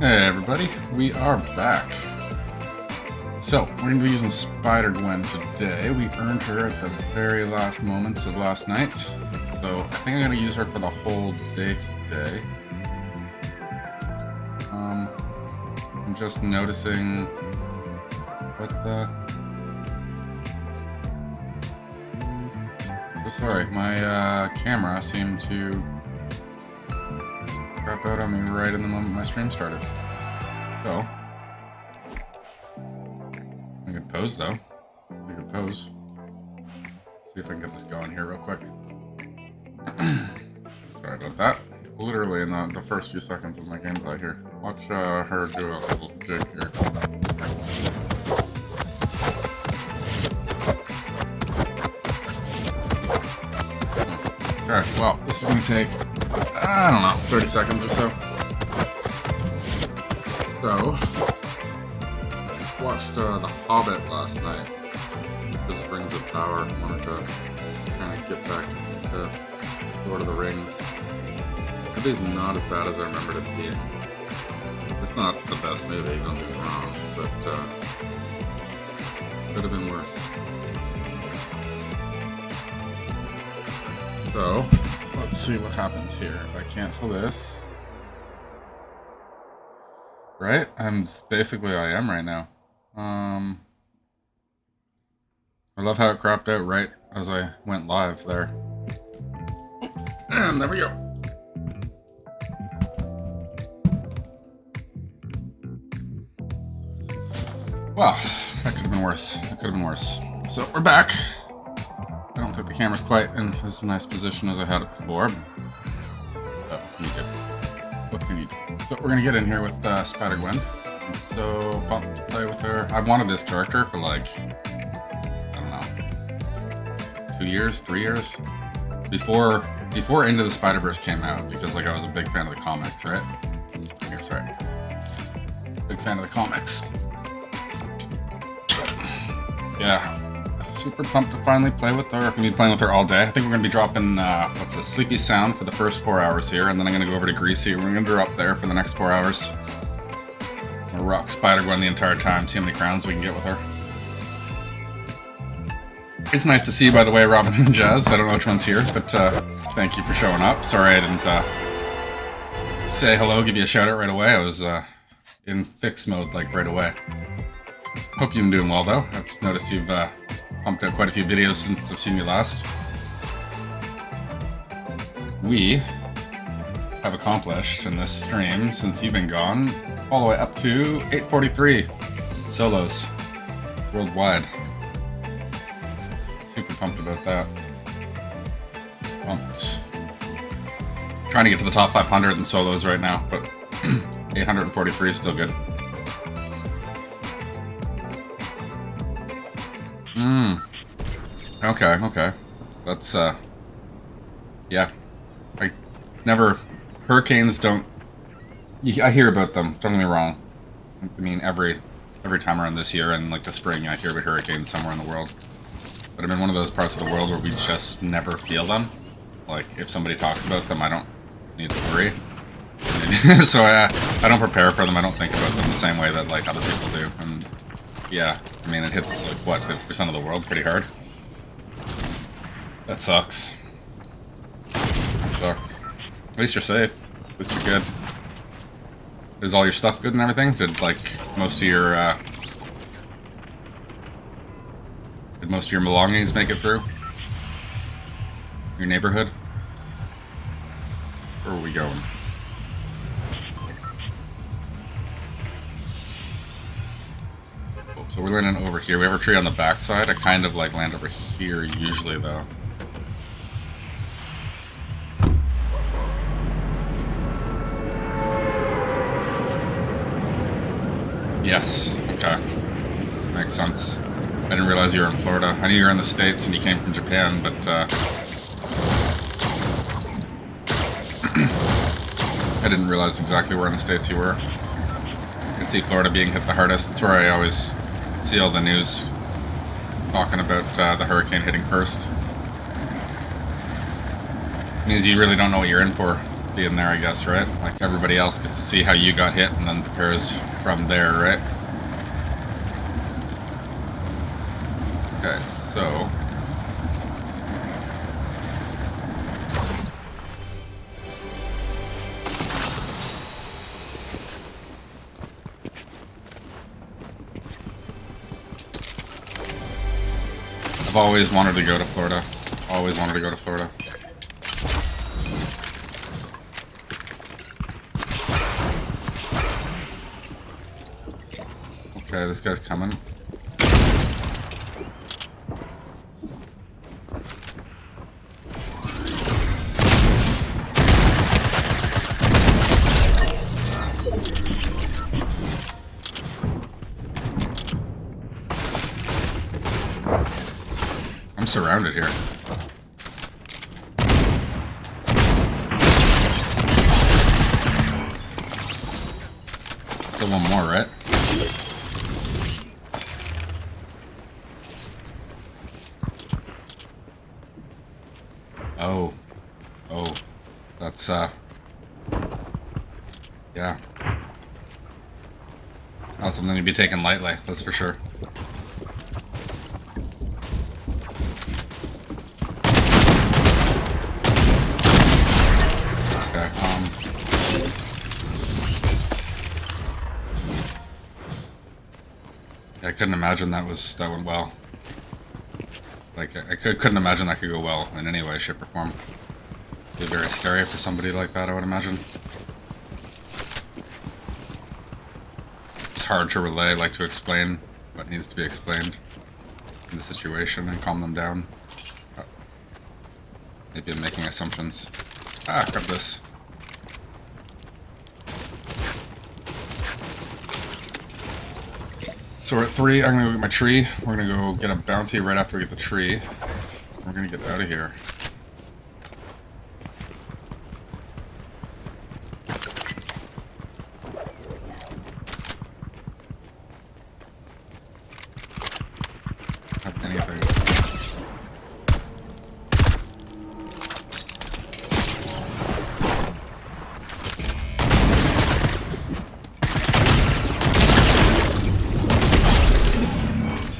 Hey everybody, we are back. So, we're going to be using Spider-Gwen today. We earned her at the very last moments of last night. So, I think I'm going to use her for the whole day today. I'm just noticing what the... So sorry, my camera seemed to crap out on me right in the moment my stream started. So, I could pose though. I could pose. See if I can get this going here real quick. Sorry about that. Literally in the first few seconds of my gameplay here. Watch her do a little jig here. Okay, well, this is going to take, I don't know, 30 seconds or so. So, watched The Hobbit last night. This Rings of Power. Wanted to kind of get back into Lord of the Rings. The movie's not as bad as I remembered it being. It's not the best movie, don't get me wrong, but could have been worse. So, let's see what happens here. If I cancel this. Right? Basically I am right now. I love how it cropped out right as I went live there. And there we go. Well, that could have been worse. That could have been worse. So we're back. I don't think the camera's quite in as nice position as I had it before. Oh, you did. What can you do? So we're gonna get in here with Spider-Gwen. I'm so pumped to play with her. I've wanted this character for like, I don't know, 2 years, 3 years? Before Into the Spider-Verse came out, because like I was a big fan of the comics, right? Here, sorry. Big fan of the comics. Yeah. Super pumped to finally play with her. We're going to be playing with her all day. I think we're going to be dropping, what's this, Sleepy Sound for the first 4 hours here, and then I'm going to go over to Greasy. We're going to drop there for the next 4 hours. We'll rock Spider-Gwen the entire time, see how many crowns we can get with her. It's nice to see you, by the way, Robin and Jazz. I don't know which one's here, but thank you for showing up. Sorry I didn't say hello, give you a shout out right away. I was in fix mode, like, right away. Hope you've been doing well, though. I've noticed you've pumped out quite a few videos since I've seen you last. We have accomplished in this stream, since you've been gone, all the way up to 843 solos worldwide. Super pumped about that. Pumped. Trying to get to the top 500 in solos right now, but 843 is still good. Okay. That's, yeah. Hurricanes don't... I hear about them, don't get me wrong. I mean, every time around this year and, like, the spring, I hear about hurricanes somewhere in the world. But I'm in one of those parts of the world where we just never feel them. Like, if somebody talks about them, I don't need to worry. So I don't prepare for them, I don't think about them the same way that, like, other people do. And, yeah, I mean, it hits, like, what, 50% of the world pretty hard? That sucks. That sucks. At least you're safe. At least you're good. Is all your stuff good and everything? Did, like, most of your belongings make it through? Your neighborhood? Where are we going? So we're landing over here. We have a tree on the backside. I kind of like land over here usually, though. Yes. Okay. Makes sense. I didn't realize you were in Florida. I knew you were in the States and you came from Japan, but I didn't realize exactly where in the States you were. I can see Florida being hit the hardest. That's where I always see all the news talking about the hurricane hitting first. It means you really don't know what you're in for. being there, I guess, right? Like everybody else gets to see how you got hit and then prepares from there, right? Okay, so... I've always wanted to go to Florida. Always wanted to go to Florida. Okay, this guy's coming. I'm surrounded here. Still one more, right? Oh. Oh. That's, yeah. Not something to be taken lightly, that's for sure. Okay, yeah, I couldn't imagine that went well. Like, I couldn't imagine that could go well in any way, shape, or form. It'd be very scary for somebody like that, I would imagine. It's hard to relay, like to explain what needs to be explained in the situation and calm them down. Maybe I'm making assumptions. Ah, grab this. So we're at 3, I'm gonna go get my tree. We're gonna go get a bounty right after we get the tree. We're gonna get out of here. Have anything.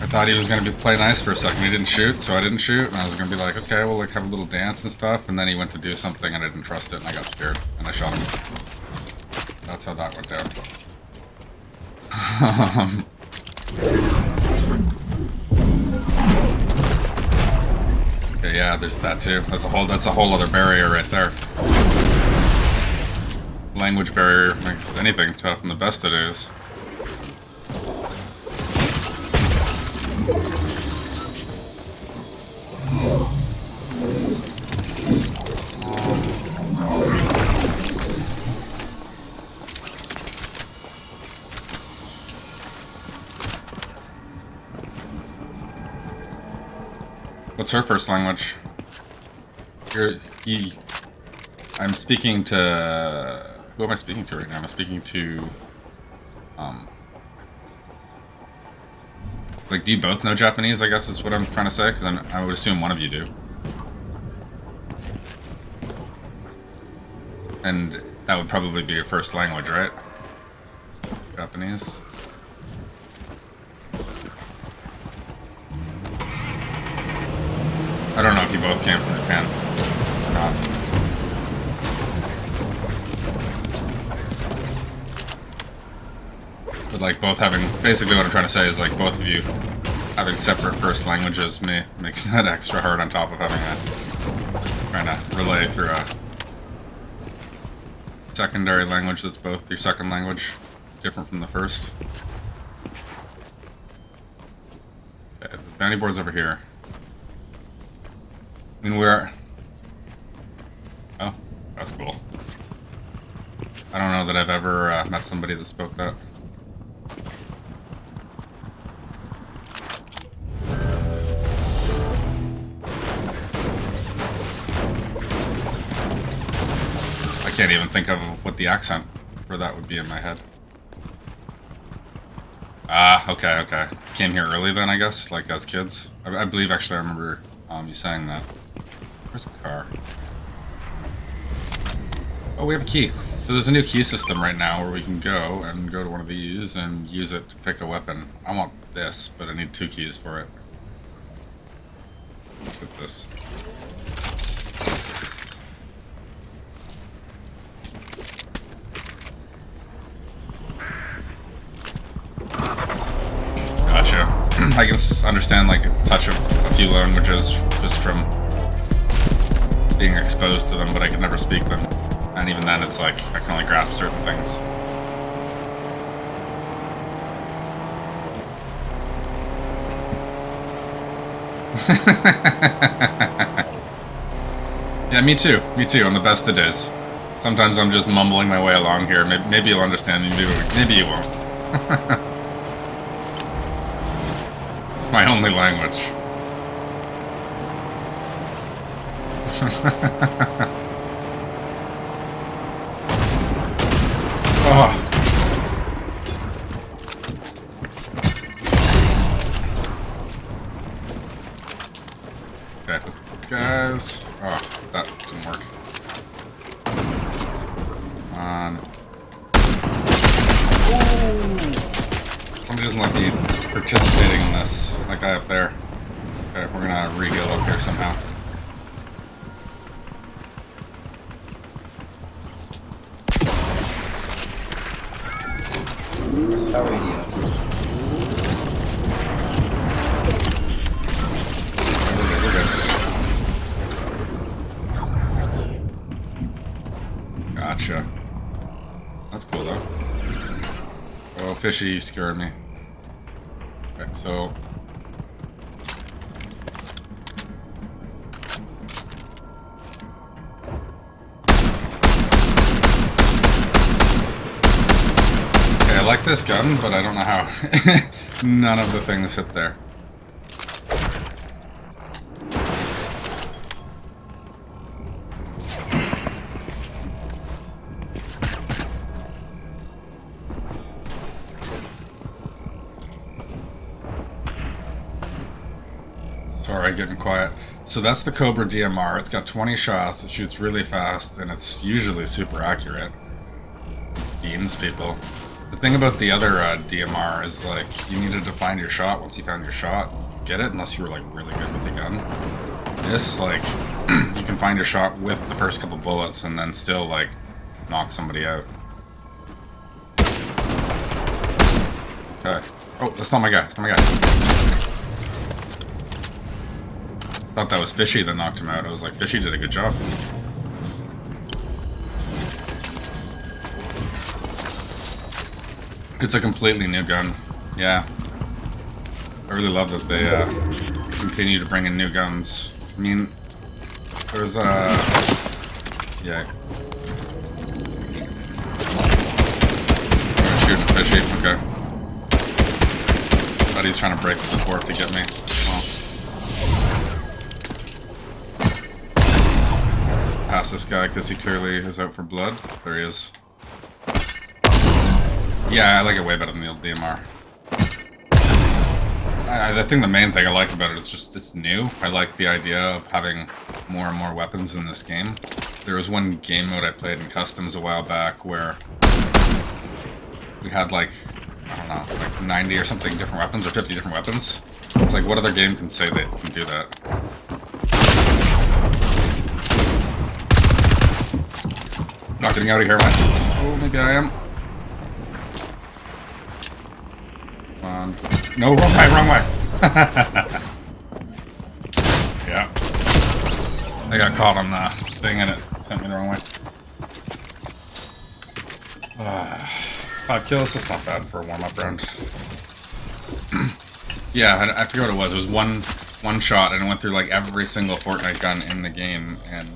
I thought he was gonna play nice for a second. He didn't shoot, so I didn't shoot, and I was gonna be like, okay, we'll like have a little dance and stuff, and then he went to do something and I didn't trust it, and I got scared, and I shot him. That's how that went down. Okay, yeah, there's that too. That's a whole other barrier right there. Language barrier makes anything tough in the best of days. What's her first language? I'm speaking to... Who am I speaking to right now? I'm speaking to... Like, do you both know Japanese, I guess is what I'm trying to say? Because I would assume one of you do. And that would probably be your first language, right? Japanese. I don't know if you both came from Japan or not. But like both having, basically what I'm trying to say is like both of you having separate first languages makes that extra hard on top of having trying to relay through a secondary language that's both your second language. It's different from the first. Okay, the bounty board's over here. I mean, oh, that's cool. I don't know that I've ever met somebody that spoke that. I can't even think of what the accent for that would be in my head. Ah, okay, okay. Came here early then, I guess, like as kids. I believe actually I remember you saying that. Where's a car? Oh, we have a key. So there's a new key system right now where we can go to one of these and use it to pick a weapon. I want this, but I need 2 keys for it. Let's get this. Gotcha. I can understand like a touch of a few languages just from being exposed to them, but I can never speak them. And even then, it's like, I can only grasp certain things. Yeah, me too. Me too, on the best of days. Sometimes I'm just mumbling my way along here. Maybe you'll understand me, maybe you won't. My only language. Oh. Okay, let's go, guys. Oh, that didn't work. Come on. Ooh. Somebody doesn't like me participating in this. That guy up there. Okay, we're gonna re-heal up here somehow. Gotcha. That's cool though. Oh, fishy scared me. Okay, so I like this gun, but I don't know how. None of the things hit there. Sorry, getting quiet. So that's the Cobra DMR. It's got 20 shots, it shoots really fast, and it's usually super accurate. Beams people. The thing about the other DMR is, like, you needed to find your shot. Once you found your shot, get it, unless you were, like, really good with the gun. This, like, you can find your shot with the first couple bullets and then still, like, knock somebody out. Okay. Oh, that's not my guy. That's not my guy. Thought that was Fishy that knocked him out. I was like, Fishy did a good job. It's a completely new gun. Yeah. I really love that they continue to bring in new guns. I mean, there's yeah. Oh, shooting Fishy. Okay. Thought he was trying to break the fort to get me. Well. Pass this guy because he clearly is out for blood. There he is. Yeah, I like it way better than the old DMR. I think the main thing I like about it is just it's new. I like the idea of having more and more weapons in this game. There was one game mode I played in Customs a while back where we had like, I don't know, like 90 or something different weapons or 50 different weapons. It's like, what other game can say they can do that? Not getting out of here, man. Oh, maybe I am. No, wrong way, wrong way. Yeah. I got caught on the thing and it sent me the wrong way. 5 kills, that's not bad for a warm-up round. Yeah, I forget what it was. It was one shot and it went through like every single Fortnite gun in the game, and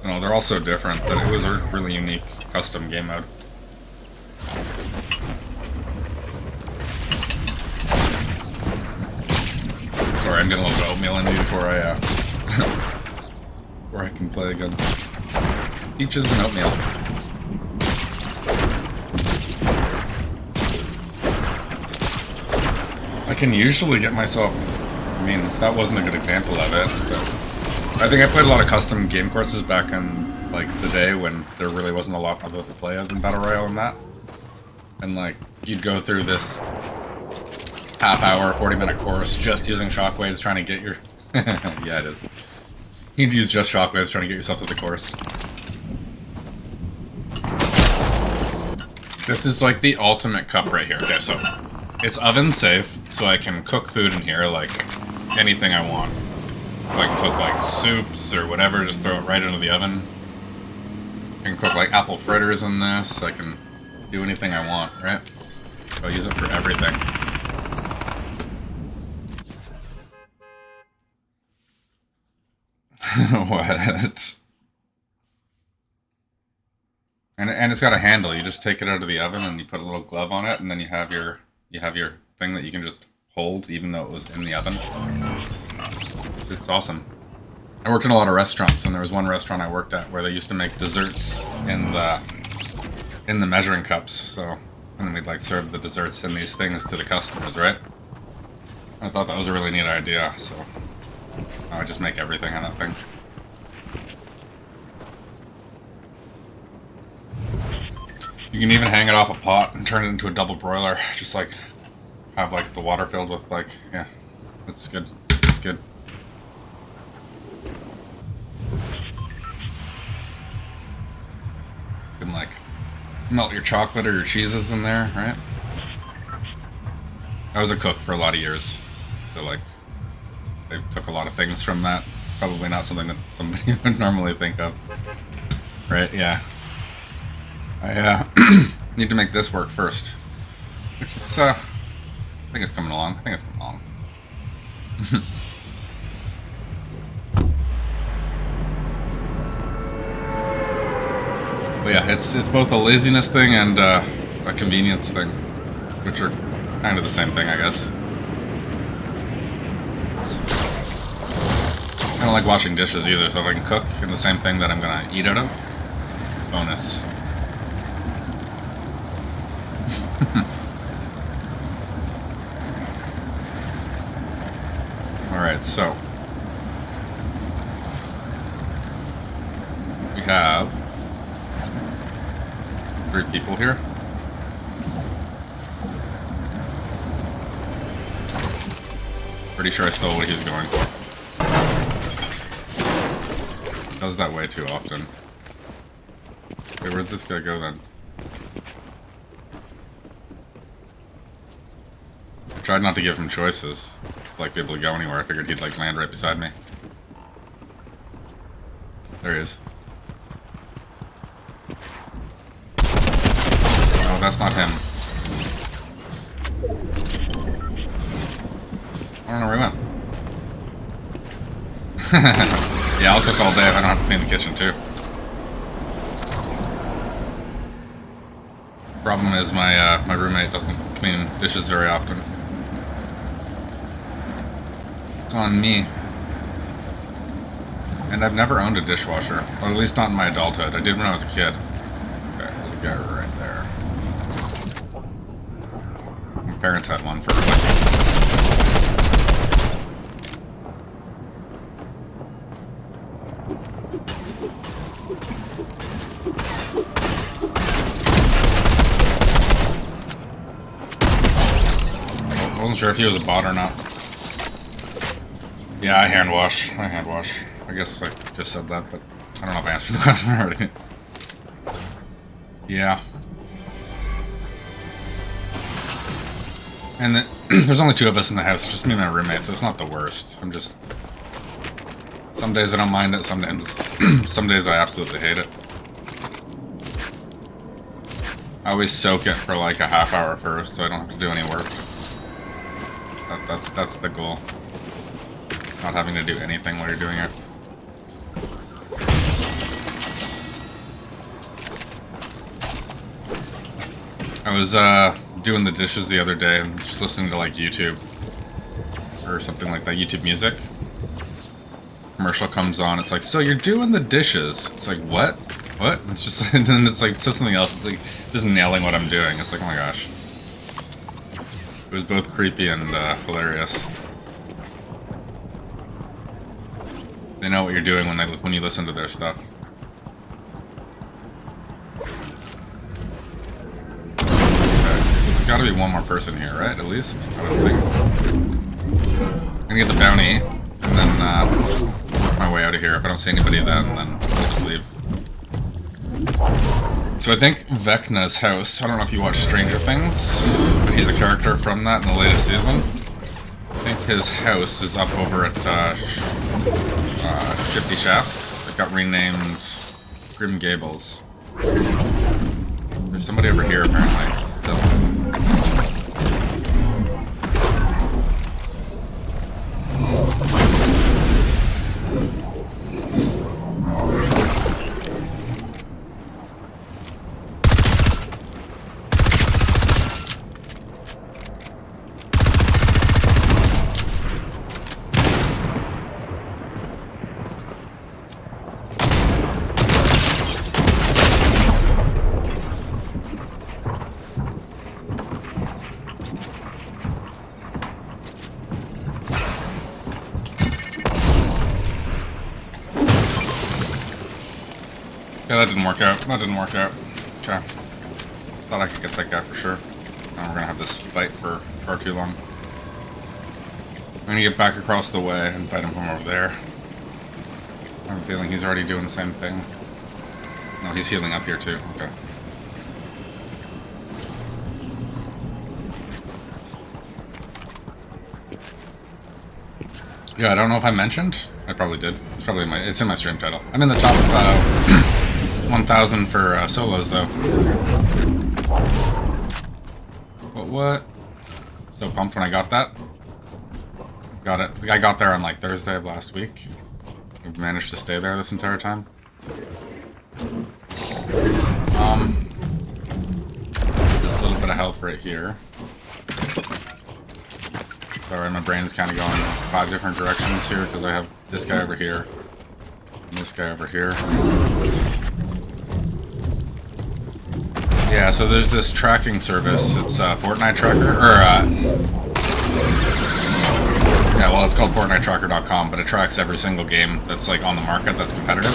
you know, they're all so different, but it was a really unique custom game mode. Sorry, I'm getting a little bit of oatmeal in me before I can play again. Peaches and oatmeal. I can usually get myself, I mean, that wasn't a good example of it, but I think I played a lot of custom game courses back in like the day when there really wasn't a lot other to play as in Battle Royale and that. And like, you'd go through this half-hour, 40-minute course just using shockwaves trying to get your... yeah, it is. You'd use just shockwaves trying to get yourself to the course. This is like the ultimate cup right here. Okay, so it's oven safe, so I can cook food in here like anything I want. So I can cook like soups or whatever, just throw it right into the oven. I can cook like apple fritters in this. I can do anything I want, right? So I use it for everything. What? And it's got a handle. You just take it out of the oven and you put a little glove on it, and then you have your thing that you can just hold, even though it was in the oven. It's awesome. I worked in a lot of restaurants, and there was one restaurant I worked at where they used to make desserts in the measuring cups. So, and then we'd like serve the desserts in these things to the customers, right? I thought that was a really neat idea. So I would just make everything on that thing. You can even hang it off a pot and turn it into a double broiler. Just like have like the water filled with like, yeah, it's good. It's good. You can like melt your chocolate or your cheeses in there, right? I was a cook for a lot of years, so like they took a lot of things from that. It's probably not something that somebody would normally think of, right? Yeah. I need to make this work first. Which it's, I think it's coming along. But yeah, it's both a laziness thing and a convenience thing, which are kind of the same thing, I guess. I don't like washing dishes either, so if I can cook in the same thing that I'm gonna eat out of, bonus. Alright, so we have 3 people here. Pretty sure I stole what he was going for. Does that way too often. Wait, where'd this guy go then? I tried not to give him choices, like be able to go anywhere. I figured he'd like land right beside me. There he is. Oh, that's not him. I don't know where he went. Yeah, I'll cook all day if I don't have to clean the kitchen too. Problem is my roommate doesn't clean dishes very often. It's on me. And I've never owned a dishwasher. Well, at least not in my adulthood. I did when I was a kid. Okay, there's a guy right there. My parents had one for like... I wasn't sure if he was a bot or not. Yeah, I hand wash. I guess I just said that, but I don't know if I answered the question already. Yeah. And there's only 2 of us in the house, just me and my roommate, so it's not the worst. I'm just... Some days I don't mind it, some days I absolutely hate it. I always soak it for like a half hour first, so I don't have to do any work. That's the goal. Not having to do anything while you're doing it. I was doing the dishes the other day and just listening to like YouTube or something like that, YouTube music. Commercial comes on, it's like, so you're doing the dishes. It's like, what? What? It's just, and then it's like, it says something else. It's like, just nailing what I'm doing. It's like, oh my gosh. It was both creepy and hilarious. They know what you're doing when you listen to their stuff. gotta be one more person here, right? At least? I don't think. I'm gonna get the bounty, and then work my way out of here. If I don't see anybody then I'll just leave. So I think Vecna's house, I don't know if you watch Stranger Things, but he's a character from that in the latest season. I think his house is up over at 50 Shafts. It got renamed Grim Gables. There's somebody over here apparently. Still. Yeah, that didn't work out. That didn't work out. Okay. Thought I could get that guy for sure. Now we're gonna have this fight for far too long. I'm gonna get back across the way and fight him from over there. I have a feeling he's already doing the same thing. No, he's healing up here too. Okay. Yeah, I don't know if I mentioned. I probably did. It's probably it's in my stream title. I'm in the top 1,000 for solos though. But what? So pumped when I got that. Got it. I got there on like Thursday of last week. We've managed to stay there this entire time. Just a little bit of health right here. Sorry, my brain's kind of going 5 different directions here because I have this guy over here and this guy over here. Yeah, so there's this tracking service. It's Fortnite Tracker, or yeah, well, it's called FortniteTracker.com, but it tracks every single game that's like on the market that's competitive.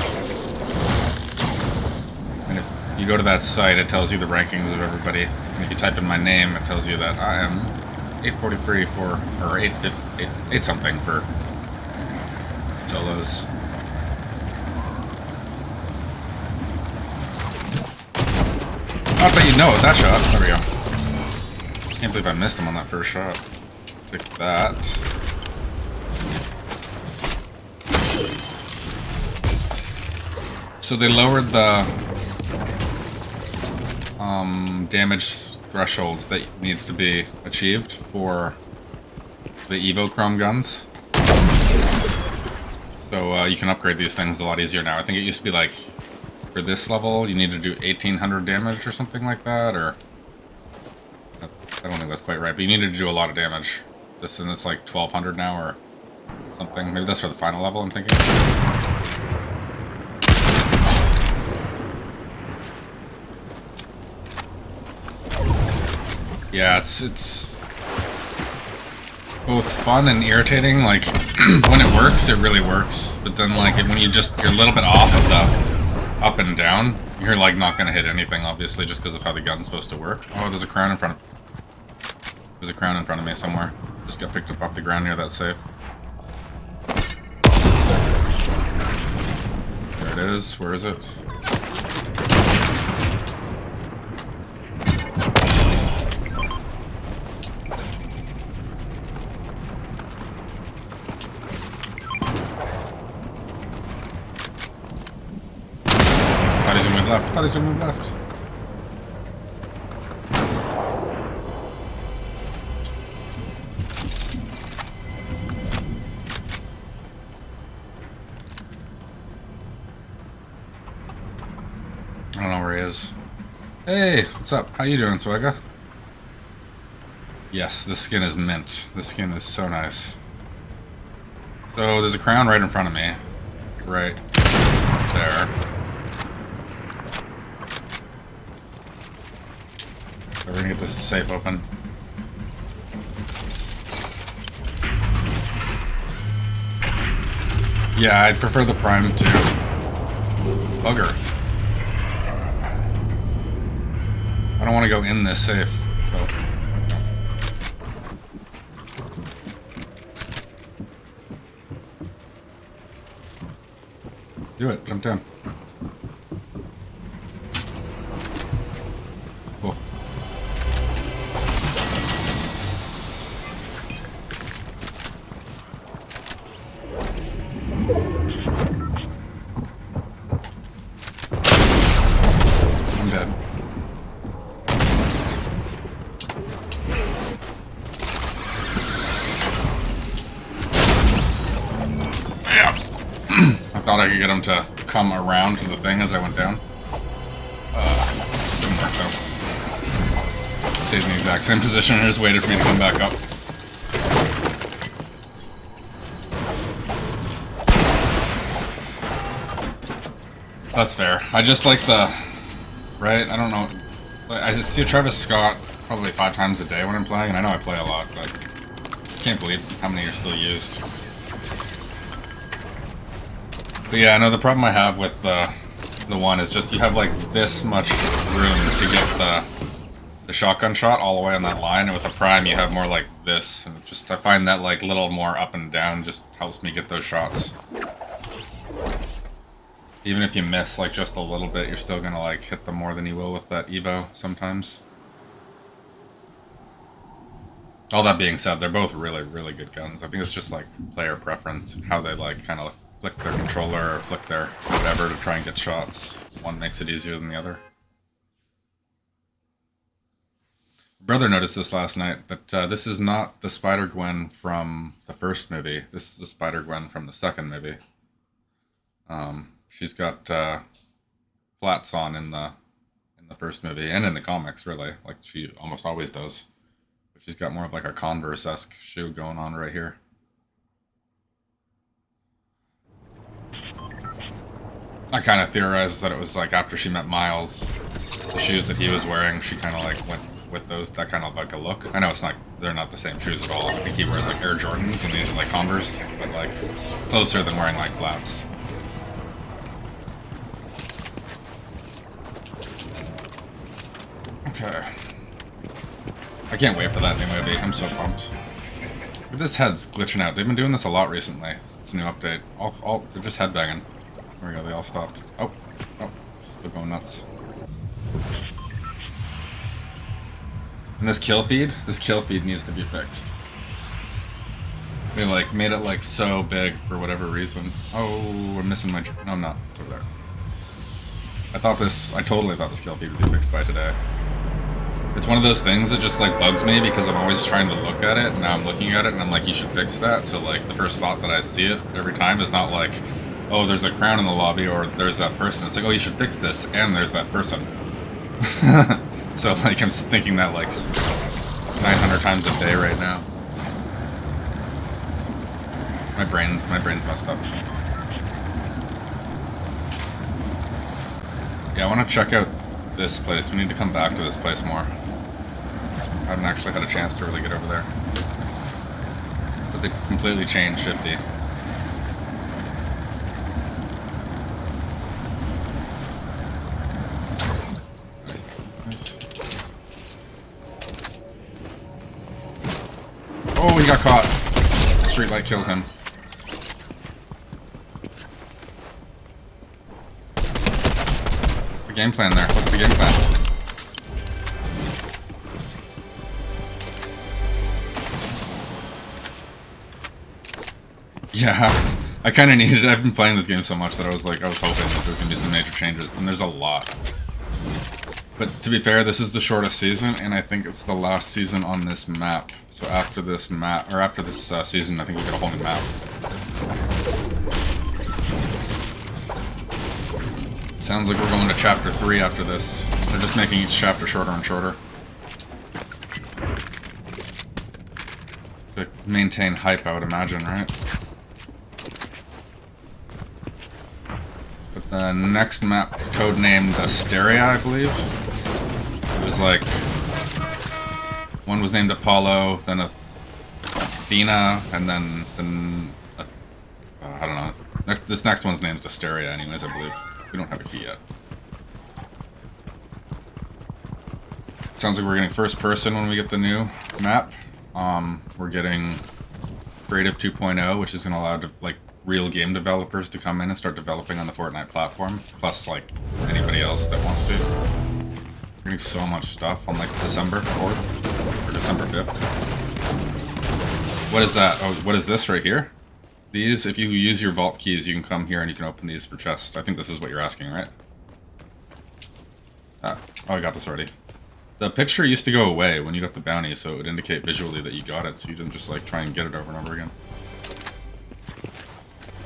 And if you go to that site, it tells you the rankings of everybody. And if you type in my name, it tells you that I am 843 for, or 8 something for solos. I bet you know it, that shot. There we go. Can't believe I missed him on that first shot. Pick that. So they lowered the damage threshold that needs to be achieved for the Evo Chrome guns. So you can upgrade these things a lot easier now. I think it used to be like, for this level, you need to do 1,800 damage or something like that, or... I don't think that's quite right, but you needed to do a lot of damage. And it's like 1,200 now, or something. Maybe that's for the final level, I'm thinking. Yeah, it's both fun and irritating. Like, when it works, it really works. But then, like, when you're a little bit off of the up and down, you're, like, not gonna hit anything, obviously, just because of how the gun's supposed to work. Oh, there's a crown in front of... There's a crown in front of me somewhere. Just got picked up off the ground near that safe. There it is. Where is it? Thought he's gonna move left. Thought he's gonna move left. I don't know where he is. Hey, what's up? How you doing, Swagga? Yes, this skin is mint. This skin is so nice. So there's a crown right in front of me. Right there. So we're gonna get this safe open. Yeah, I'd prefer the prime too. Bugger. I don't want to go in this safe. Oh. Do it. Jump down. Cool. I'm dead. I thought I could get him to come around to the thing as I went down. Didn't work though. Stayed in the exact same position and just waited for me to come back up. That's fair. I just like the... Right? I don't know. I see Travis Scott probably 5 times a day when I'm playing, and I know I play a lot, but I can't believe how many are still used. But yeah, no, the problem I have with the one is just you have like this much room to get the shotgun shot all the way on that line, and with the prime you have more like this. And just I find that like little more up and down just helps me get those shots. Even if you miss like just a little bit, you're still gonna like hit them more than you will with that Evo sometimes. All that being said, they're both really, really good guns. I think it's just like player preference, how they like kind of flick their controller or flick their whatever to try and get shots. One makes it easier than the other. Brother noticed this last night, but this is not the Spider-Gwen from the first movie. This is the Spider-Gwen from the second movie. She's got flats on in the first movie and in the comics, really, like she almost always does. But she's got more of like a Converse-esque shoe going on right here. I kind of theorized that it was like after she met Miles, the shoes that he was wearing, she kind of like went with those, that kind of like a look. I know it's not, they're not the same shoes at all. I think he wears like Air Jordans and these are like Converse, but like closer than wearing like flats. Okay. I can't wait for that new movie. I'm so pumped. But this head's glitching out. They've been doing this a lot recently. It's a new update. They're just headbanging. There we go, they all stopped. Oh, still going nuts. And this kill feed needs to be fixed. They like made it like so big for whatever reason. Oh, I'm missing my... No, I'm not. It's over there. I totally thought this kill feed would be fixed by today. It's one of those things that just like bugs me because I'm always trying to look at it, and now I'm looking at it and I'm like, you should fix that. So like the first thought that I see it every time is not like, oh, there's a crown in the lobby or there's that person. It's like, oh, you should fix this and there's that person. So like I'm thinking that like 900 times a day right now. My brain's messed up. Yeah, I want to check out this place. We need to come back to this place more. I haven't actually had a chance to really get over there. But they completely changed Shifty. Nice. Oh, he got caught. Streetlight killed him. What's the game plan there? What's the game plan? Yeah, I kind of needed it. I've been playing this game so much that I was hoping that there's going to be some major changes, and there's a lot. But to be fair, this is the shortest season, and I think it's the last season on this map. So after this map, or after this season, I think we get a whole new map. Sounds like we're going to chapter 3 after this. They're just making each chapter shorter and shorter. To maintain hype, I would imagine, right? But the next map is codenamed Asteria, I believe. It was like... One was named Apollo, then Athena, and then I don't know. This next one's named Asteria anyways, I believe. We don't have a key yet. Sounds like we're getting first person when we get the new map. We're getting Creative 2.0, which is going to allow to like real game developers to come in and start developing on the Fortnite platform, plus like anybody else that wants to. We're getting so much stuff on like December 4th or December 5th. What is that? Oh, what is this right here? These, if you use your vault keys, you can come here and you can open these for chests. I think this is what you're asking, right? Ah, oh, I got this already. The picture used to go away when you got the bounty, so it would indicate visually that you got it, so you didn't just like try and get it over and over again.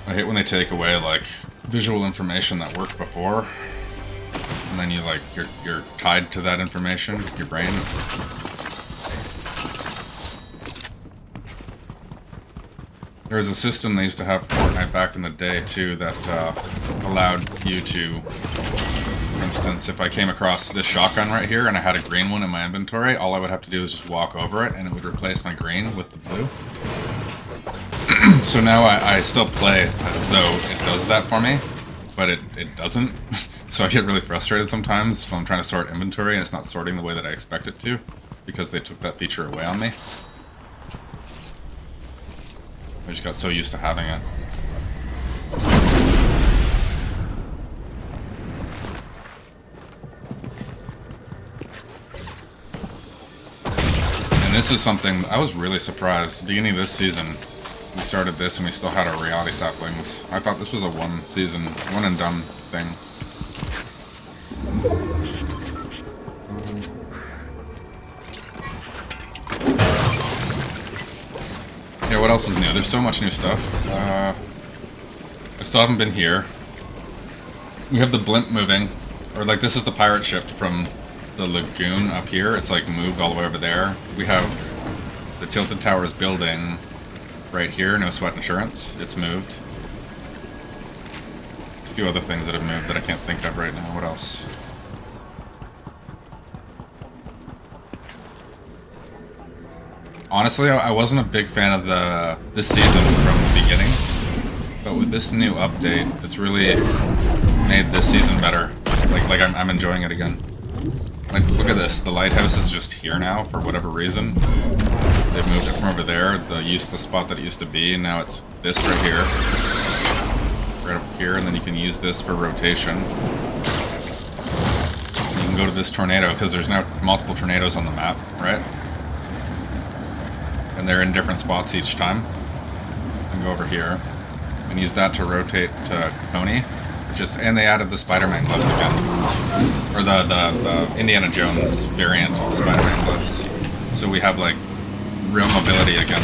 I hate when they take away like visual information that worked before, and then you like you're tied to that information, your brain. There was a system they used to have for Fortnite back in the day too that allowed you to, for instance, if I came across this shotgun right here and I had a green one in my inventory, all I would have to do is just walk over it and it would replace my green with the blue. So now I still play as though it does that for me, but it doesn't. So I get really frustrated sometimes when I'm trying to sort inventory and it's not sorting the way that I expect it to, because they took that feature away on me. I just got so used to having it. And this is something I was really surprised. Beginning of this season, we started this and we still had our reality saplings. I thought this was a one season, one and done thing. Yeah, what else is new? There's so much new stuff. I still haven't been here. We have the blimp moving. Or like this is the pirate ship from the lagoon up here. It's like moved all the way over there. We have the Tilted Towers building right here. No sweat insurance. It's moved. A few other things that have moved that I can't think of right now. What else? Honestly, I wasn't a big fan of this season from the beginning, but with this new update, it's really made this season better. Like I'm enjoying it again. Like, look at this. The lighthouse is just here now for whatever reason. They've moved it from over there, the spot that it used to be, and now it's this right here, right up here, and then you can use this for rotation. You can go to this tornado because there's now multiple tornadoes on the map, right? And they're in different spots each time. And go over here and use that to rotate to Coney. And they added the Spider-Man gloves again, or the Indiana Jones variant of the Spider-Man gloves. So we have like real mobility again.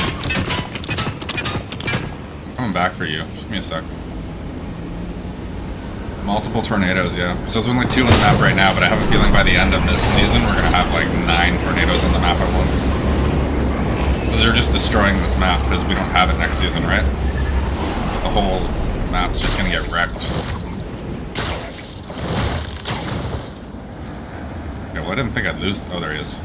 I'm coming back for you. Just give me a sec. Multiple tornadoes, yeah. So there's only 2 on the map right now, but I have a feeling by the end of this season we're gonna have like 9 tornadoes on the map at once. They're just destroying this map because we don't have it next season, right? The whole map's just gonna get wrecked. Okay, well I didn't think I'd lose. Oh, there he is.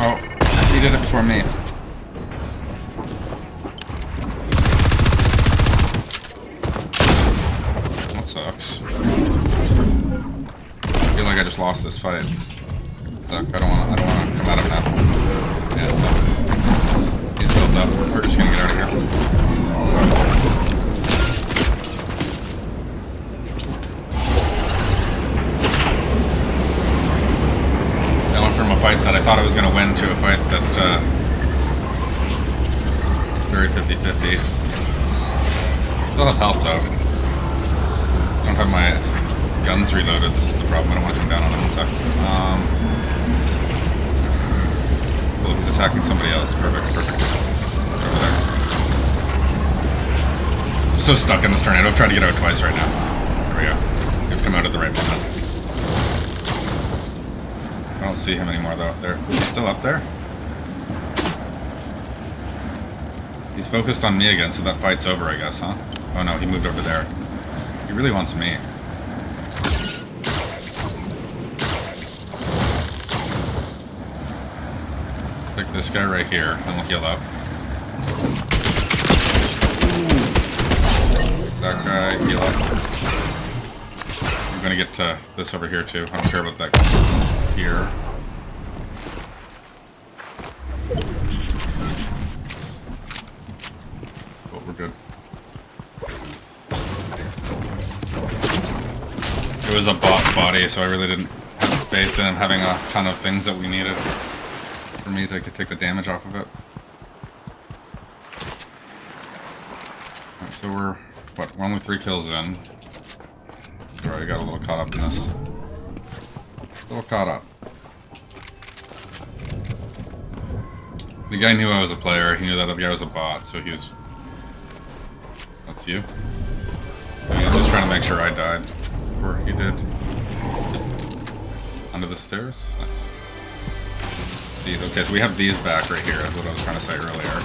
Oh, he did it before me. Sucks. I feel like I just lost this fight. Suck. I don't wanna come at him now. Yeah, no. He's built up. We're just gonna get out of here. I went from a fight that I thought I was gonna win to a fight that very 50-50. Still have health though. I don't have my guns reloaded. This is the problem. I don't want to come down on him in a sec. Well, he's attacking somebody else. Perfect. Over there. I'm so stuck in this tornado. I've tried to get out twice right now. There we go. We've come out at the right moment. I don't see him anymore though. There. Is he still up there? He's focused on me again, so that fight's over, I guess, huh? Oh no, he moved over there. He really wants me. Pick this guy right here, and we'll heal up. That guy, heal up. I'm gonna gonna get to this over here too. I don't care about that here. But we're good. It was a boss body, so I really didn't have faith in him having a ton of things that we needed for me to take the damage off of it. Right, so we're only 3 kills in. Sure, I got a little caught up in this. A little caught up. The guy knew I was a player. He knew that the guy was a bot, so he was. That's you. He was just trying to make sure I died. Or he did. Under the stairs? Nice. Indeed. Okay, so we have these back right here, that's what I was trying to say earlier.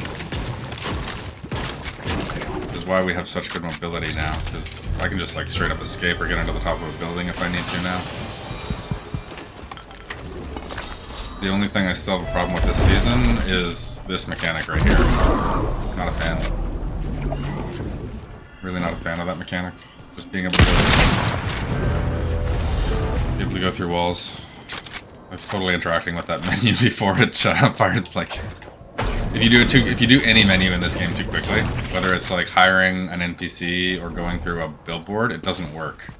This is why we have such good mobility now, because I can just like straight up escape or get into the top of a building if I need to now. The only thing I still have a problem with this season is this mechanic right here. Not a fan. Really not a fan of that mechanic. Just being able to go through walls. I was totally interacting with that menu before it fired. Like, if you do any menu in this game too quickly, whether it's like hiring an NPC or going through a billboard, it doesn't work.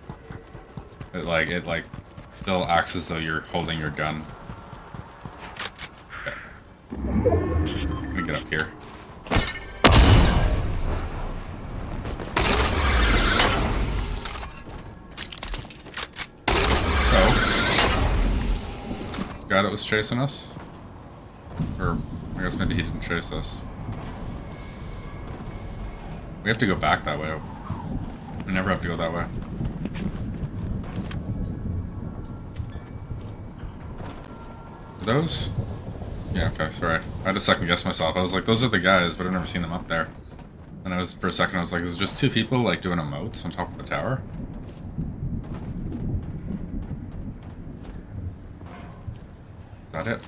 It still acts as though you're holding your gun. Okay. Let me get up here. Guy that was chasing us? Or, I guess maybe he didn't chase us. We have to go back that way. We never have to go that way. Those? Yeah, okay, sorry. I had to second guess myself. I was like, those are the guys, but I've never seen them up there. And I was, for a second, I was like, is it just 2 people, like, doing emotes on top of the tower? Is that it?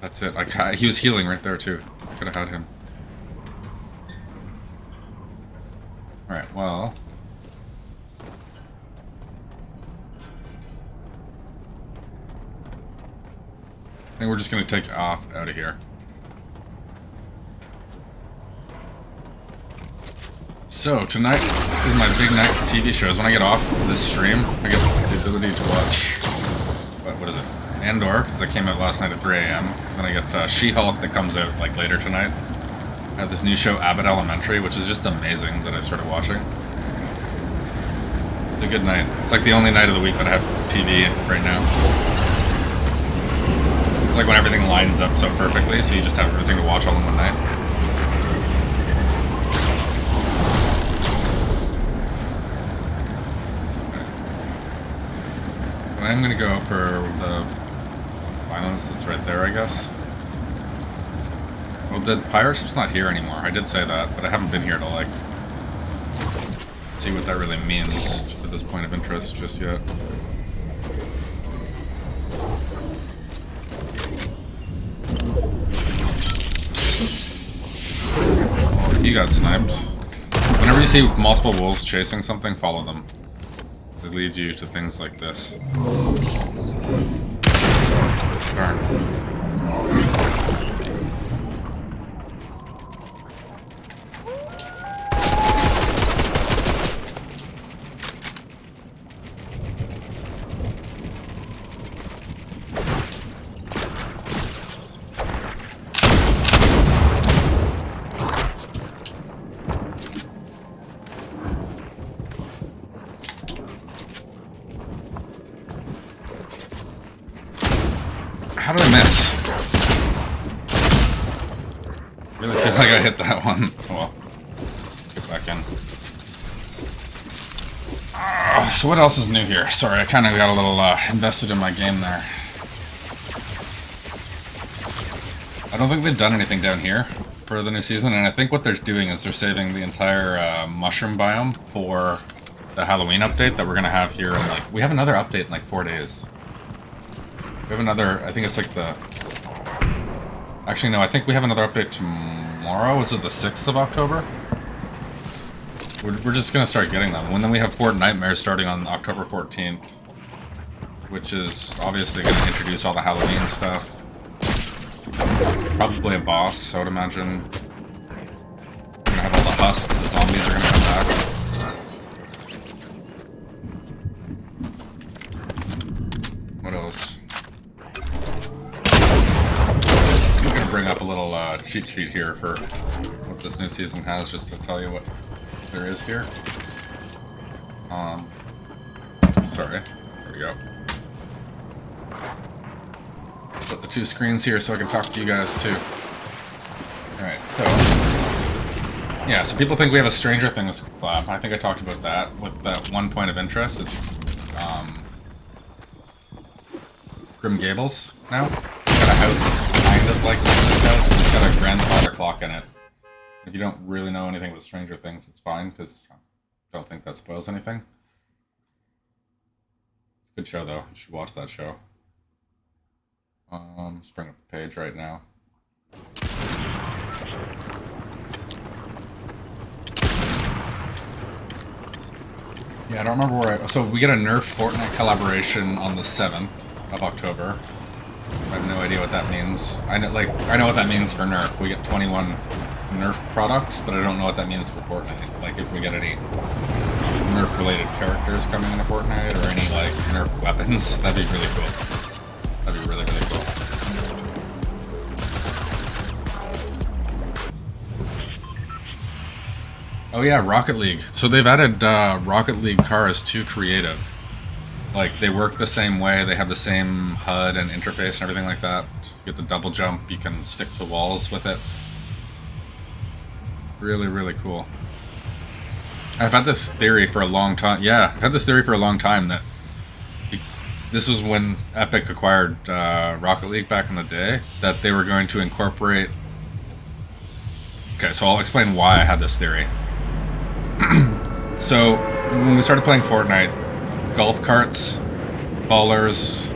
That's it. He was healing right there too. I could have had him. Alright, well. I think we're just gonna take off out of here. So, tonight is my big night for TV shows. When I get off this stream, I get the ability to watch. What is it? Andor, because that came out last night at 3 a.m. Then I get She-Hulk that comes out like later tonight. I have this new show, Abbott Elementary, which is just amazing that I started watching. It's a good night. It's like the only night of the week that I have TV right now. It's like when everything lines up so perfectly, so you just have everything to watch all in one night. Okay. I'm gonna go for the violence that's right there, I guess. Well, the pirate ship's not here anymore. I did say that, but I haven't been here to, like, see what that really means for this point of interest just yet. He got sniped. Whenever you see multiple wolves chasing something, follow them. They lead you to things like this. Darn. How did I miss? Really feel like I hit that one. Oh well. Get back in. So what else is new here? Sorry, I kind of got a little invested in my game there. I don't think they've done anything down here for the new season, and I think what they're doing is they're saving the entire mushroom biome for the Halloween update that we're gonna have here. In, like, we have another update in like 4 days. We have another, I think it's like the... Actually, no, I think we have another update tomorrow. Is it the 6th of October? We're just gonna start getting them. And then we have Fort Nightmare starting on October 14th, which is obviously gonna introduce all the Halloween stuff. Probably a boss, I would imagine. We're gonna have all the husks, the zombies are gonna come back. What else? I'm gonna bring up a little cheat sheet here for what this new season has, just to tell you what there is here. Sorry. There we go. Put the two screens here so I can talk to you guys too. Alright, so... yeah, so people think we have a Stranger Things collab. I think I talked about that with that one point of interest. It's, Grim Gables now. We've got a house that's kind of like this house, but it's got a grandfather clock in it. If you don't really know anything about Stranger Things, it's fine, because I don't think that spoils anything. It's a good show, though. You should watch that show. Just bring up the page right now. Yeah, I don't remember where I... so we get a Nerf Fortnite collaboration on the 7th of October. I have no idea what that means. I know what that means for Nerf. We get 21 Nerf products, but I don't know what that means for Fortnite. Like, if we get any Nerf-related characters coming into Fortnite, or any, like, Nerf weapons, that'd be really cool. That'd be really, really cool. Oh yeah, Rocket League. So they've added Rocket League cars to creative. Like, they work the same way, they have the same HUD and interface and everything like that. You get the double jump, you can stick to walls with it. Really, really cool. I've had this theory for a long time. Yeah, I've had this theory for a long time that this was when Epic acquired Rocket League back in the day, that they were going to incorporate... Okay, so I'll explain why I had this theory. So, when we started playing Fortnite, golf carts, ballers,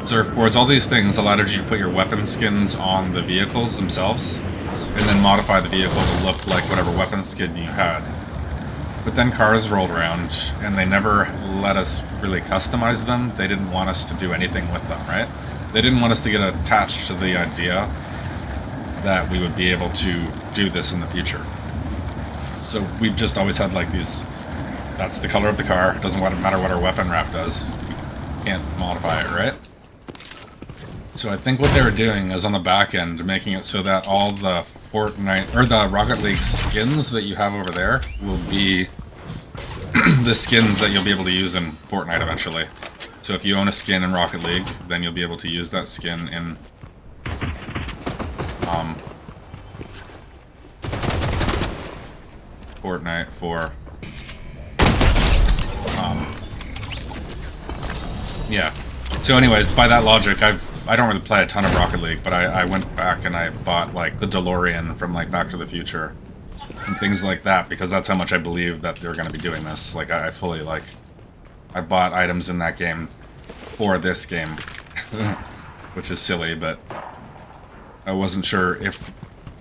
surfboards, all these things allowed you to put your weapon skins on the vehicles themselves, and then modify the vehicle to look like whatever weapon skin you had. But then cars rolled around, and they never let us really customize them. They didn't want us to do anything with them, right? They didn't want us to get attached to the idea that we would be able to do this in the future. So we've just always had like these, that's the color of the car, doesn't matter what our weapon wrap does, we can't modify it, right? So I think what they were doing is on the back end, making it so that all the Fortnite, or the Rocket League skins that you have over there will be the skins that you'll be able to use in Fortnite eventually. So if you own a skin in Rocket League, then you'll be able to use that skin in Fortnite for yeah. So anyways, by that logic, I don't really play a ton of Rocket League, but I went back and I bought like the DeLorean from like Back to the Future and things like that, because that's how much I believe that they're going to be doing this. Like I fully like, I bought items in that game for this game, which is silly, but I wasn't sure if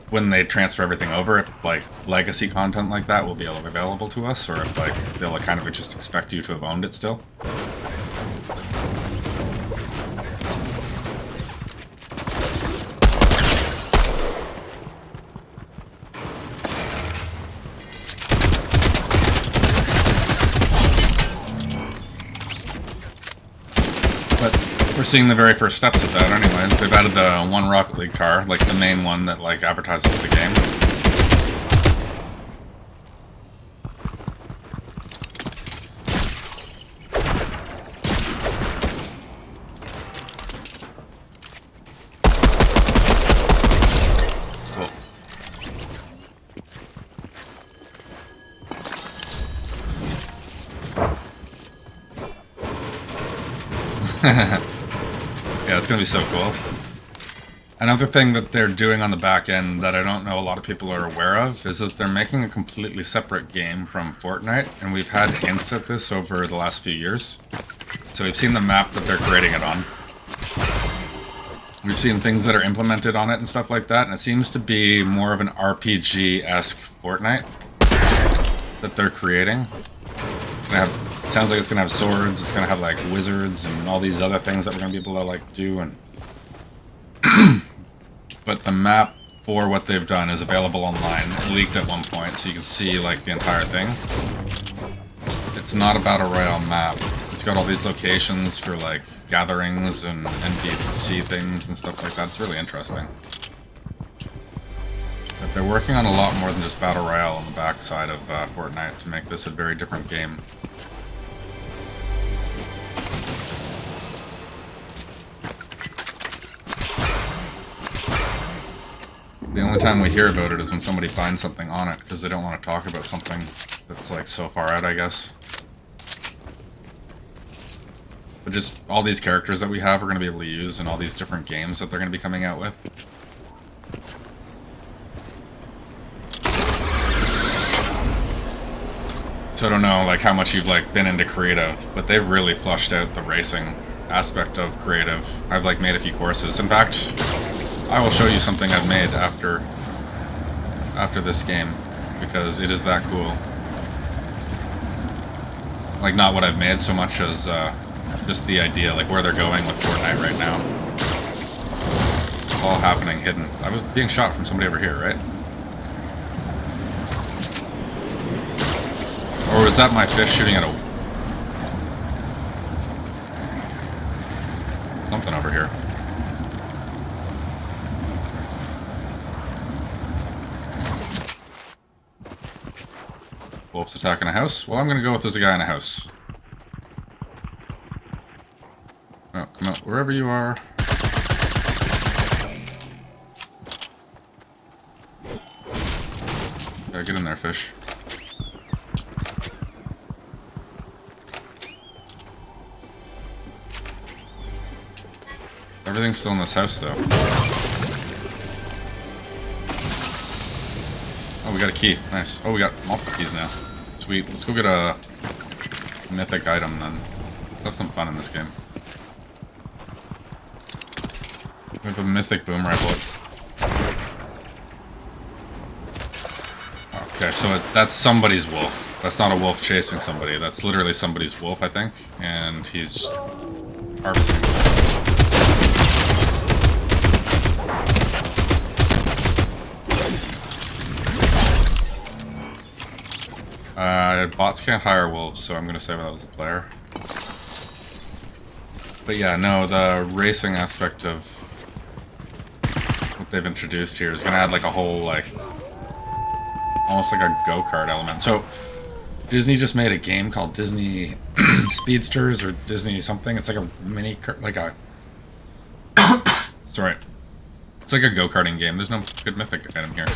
when they transfer everything over, if like legacy content like that will be available to us, or if like they'll like, kind of just expect you to have owned it still. We're seeing the very first steps of that anyways. They've added the one Rocket League car, like the main one that like advertises the game. Cool. Yeah, it's gonna be so cool. Another thing that they're doing on the back end that I don't know a lot of people are aware of is that they're making a completely separate game from Fortnite, and we've had hints at this over the last few years. So we've seen the map that they're creating it on. We've seen things that are implemented on it and stuff like that, and it seems to be more of an RPG-esque Fortnite. that they're creating. It's gonna have, it sounds like it's gonna have swords. It's gonna have like wizards and all these other things that we're gonna be able to like do. And but the map for what they've done is available online. It leaked at one point, so you can see like the entire thing. It's not a battle royale map. It's got all these locations for like gatherings and NPC things and stuff like that. It's really interesting. But they're working on a lot more than just battle royale on the backside of Fortnite to make this a very different game. The only time we hear about it is when somebody finds something on it, because they don't want to talk about something that's like so far out, I guess. But just all these characters that we have we're going to be able to use in all these different games that they're going to be coming out with. So I don't know like how much you've like been into creative, but they've really flushed out the racing aspect of creative. I've like made a few courses. In fact, I will show you something I've made after this game, because it is that cool. Like, not what I've made so much as just the idea, like where they're going with Fortnite right now. It's all happening hidden. I was being shot from somebody over here, right? Or was that my fish shooting at a... something over here. Wolf's attacking a house? Well, I'm gonna go with there's a guy in a house. Oh, come out wherever you are. Yeah, get in there, fish. Everything's still in this house, though. Oh, we got a key. Nice. Oh, we got multiple keys now. Sweet. Let's go get a mythic item, then. Let's have some fun in this game. We have a mythic boom rifle. Okay, so that's somebody's wolf. That's not a wolf chasing somebody. That's literally somebody's wolf, I think. And he's just harvesting. Bots can't hire wolves, so I'm gonna say that was a player. But yeah, no, the racing aspect of what they've introduced here is gonna add like a whole, like, almost like a go-kart element. So, Disney just made a game called Disney Speedsters or Disney something. It's like a mini, like a... Sorry. It's like a go-karting game. There's no good mythic item here.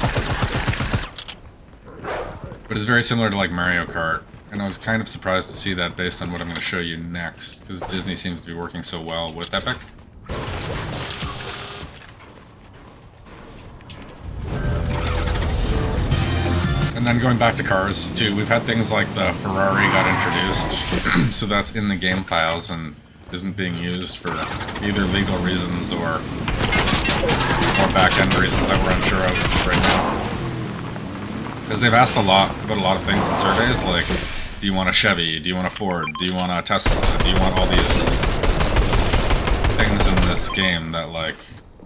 But it's very similar to like Mario Kart, and I was kind of surprised to see that based on what I'm going to show you next, because Disney seems to be working so well with Epic. And then going back to cars too, we've had things like the Ferrari got introduced, so that's in the game files and isn't being used for either legal reasons or back-end reasons that we're unsure of right now. Because they've asked a lot about a lot of things in surveys, like, do you want a Chevy? Do you want a Ford? Do you want a Tesla? Do you want all these things in this game that, like,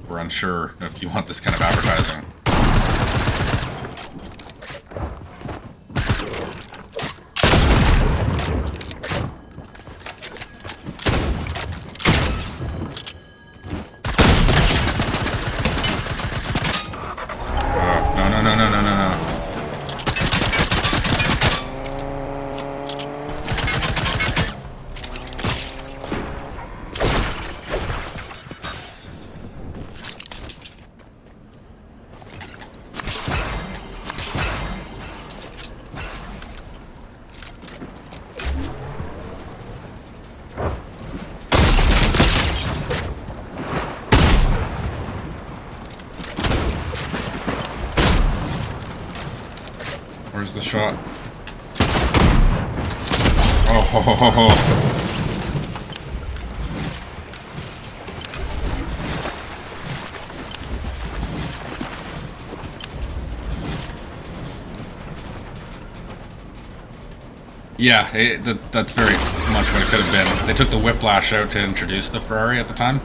we're unsure if you want this kind of advertising. No. Where's the shot? Oh, ho, ho, ho, ho. Yeah, that's very much what it could have been. They took the Whiplash out to introduce the Ferrari at the time.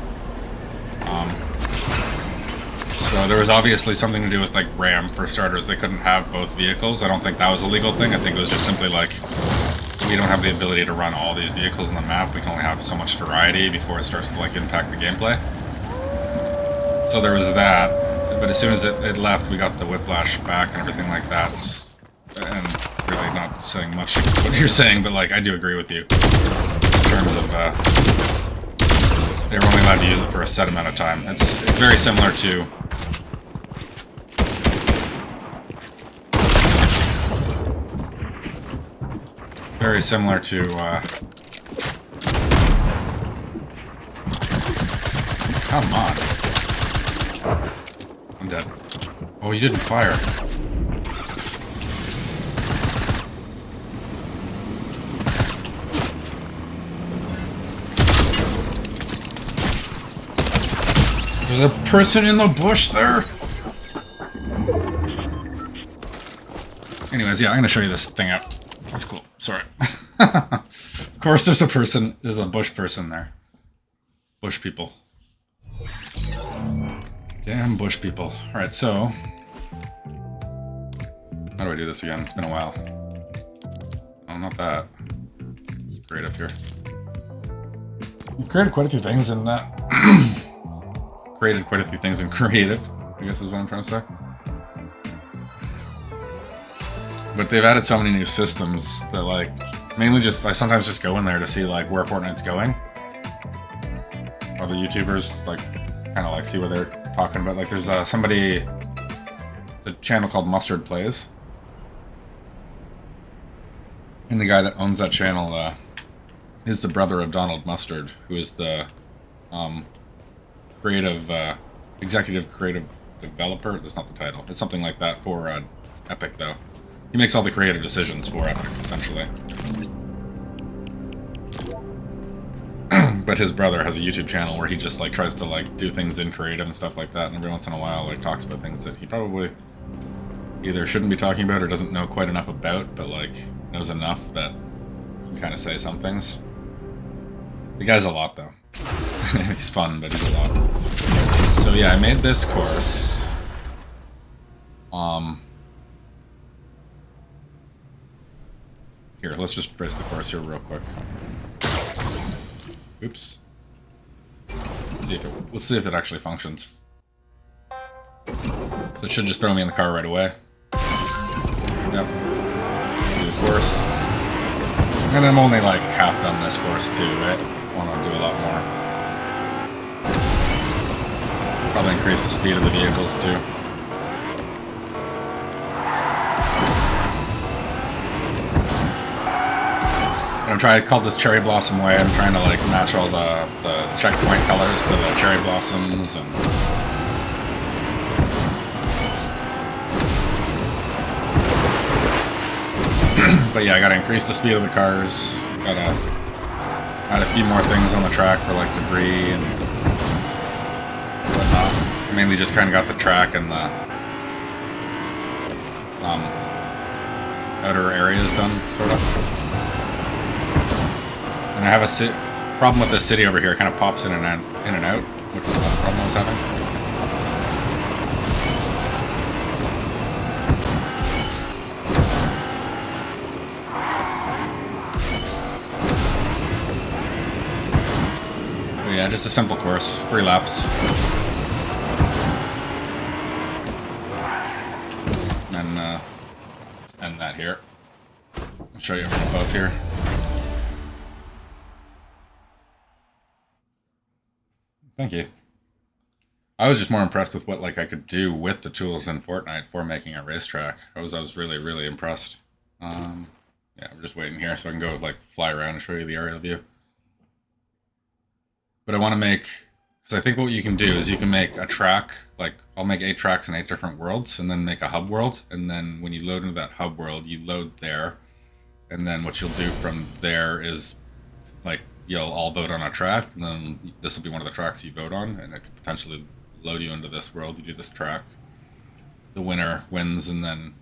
So there was obviously something to do with like RAM for starters. They couldn't have both vehicles. I don't think that was a legal thing. I think it was just simply like we don't have the ability to run all these vehicles in the map. We can only have so much variety before it starts to like impact the gameplay. So there was that. But as soon as it left, we got the Whiplash back and everything like that. And really not saying much of what you're saying, but like I do agree with you in terms of they were only allowed to use it for a set amount of time. It's very similar to come on. I'm dead. Oh, you didn't fire. There's a person in the bush there. Anyways, yeah, I'm gonna show you this thing out. That's cool. Sorry. Of course, there's a bush person there. Bush people. Damn bush people. Alright, so... how do I do this again? It's been a while. Oh, not that. It's creative here. We've created quite a few things in created quite a few things in creative, I guess is what I'm trying to say. But they've added so many new systems that, like, mainly I sometimes just go in there to see, like, where Fortnite's going. Other YouTubers, like, kind of, like, see what they're talking about. Like, there's somebody, a channel called Mustard Plays. And the guy that owns that channel is the brother of Donald Mustard, who is the executive creative developer. That's not the title. It's something like that for Epic, though. He makes all the creative decisions for Epic, essentially. But his brother has a YouTube channel where he just like tries to like do things in creative and stuff like that, and every once in a while like talks about things that he probably either shouldn't be talking about or doesn't know quite enough about, but like knows enough that he can kind of say some things. The guy's a lot though. He's fun, but he's a lot. So yeah, I made this course. Here, let's just race the course here real quick. Oops. Let's see if it actually functions. So it should just throw me in the car right away. Yep. Do the course. And I'm only like half done this course too, right? I want to do a lot more. Probably increase the speed of the vehicles too. I called this Cherry Blossom Way. I'm trying to like match all the checkpoint colors to the cherry blossoms and but yeah, I gotta increase the speed of the cars. Gotta add a few more things on the track for like debris and whatnot. I mainly just kind of got the track and the outer areas done, sort of. And I have a problem with this city over here. It kind of pops in and out, which is another problem I was having. But yeah, just a simple course, 3 laps. And then end that here. I'll show you from above here. Thank you. I was just more impressed with what like I could do with the tools in Fortnite for making a racetrack. I was really, really impressed. Yeah, we're just waiting here so I can go like fly around and show you the aerial view. But I want to make, because I think what you can do is you can make a track, like I'll make 8 tracks in 8 different worlds and then make a hub world. And then when you load into that hub world, you load there. And then what you'll do from there is like, you'll all vote on a track, and then this will be one of the tracks you vote on, and it could potentially load you into this world. You do this track, the winner wins, and then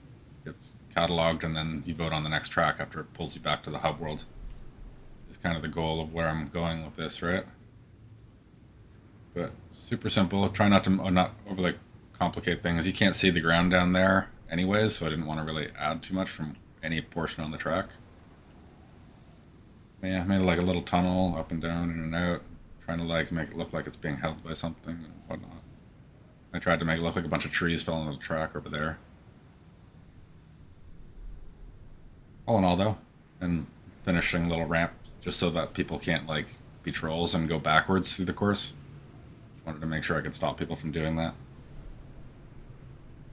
gets cataloged, and then you vote on the next track after it pulls you back to the hub world. Is kind of the goal of where I'm going with this, right? But super simple. Try not to not overly complicate things. You can't see the ground down there anyways, so I didn't want to really add too much from any portion on the track. Yeah, made like a little tunnel up and down, in and out, trying to like make it look like it's being held by something and whatnot. I tried to make it look like a bunch of trees fell into the track over there. All in all, though, and finishing a little ramp just so that people can't like be trolls and go backwards through the course. Just wanted to make sure I could stop people from doing that.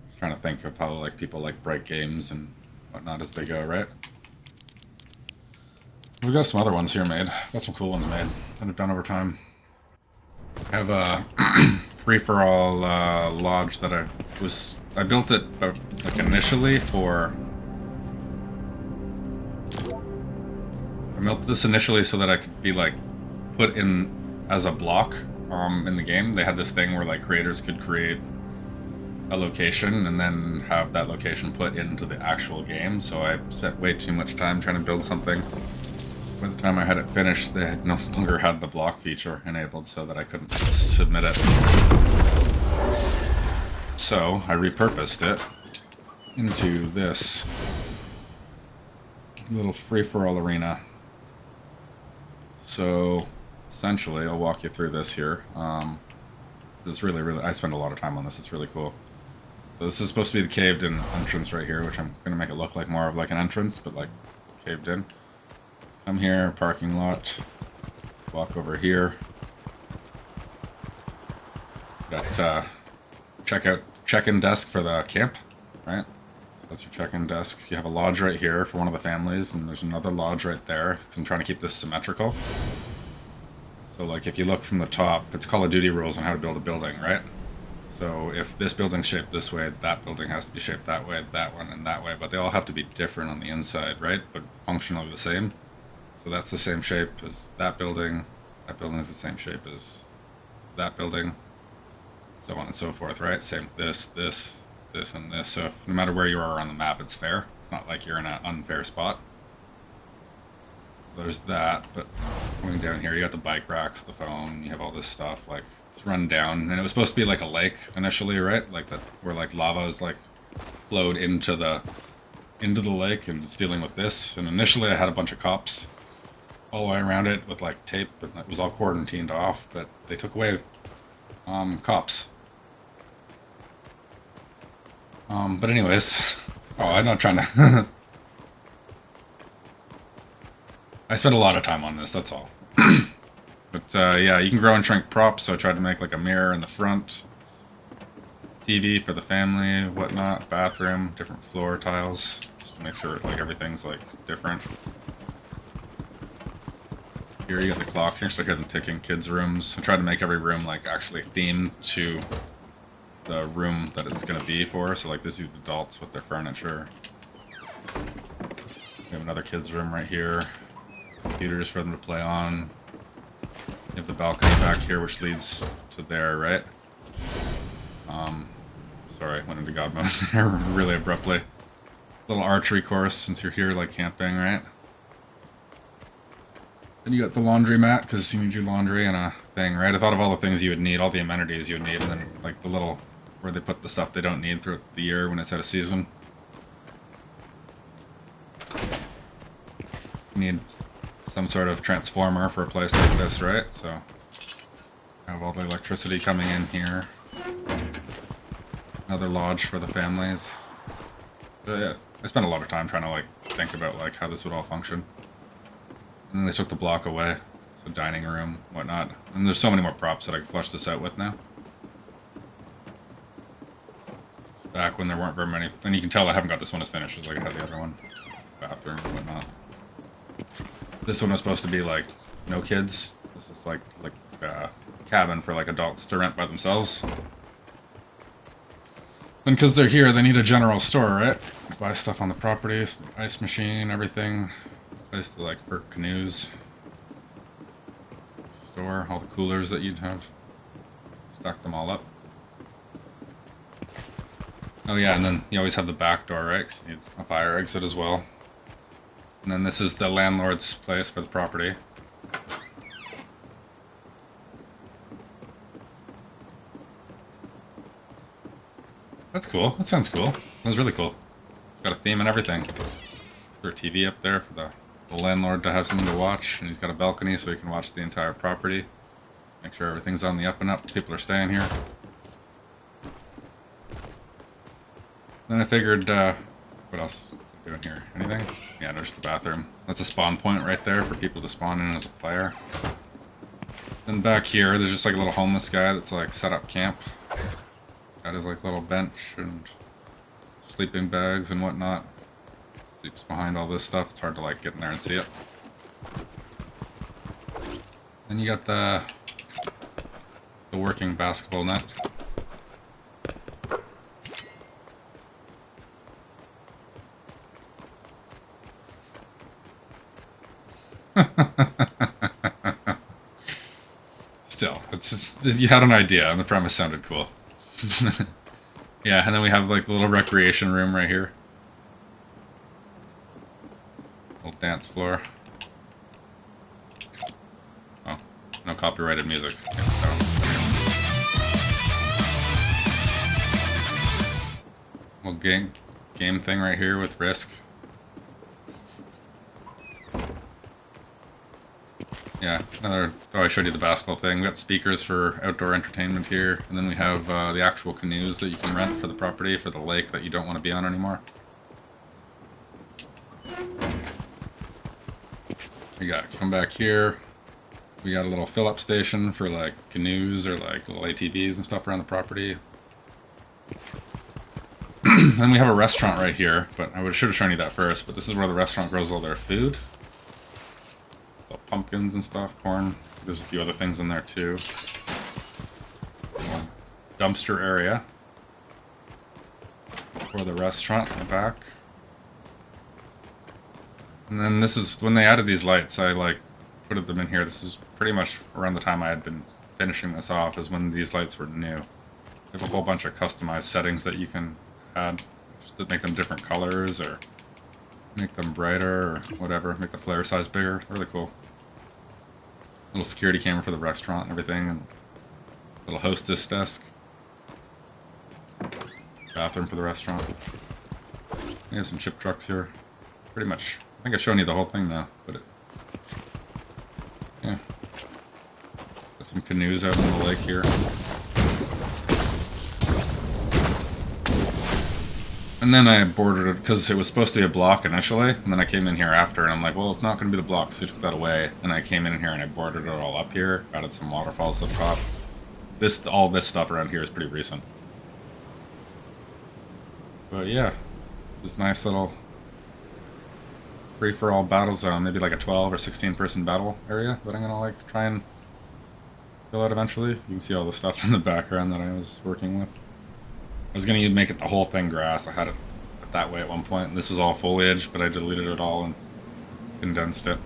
Just trying to think of how like people like break games and whatnot as they go, right? We've got some other ones here made. Got some cool ones made that I've done over time. I have a free-for-all lodge that I built it like initially for. I built this initially so that I could be like put in as a block in the game. They had this thing where like creators could create a location and then have that location put into the actual game. So I spent way too much time trying to build something. By the time I had it finished, they had no longer had the block feature enabled, so that I couldn't submit it. So I repurposed it into this little free-for-all arena. So essentially, I'll walk you through this here. It's really, I spend a lot of time on this. It's really cool. So this is supposed to be the caved-in entrance right here, which I'm going to make it look like more of like an entrance, but like caved in. Come here, parking lot. Walk over here. Got check-in desk for the camp, right? That's your check-in desk. You have a lodge right here for one of the families, and there's another lodge right there. So I'm trying to keep this symmetrical. So like if you look from the top, it's Call of Duty rules on how to build a building, right? So if this building's shaped this way, that building has to be shaped that way, that one, and that way. But they all have to be different on the inside, right? But functionally the same. So that's the same shape as that building is the same shape as that building, so on and so forth, right? Same with this, and this. So if, no matter where you are on the map, it's fair. It's not like you're in an unfair spot. So there's that, but going down here, you got the bike racks, the phone, you have all this stuff, like, it's run down. And it was supposed to be like a lake initially, right? Like that, where like lava is like flowed into the lake, and it's dealing with this. And initially I had a bunch of cops all the way around it with like tape, and it was all quarantined off, but they took away cops. But anyways, I'm not trying to. I spent a lot of time on this, that's all. But yeah, you can grow and shrink props, so I tried to make like a mirror in the front, TV for the family, whatnot, bathroom, different floor tiles, just to make sure like everything's like different. Here you got the clocks. You actually hear them ticking. Kids' rooms. I tried to make every room like actually themed to the room that it's gonna be for. So like this is adults with their furniture. We have another kids' room right here. Computers for them to play on. You have the balcony back here, which leads to there, right? Sorry, went into God mode there really abruptly. Little archery course since you're here, like camping, right? Then you got the laundry mat, because you need your laundry and a thing, right? I thought of all the things you would need, all the amenities you would need, and then like the little, where they put the stuff they don't need throughout the year when it's out of season. You need some sort of transformer for a place like this, right? So, I have all the electricity coming in here. Another lodge for the families. But yeah, I spent a lot of time trying to like think about like how this would all function. And then they took the block away. So dining room, whatnot. And there's so many more props that I can flush this out with now. Back when there weren't very many. And you can tell I haven't got this one as finished as like I had the other one. Bathroom and whatnot. This one was supposed to be like no kids. This is like a cabin for like adults to rent by themselves. And because they're here, they need a general store, right? Buy stuff on the property, ice machine, everything. Place to like for canoes. Store all the coolers that you'd have. Stock them all up. Oh yeah, and then you always have the back door, right? 'Cause you need a fire exit as well. And then this is the landlord's place for the property. That's cool. That sounds cool. That was really cool. It's got a theme and everything. There's a TV up there for the landlord to have something to watch, and he's got a balcony so he can watch the entire property. Make sure everything's on the up and up. People are staying here. Then I figured, what else am I doing here? Anything? Yeah, there's the bathroom. That's a spawn point right there for people to spawn in as a player. Then back here, there's just like a little homeless guy that's like set up camp. Got his like little bench and sleeping bags and whatnot. Sleeps behind all this stuff. It's hard to like get in there and see it. Then you got the working basketball net. Still, it's just, you had an idea and the premise sounded cool. Yeah, and then we have like the little recreation room right here. Little dance floor. Oh, no copyrighted music. Little game thing right here with Risk. Yeah, another. Oh, I showed you the basketball thing. We got speakers for outdoor entertainment here, and then we have the actual canoes that you can rent for the property for the lake that you don't want to be on anymore. We got come back here. We got a little fill-up station for like canoes or like little ATVs and stuff around the property. Then we have a restaurant right here, but I should have shown you that first. But this is where the restaurant grows all their food. Pumpkins and stuff, corn. There's a few other things in there too. Dumpster area for the restaurant in the back. And then this is when they added these lights. I like put them in here. This is pretty much around the time I had been finishing this off, is when these lights were new. They have a whole bunch of customized settings that you can add just to make them different colors or make them brighter or whatever. Make the flare size bigger. Really cool. Little security camera for the restaurant and everything, and little hostess desk. Bathroom for the restaurant. We have some chip trucks here. Pretty much. I think I've shown you the whole thing now, but yeah. Got some canoes out on the lake here. And then I bordered it because it was supposed to be a block initially, and then I came in here after, and I'm like, well, it's not going to be the block, so I took that away. And I came in here and I bordered it all up here, added some waterfalls up top. All this stuff around here is pretty recent. But yeah, this nice little free-for-all battle zone, maybe like a 12 or 16 person battle area that I'm going to like try and fill out eventually. You can see all the stuff in the background that I was working with. I was going to make it the whole thing grass. I had it that way at one point. And this was all foliage, but I deleted it all and condensed it.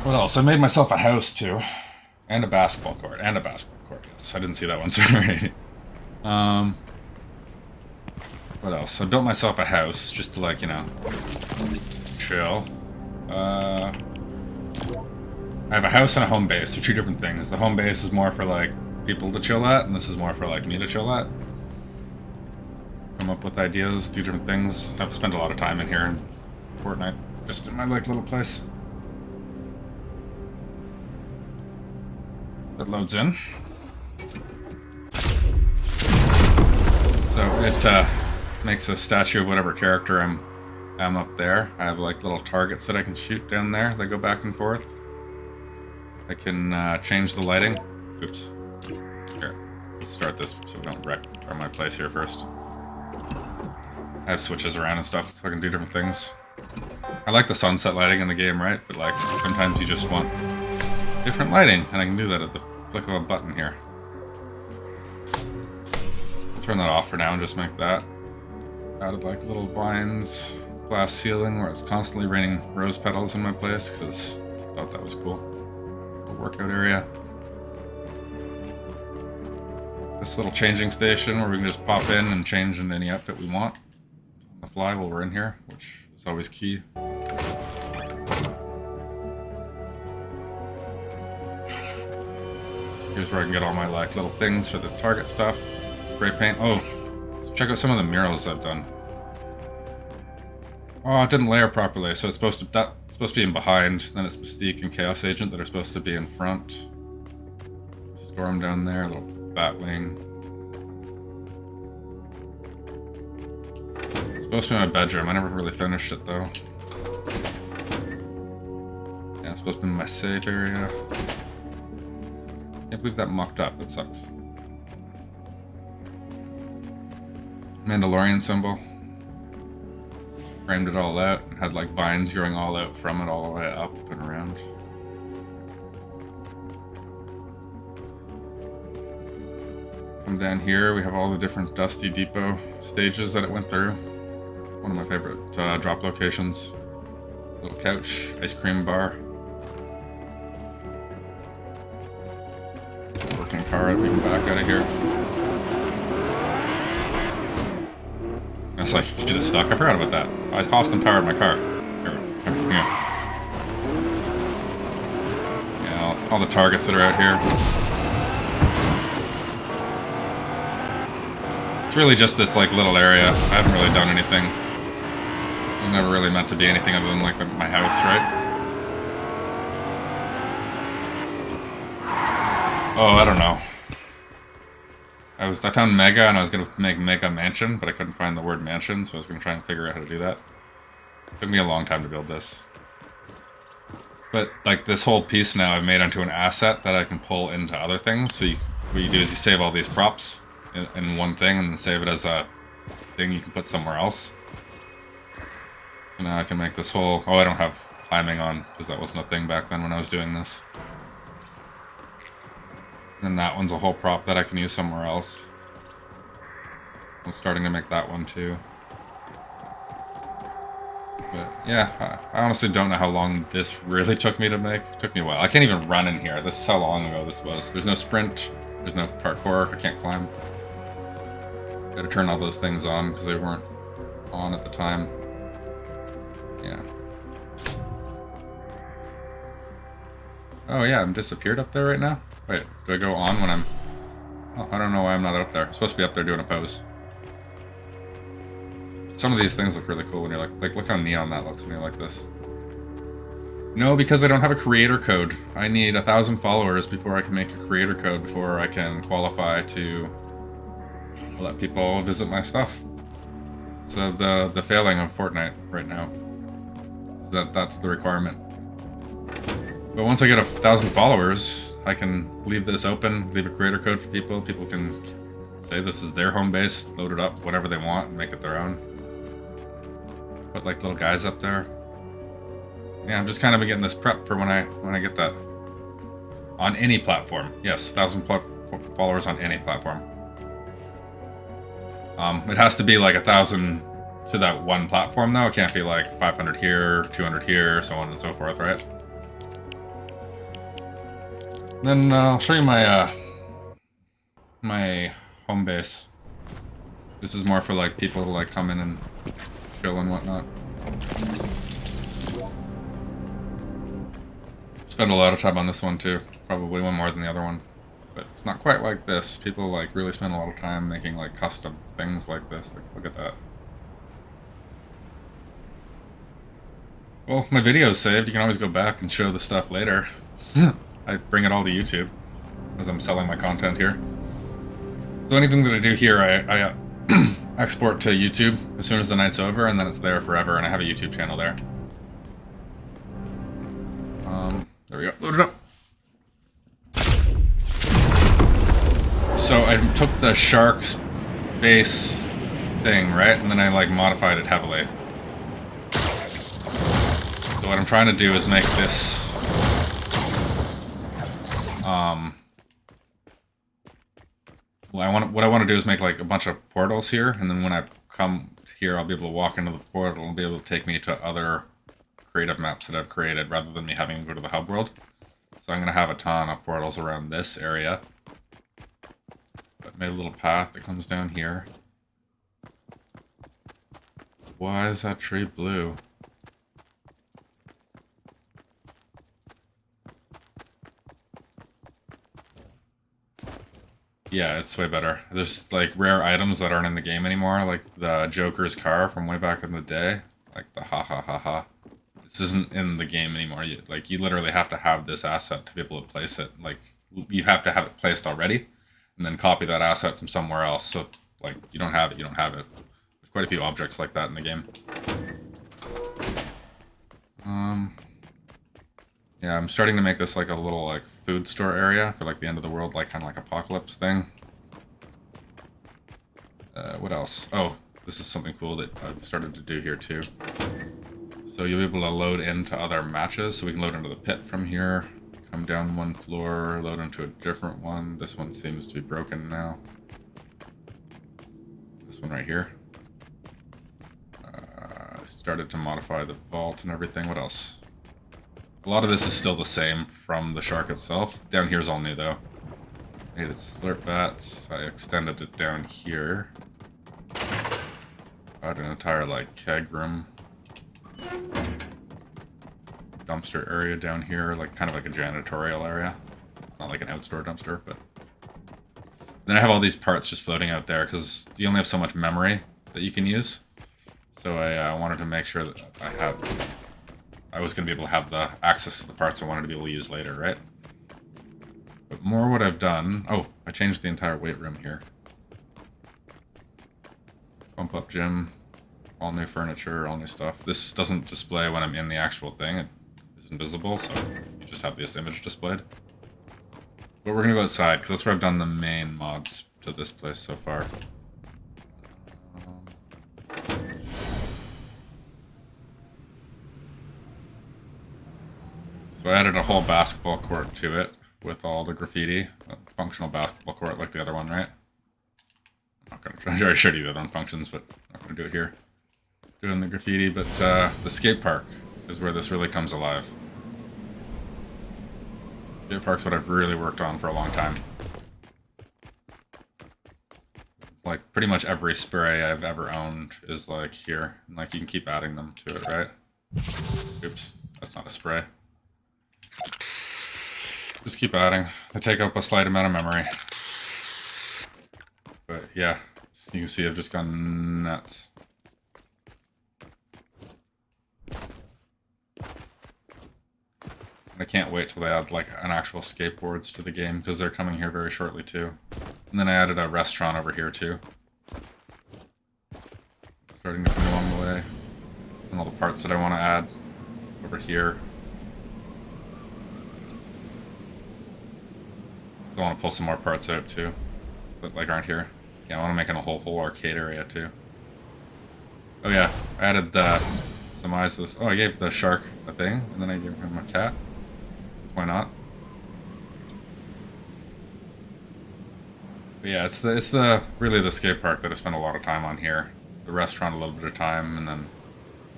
What else? I made myself a house too. And a basketball court. Yes, I didn't see that one, sorry. What else? I built myself a house just to like, you know, chill. I have a house and a home base. They're two different things. The home base is more for like people to chill at, and this is more for like me to chill at. Come up with ideas, do different things. I've spent a lot of time in here in Fortnite, just in my like little place. That loads in. So it makes a statue of whatever character I'm up there. I have like little targets that I can shoot down there. They go back and forth. I can change the lighting. Oops. Here, let's start this so we don't wreck my place here first. I have switches around and stuff so I can do different things. I like the sunset lighting in the game, right? But like sometimes you just want different lighting, and I can do that at the flick of a button here. I'll turn that off for now and just make that. Added like little vines, glass ceiling where it's constantly raining rose petals in my place because I thought that was cool. A workout area. this little changing station where we can just pop in and change into any outfit we want on the fly while we're in here, which is always key. Here's where I can get all my like little things for the target stuff. Spray paint. Oh, let's check out some of the murals I've done. Oh, it didn't layer properly, so it's supposed to be in behind. Then it's Mystique and Chaos Agent that are supposed to be in front. Storm down there, a little Batwing. It's supposed to be my bedroom. I never really finished it though. Yeah, it's supposed to be my safe area. Can't believe that mucked up. That sucks. Mandalorian symbol. Framed it all out and had like vines growing all out from it all the way up and around. Come down here, we have all the different Dusty Depot stages that it went through. One of my favorite drop locations. Little couch, ice cream bar. Working car out, we can back out of here. I was like, did it stuck? I forgot about that. I Austin powered my car. Here. Yeah, all the targets that are out here. It's really just this like little area. I haven't really done anything. It was never really meant to be anything other than like my house, right? Oh, I don't know. I found Mega and I was gonna make Mega Mansion, but I couldn't find the word mansion, so I was gonna try and figure out how to do that. It took me a long time to build this. But like this whole piece now I've made onto an asset that I can pull into other things. So what you do is you save all these props in one thing and then save it as a thing you can put somewhere else. So now I can make this whole... Oh, I don't have climbing on because that wasn't a thing back then when I was doing this. And that one's a whole prop that I can use somewhere else. I'm starting to make that one too. But yeah, I honestly don't know how long this really took me to make. It took me a while. I can't even run in here. This is how long ago this was. There's no sprint. There's no parkour. I can't climb. Gotta turn all those things on because they weren't on at the time. Yeah. Oh yeah, I'm disappeared up there right now? Wait, do I go on when I'm... Oh, I don't know why I'm not up there. I'm supposed to be up there doing a pose. Some of these things look really cool when you're like look how neon that looks when you're like this. No, because I don't have a creator code. I need 1,000 followers before I can make a creator code, before I can qualify to let people visit my stuff. So the failing of Fortnite right now is that's the requirement. But once I get 1,000 followers, I can leave this open, leave a creator code for people. People can say this is their home base, load it up, whatever they want, and make it their own. Put like little guys up there. Yeah, I'm just kind of getting this prep for when I get that on any platform. Yes, 1,000 followers on any platform. It has to be like 1,000 to that one platform though. It can't be like 500 here, 200 here, so on and so forth, right? Then I'll show you my my home base. This is more for like people to like come in and chill and whatnot. Spend a lot of time on this one too. Probably one more than the other one. But it's not quite like this. People like really spend a lot of time making like custom things like this. Like, look at that. Well, my video's saved. You can always go back and show the stuff later. I bring it all to YouTube as I'm selling my content here. So anything that I do here, I export to YouTube as soon as the night's over, and then it's there forever, and I have a YouTube channel there. There we go. Load it up. So I took the shark's base thing, right? And then I like modified it heavily. So what I'm trying to do is make this what I want to do is make like a bunch of portals here, and then when I come here, I'll be able to walk into the portal and be able to take me to other creative maps that I've created, rather than me having to go to the hub world. So I'm going to have a ton of portals around this area. But made a little path that comes down here. Why is that tree blue? Yeah, it's way better. There's like rare items that aren't in the game anymore, like the Joker's car from way back in the day, like the ha ha ha ha. This isn't in the game anymore. You literally have to have this asset to be able to place it. Like you have to have it placed already, and then copy that asset from somewhere else. So like you don't have it, you don't have it. There's quite a few objects like that in the game. Yeah, I'm starting to make this like a little like food store area for like the end of the world, like kind of like apocalypse thing. What else? Oh, this is something cool that I've started to do here too. So you'll be able to load into other matches. So we can load into the pit from here, come down one floor, load into a different one. This one seems to be broken now. This one right here. I started to modify the vault and everything. What else? A lot of this is still the same from the shark itself. Down here is all new though. Made its slurp bats. I extended it down here. Got an entire like keg room. Dumpster area down here, like kind of like a janitorial area. It's not like an outdoor dumpster, but then I have all these parts just floating out there because you only have so much memory that you can use. So I wanted to make sure that I was going to be able to have the access to the parts I wanted to be able to use later, right? But more what I've done... Oh, I changed the entire weight room here. Bump up gym. All new furniture, all new stuff. This doesn't display when I'm in the actual thing. It is invisible, so you just have this image displayed. But we're going to go outside, because that's where I've done the main mods to this place so far. So I added a whole basketball court to it with all the graffiti. A functional basketball court like the other one, right? I'm not going to try to show you the other one functions, but I'm not going to do it here. Doing the graffiti, but the skate park is where this really comes alive. Skate park's what I've really worked on for a long time. Like pretty much every spray I've ever owned is like here. And like you can keep adding them to it, right? Oops, that's not a spray. Just keep adding. They take up a slight amount of memory. But yeah, you can see I've just gone nuts. And I can't wait till they add like an actual skateboards to the game because they're coming here very shortly too. And then I added a restaurant over here too. Starting to come along the way. And all the parts that I want to add over here. Still want to pull some more parts out too, that like aren't here. Yeah, I want to make it a whole arcade area too. Oh yeah, I added some eyes to this. Oh, I gave the shark a thing, and then I gave him a cat. Why not? But yeah, it's really the skate park that I spent a lot of time on here. The restaurant a little bit of time, and then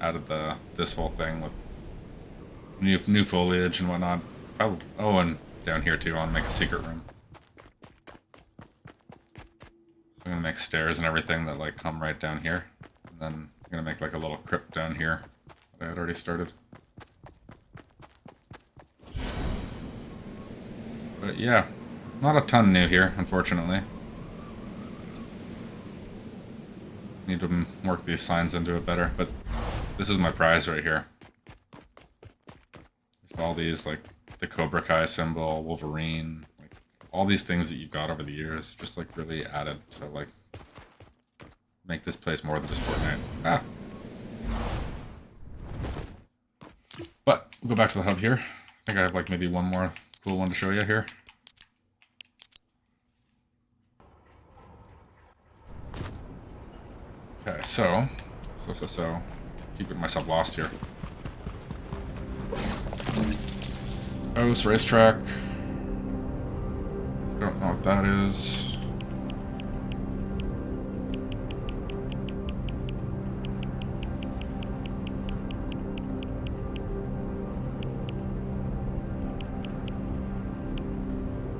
added this whole thing with new foliage and whatnot. Probably, oh, and down here too, I want to make a secret room. So I'm gonna make stairs and everything that like come right down here, and then I'm gonna make like a little crypt down here that I had already started. But yeah, not a ton new here, unfortunately. Need to work these signs into it better, but this is my prize right here. There's all these, like, the Cobra Kai symbol, Wolverine, like, all these things that you've got over the years, just, like, really added to, like, make this place more than just Fortnite. Ah! But, we'll go back to the hub here. I think I have, like, maybe one more cool one to show you here. Okay, so, keeping myself lost here. Oh, this racetrack. Don't know what that is.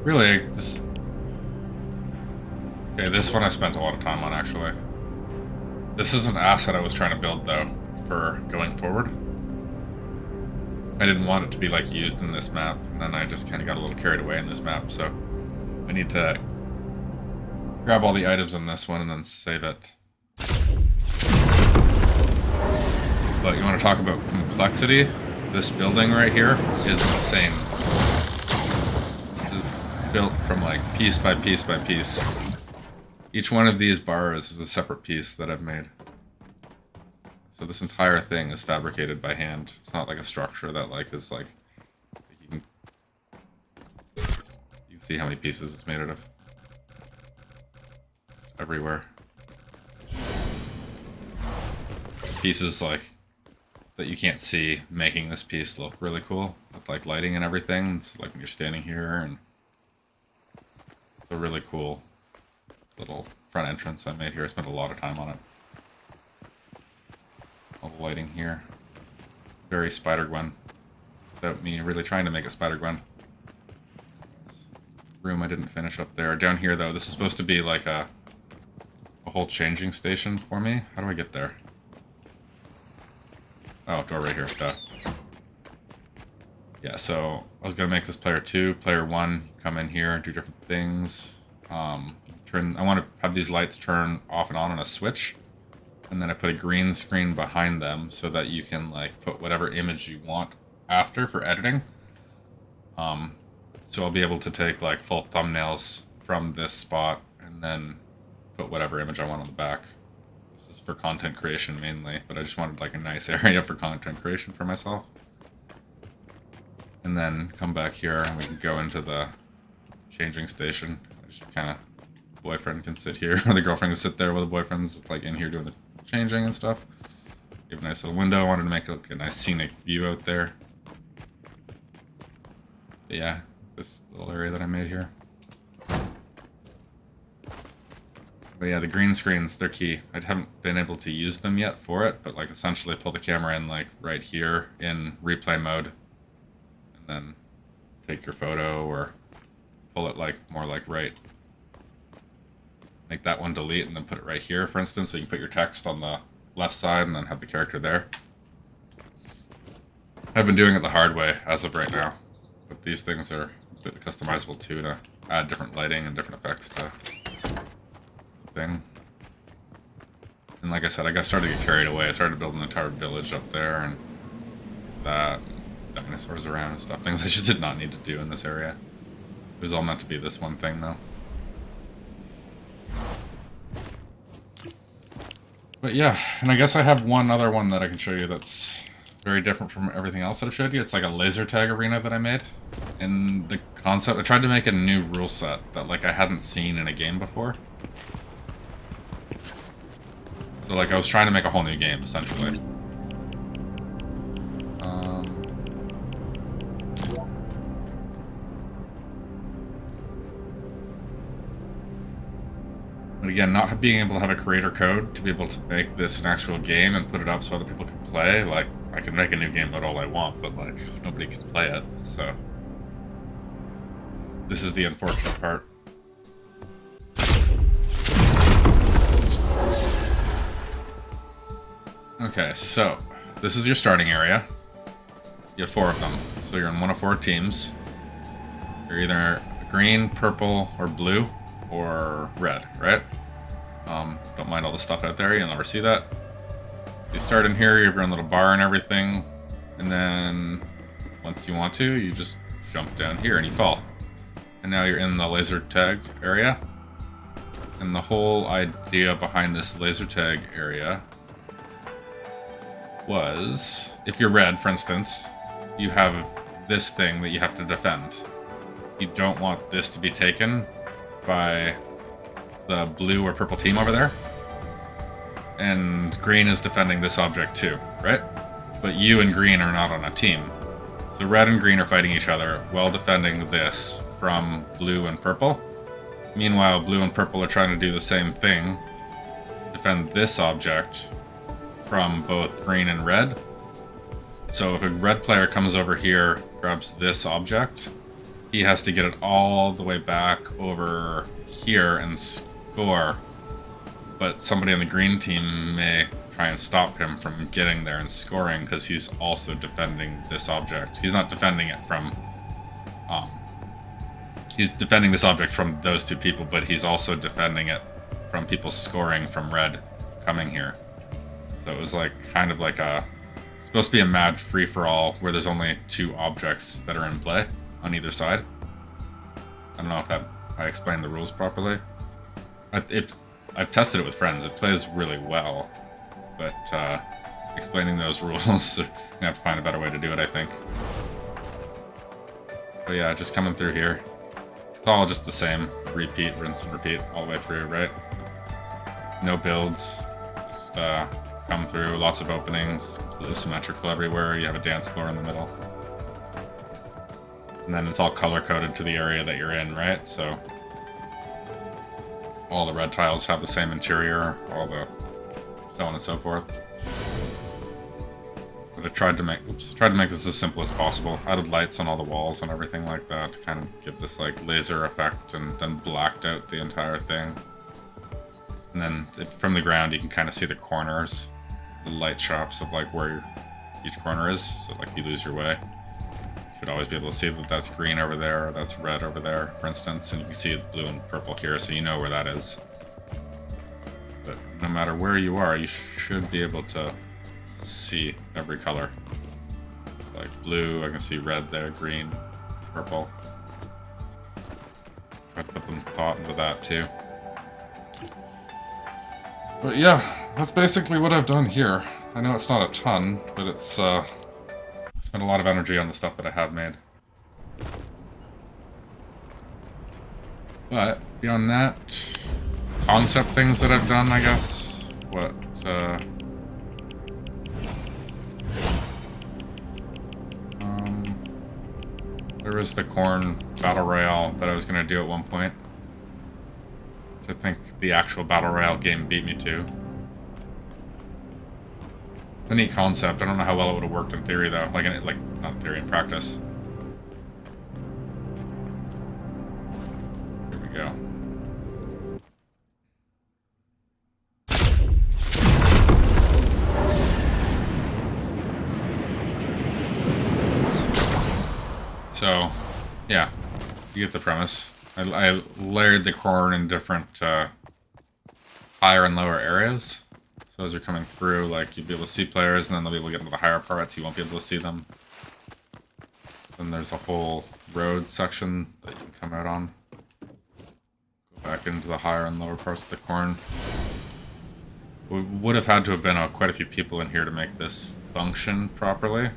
Really, this... Okay, this one I spent a lot of time on, actually. This is an asset I was trying to build, though, for going forward. I didn't want it to be, like, used in this map, and then I just kind of got a little carried away in this map, so we need to grab all the items in this one and then save it. But you want to talk about complexity? This building right here is insane. It's built from, like, piece by piece by piece. Each one of these bars is a separate piece that I've made. So this entire thing is fabricated by hand. It's not like a structure that like is like you can see how many pieces it's made out of. Everywhere. Pieces like that you can't see making this piece look really cool with like lighting and everything. It's like when you're standing here, and it's a really cool little front entrance I made here. I spent a lot of time on it. All the lighting here. Very Spider-Gwen. Without me really trying to make a Spider-Gwen. Room I didn't finish up there. Down here though, this is supposed to be like a whole changing station for me. How do I get there? Oh, door right here. Duh. Yeah, so I was gonna make this player 2, player 1, come in here, do different things. I want to have these lights turn off and on a switch, and then I put a green screen behind them so that you can like put whatever image you want after for editing. So I'll be able to take like full thumbnails from this spot and then put whatever image I want on the back. This is for content creation mainly, but I just wanted like a nice area for content creation for myself. And then come back here and we can go into the changing station. I just kind of, boyfriend can sit here, or the girlfriend can sit there while the boyfriend's like in here doing the changing and stuff. Give a nice little window. I wanted to make it look like a nice scenic view out there. But yeah, this little area that I made here. But yeah, the green screens, they're key. I haven't been able to use them yet for it, but like essentially pull the camera in like right here in replay mode, and then take your photo or pull it like more like right. Make that one delete and then put it right here, for instance, so you can put your text on the left side and then have the character there. I've been doing it the hard way as of right now, but these things are a bit customizable too to add different lighting and different effects to the thing. And like I said, I got started to get carried away. I started building an entire village up there and that, and dinosaurs around and stuff. Things I just did not need to do in this area. It was all meant to be this one thing though. But yeah, and I guess I have one other one that I can show you that's very different from everything else that I've showed you. It's like a laser tag arena that I made. And the concept, I tried to make a new rule set that like I hadn't seen in a game before. So like I was trying to make a whole new game, essentially. But again, not being able to have a creator code to be able to make this an actual game and put it up so other people can play, like, I can make a new game about all I want, but, like, nobody can play it, so. This is the unfortunate part. Okay, so, this is your starting area. You have 4 of them, so you're in one of 4 teams. You're either green, purple, or blue, or red, right? Don't mind all the stuff out there, you'll never see that. You start in here, you have your own little bar and everything, and then once you want to, you just jump down here and you fall. And now you're in the laser tag area. And the whole idea behind this laser tag area was, if you're red, for instance, you have this thing that you have to defend. You don't want this to be taken by the blue or purple team over there. And green is defending this object too, right? But you and green are not on a team. So red and green are fighting each other while defending this from blue and purple. Meanwhile, blue and purple are trying to do the same thing. Defend this object from both green and red. So if a red player comes over here, grabs this object, he has to get it all the way back over here and score, but somebody on the green team may try and stop him from getting there and scoring because he's also defending this object. He's not defending it from... he's defending this object from those two people, but he's also defending it from people scoring from red coming here. So it was like kind of like a... supposed to be a mad free-for-all where there's only two objects that are in play on either side. I don't know if I explained the rules properly. I've tested it with friends. It plays really well, but explaining those rules, I'm gonna have to find a better way to do it, I think. But yeah, just coming through here. It's all just the same. Repeat, rinse, and repeat all the way through, right? No builds. Just come through. Lots of openings. Completely symmetrical everywhere. You have a dance floor in the middle. And then it's all color-coded to the area that you're in, right? So all the red tiles have the same interior, all the so on and so forth. But I tried to make this as simple as possible. Added lights on all the walls and everything like that to kind of give this like laser effect, and then blacked out the entire thing. And then from the ground you can kind of see the corners, the light shops of like where each corner is. So like you lose your way. Should always be able to see that that's green over there, or that's red over there, for instance, and you can see blue and purple here, so you know where that is. But no matter where you are, you should be able to see every color. Like blue, I can see red there, green, purple. Try to put some thought into that too. But yeah, that's basically what I've done here. I know it's not a ton, but it's spent a lot of energy on the stuff that I have made. But beyond that, concept things that I've done, I guess. What, there was the corn battle royale that I was gonna do at one point. I think the actual battle royale game beat me to. It's a neat concept. I don't know how well it would have worked in theory, though. Like not in theory, in practice. Here we go. So, yeah, you get the premise. I layered the corn in different higher and lower areas. So as you're coming through, like, you'll be able to see players, and then they'll be able to get into the higher parts, you won't be able to see them. Then there's a whole road section that you can come out on. Go back into the higher and lower parts of the corn. We would have had to have been quite a few people in here to make this function properly.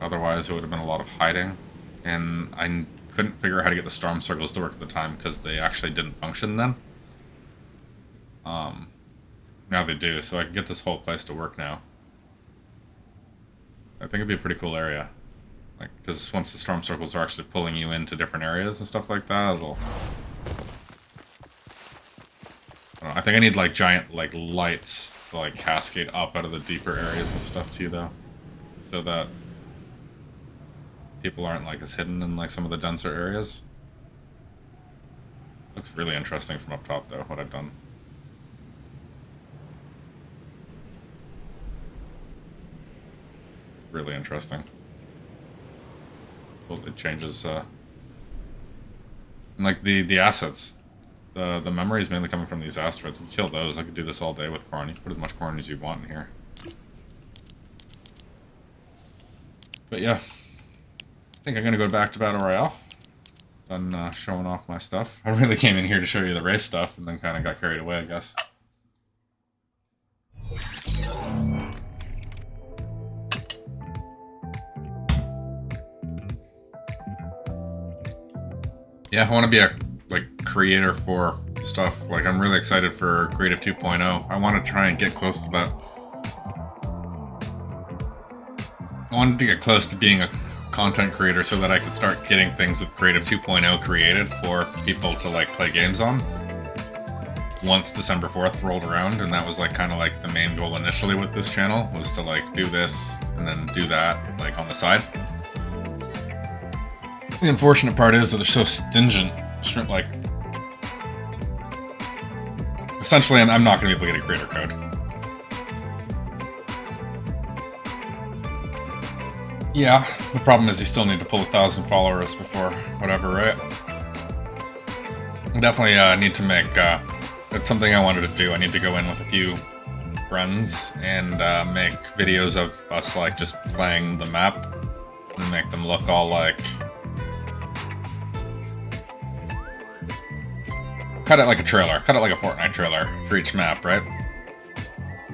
Otherwise, it would have been a lot of hiding. And I couldn't figure out how to get the storm circles to work at the time, because they actually didn't function then. Now they do, so I can get this whole place to work now. I think it'd be a pretty cool area. Like, because once the storm circles are actually pulling you into different areas and stuff like that, it'll... I don't know, I think I need, like, giant, like, lights to, like, cascade up out of the deeper areas and stuff, too, though. So that people aren't, like, as hidden in, like, some of the denser areas. Looks really interesting from up top, though, what I've done. Really interesting. Well, it changes, and like the assets, the memory is mainly coming from these asteroids. You kill those. I could do this all day with corn. You can put as much corn as you want in here. But yeah, I think I'm gonna go back to Battle Royale. Done showing off my stuff. I really came in here to show you the race stuff, and then kind of got carried away, I guess. Yeah, I want to be a creator for stuff. Like, I'm really excited for Creative 2.0. I want to try and get close to that. I wanted to get close to being a content creator so that I could start getting things with Creative 2.0 created for people to like play games on. Once December 4th rolled around, and that was like kind of like the main goal initially with this channel, was to like do this and then do that like on the side. The unfortunate part is that they're so stingent. Like, essentially, I'm not going to be able to get a creator code. Yeah, the problem is you still need to pull 1,000 followers before whatever, right? I definitely need to make, it's something I wanted to do. I need to go in with a few friends and make videos of us, like, just playing the map and make them look all like... Cut it like a trailer. Cut it like a Fortnite trailer for each map, right?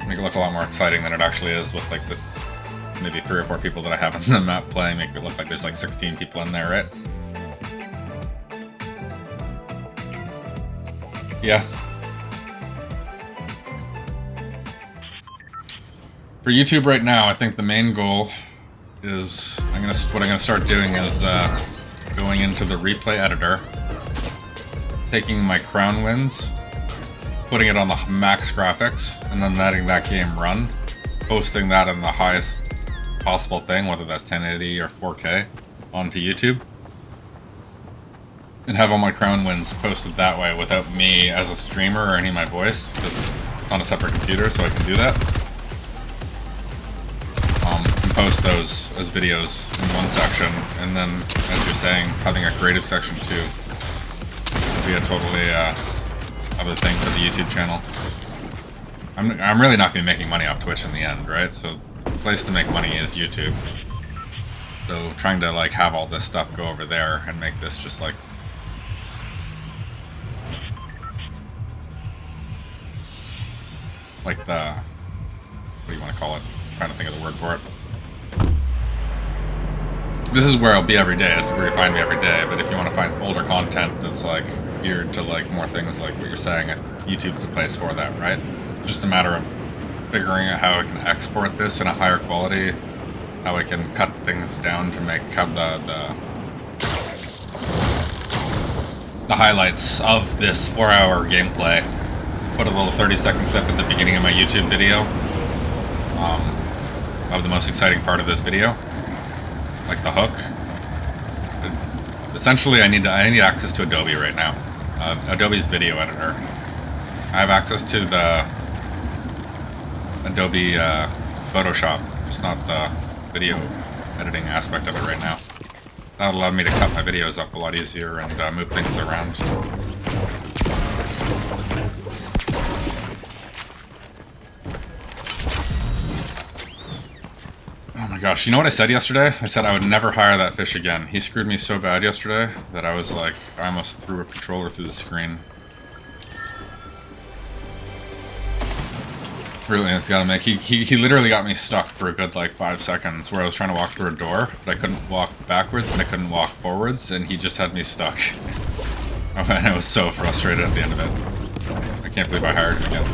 Make it look a lot more exciting than it actually is with, like, the maybe 3 or 4 people that I have in the map playing. Make it look like there's, like, 16 people in there, right? Yeah. For YouTube right now, I think the main goal is what I'm gonna start doing is going into the replay editor, taking my crown wins, putting it on the max graphics, and then letting that game run, posting that in the highest possible thing, whether that's 1080 or 4K, onto YouTube, and have all my crown wins posted that way without me as a streamer or any of my voice, because it's on a separate computer, so I can do that. And post those as videos in one section, and then, as you're saying, having a creative section too would be a totally other thing for the YouTube channel. I'm really not going to be making money off Twitch in the end, right? So the place to make money is YouTube. So trying to, like, have all this stuff go over there and make this just like the, what do you want to call it? I'm trying to think of the word for it. This is where I'll be every day. This is where you find me every day. But if you want to find older content that's, like, geared to, like, more things like what you're saying, YouTube's the place for that, right? It's just a matter of figuring out how I can export this in a higher quality, how I can cut things down to have the highlights of this 4-hour gameplay. Put a little 30-second clip at the beginning of my YouTube video of the most exciting part of this video, like the hook. Essentially, I need access to Adobe right now. Adobe's video editor. I have access to the Adobe Photoshop, just not the video editing aspect of it right now. That'll allow me to cut my videos up a lot easier and move things around. Oh my gosh, you know what I said yesterday? I said I would never hire that fish again. He screwed me so bad yesterday that I was like, I almost threw a controller through the screen. Really, it's gotta make. He literally got me stuck for a good, like, 5 seconds where I was trying to walk through a door, but I couldn't walk backwards, but I couldn't walk forwards, and he just had me stuck. Oh, and I was so frustrated at the end of it. I can't believe I hired him again.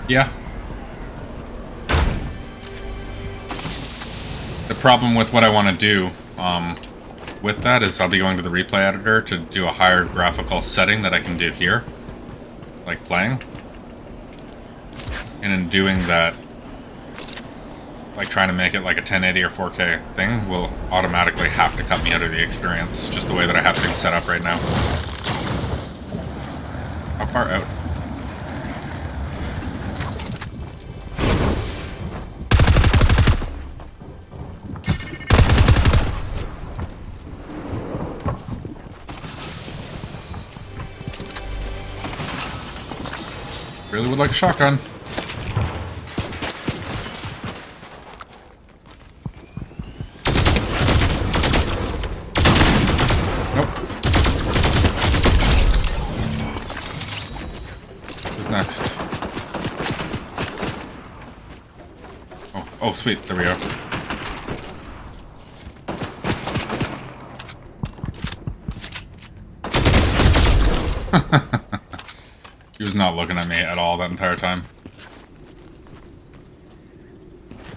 Yeah. The problem with what I want to do with that is I'll be going to the replay editor to do a higher graphical setting that I can do here, like playing. And in doing that, like trying to make it like a 1080 or 4K thing will automatically have to cut me out of the experience, just the way that I have things set up right now. How far out? Really would like a shotgun. Nope. Who's next? Oh, sweet. There we go. He was not looking at me at all that entire time.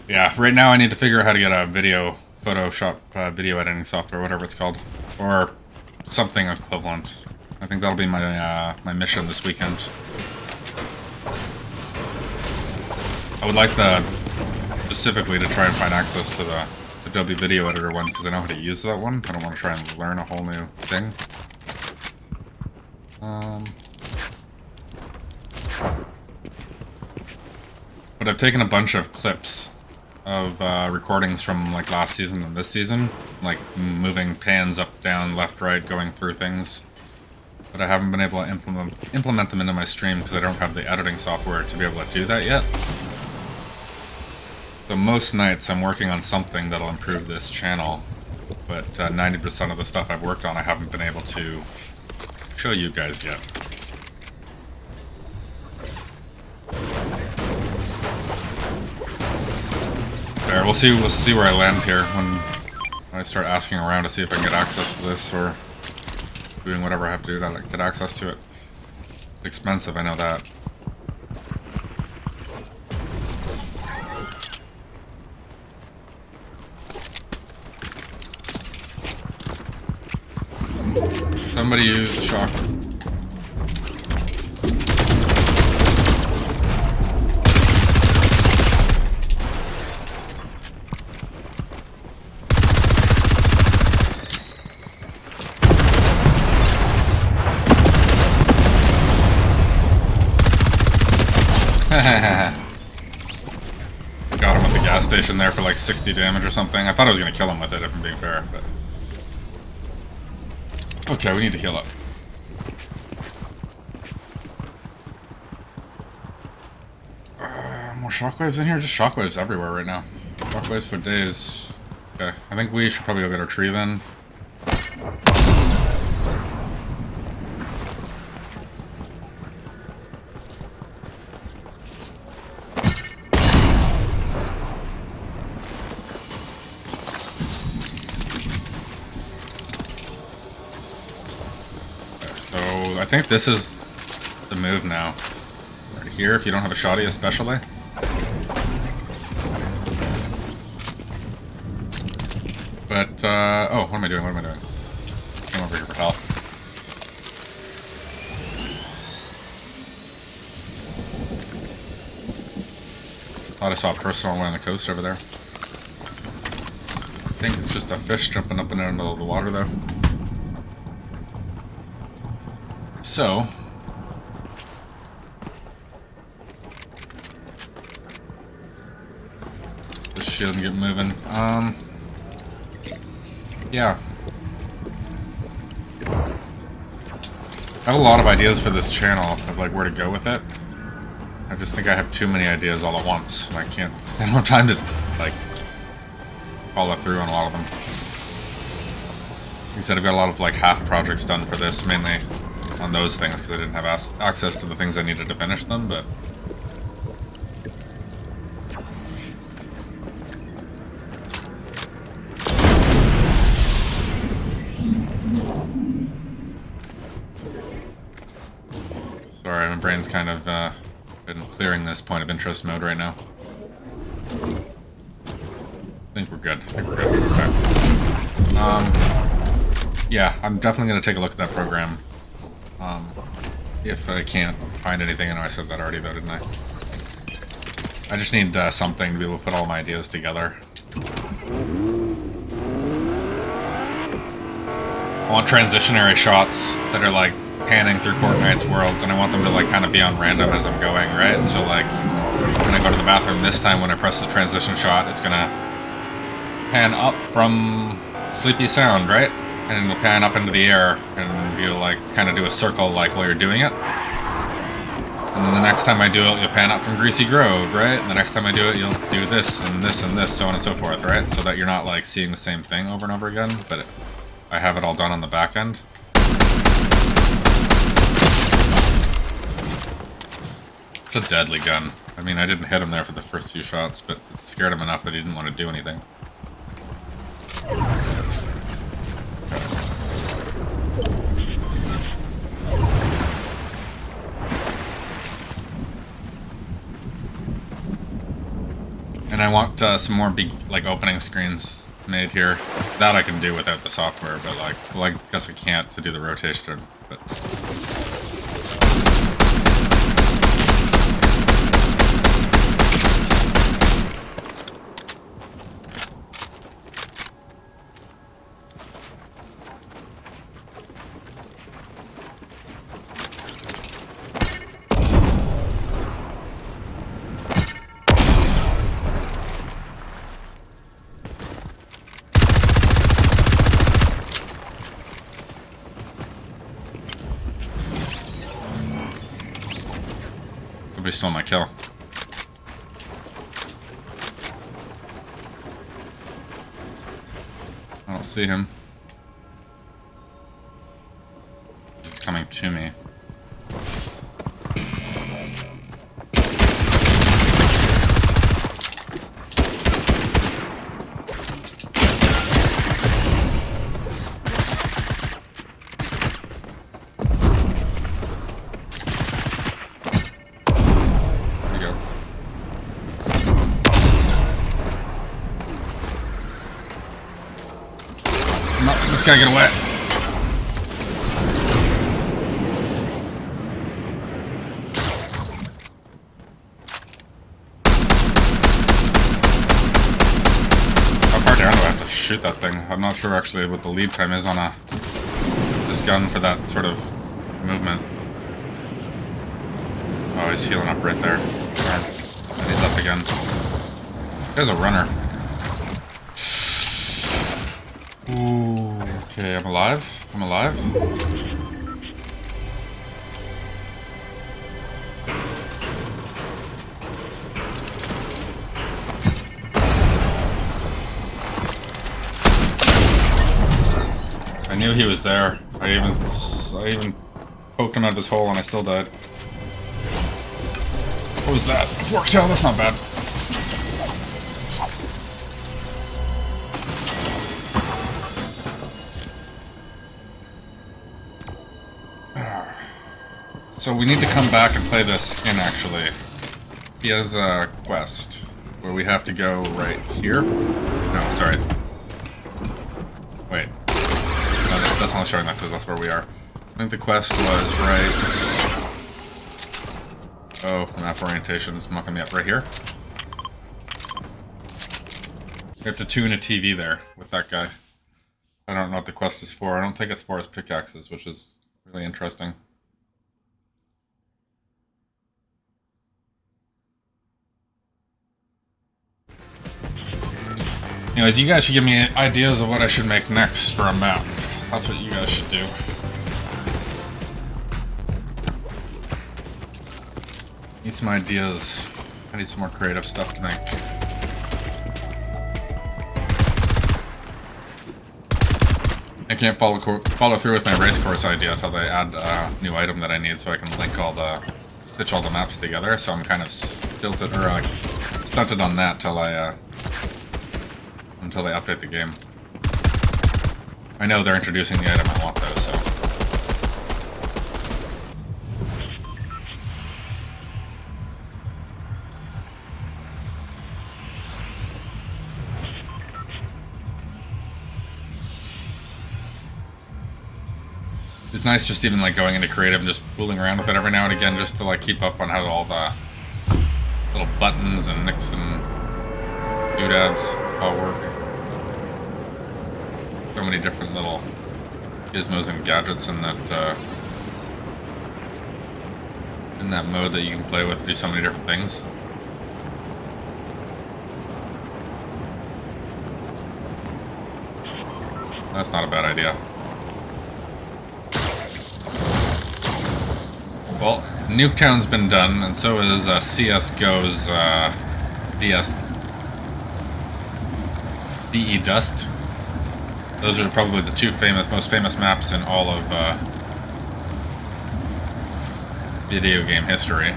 Yeah, right now I need to figure out how to get a Photoshop video editing software, whatever it's called. Or something equivalent. I think that'll be my my mission this weekend. I would like the specifically to try and find access to the Adobe Video Editor one, because I know how to use that one. I don't want to try and learn a whole new thing. But I've taken a bunch of clips of recordings from like last season and this season, like moving pans up, down, left, right, going through things. But I haven't been able to implement them into my stream because I don't have the editing software to be able to do that yet. So most nights I'm working on something that'll improve this channel, but 90% of the stuff I've worked on I haven't been able to show you guys yet. There, we'll see where I land here when I start asking around to see if I can get access to this, or doing whatever I have to do to get access to it. It's expensive, I know that. Somebody use the shock. Got him at the gas station there for like 60 damage or something. I thought I was going to kill him with it, if I'm being fair, but... Okay, we need to heal up. More shockwaves in here? Just shockwaves everywhere right now. Shockwaves for days. Okay, I think we should probably go get our tree then. I think this is the move now. Right here, if you don't have a shoddy especially. But, oh, what am I doing? What am I doing? Came over here for health. Thought I saw a person all along the coast over there. I think it's just a fish jumping up and down into the water, though. So, this shit doesn't get moving. Yeah. I have a lot of ideas for this channel of like where to go with it. I just think I have too many ideas all at once, and I don't have time to like follow through on a lot of them. Like I said, I've got a lot of like half projects done for this, mainly on those things because I didn't have access to the things I needed to finish them, but sorry, my brain's kind of been clearing this point of interest mode right now. I think we're good. Yeah, I'm definitely going to take a look at that program. If I can't find anything, I know I said that already though, didn't I? I just need something to be able to put all my ideas together. I want transitionary shots that are like panning through Fortnite's worlds, and I want them to like kind of be on random as I'm going, right? So like, when I go to the bathroom this time, when I press the transition shot, it's gonna pan up from Sleepy Sound, right? And it'll pan up into the air, and you'll like kind of do a circle like while you're doing it. And then the next time I do it, you'll pan up from Greasy Grove, right? And the next time I do it, you'll do this and this and this, so on and so forth, right? So that you're not like seeing the same thing over and over again, but I have it all done on the back end. It's a deadly gun. I mean, I didn't hit him there for the first few shots, but it scared him enough that he didn't want to do anything. And I want some more big, like, opening screens made here. That I can do without the software, but, like, well, I guess I can't to do the rotation, but... Somebody stole my kill. I don't see him. It's coming to me. This guy get away. How far down do I have to shoot that thing? I'm not sure actually what the lead time is on this gun for that sort of movement. Oh, he's healing up right there. Darn. And he's up again. This guy's a runner. Ooh. Okay, I'm alive. I'm alive. I knew he was there. I even poked him out of his hole and I still died. What was that? A fork tail? That's not bad. So we need to come back and play this skin, actually. He has a quest where we have to go right here. No, sorry. Wait. No, that's not showing that because that's where we are. I think the quest was right... Oh, map orientation is mucking me up right here. We have to tune a TV there with that guy. I don't know what the quest is for. I don't think it's for his pickaxes, which is really interesting. Anyways, you guys should give me ideas of what I should make next for a map. That's what you guys should do. Need some ideas. I need some more creative stuff to make. I can't follow through with my race course idea until they add a new item that I need so I can link stitch all the maps together. So I'm kind of stunted on that until they update the game. I know they're introducing the item I want though, so. It's nice just even like going into creative and just fooling around with it every now and again just to like keep up on how all the little buttons and nicks and doodads all work. So many different little gizmos and gadgets in that mode that you can play with to do so many different things. That's not a bad idea. Well, Nuketown's been done, and so is CSGO's DE Dust. Those are probably the two most famous maps in all of video game history.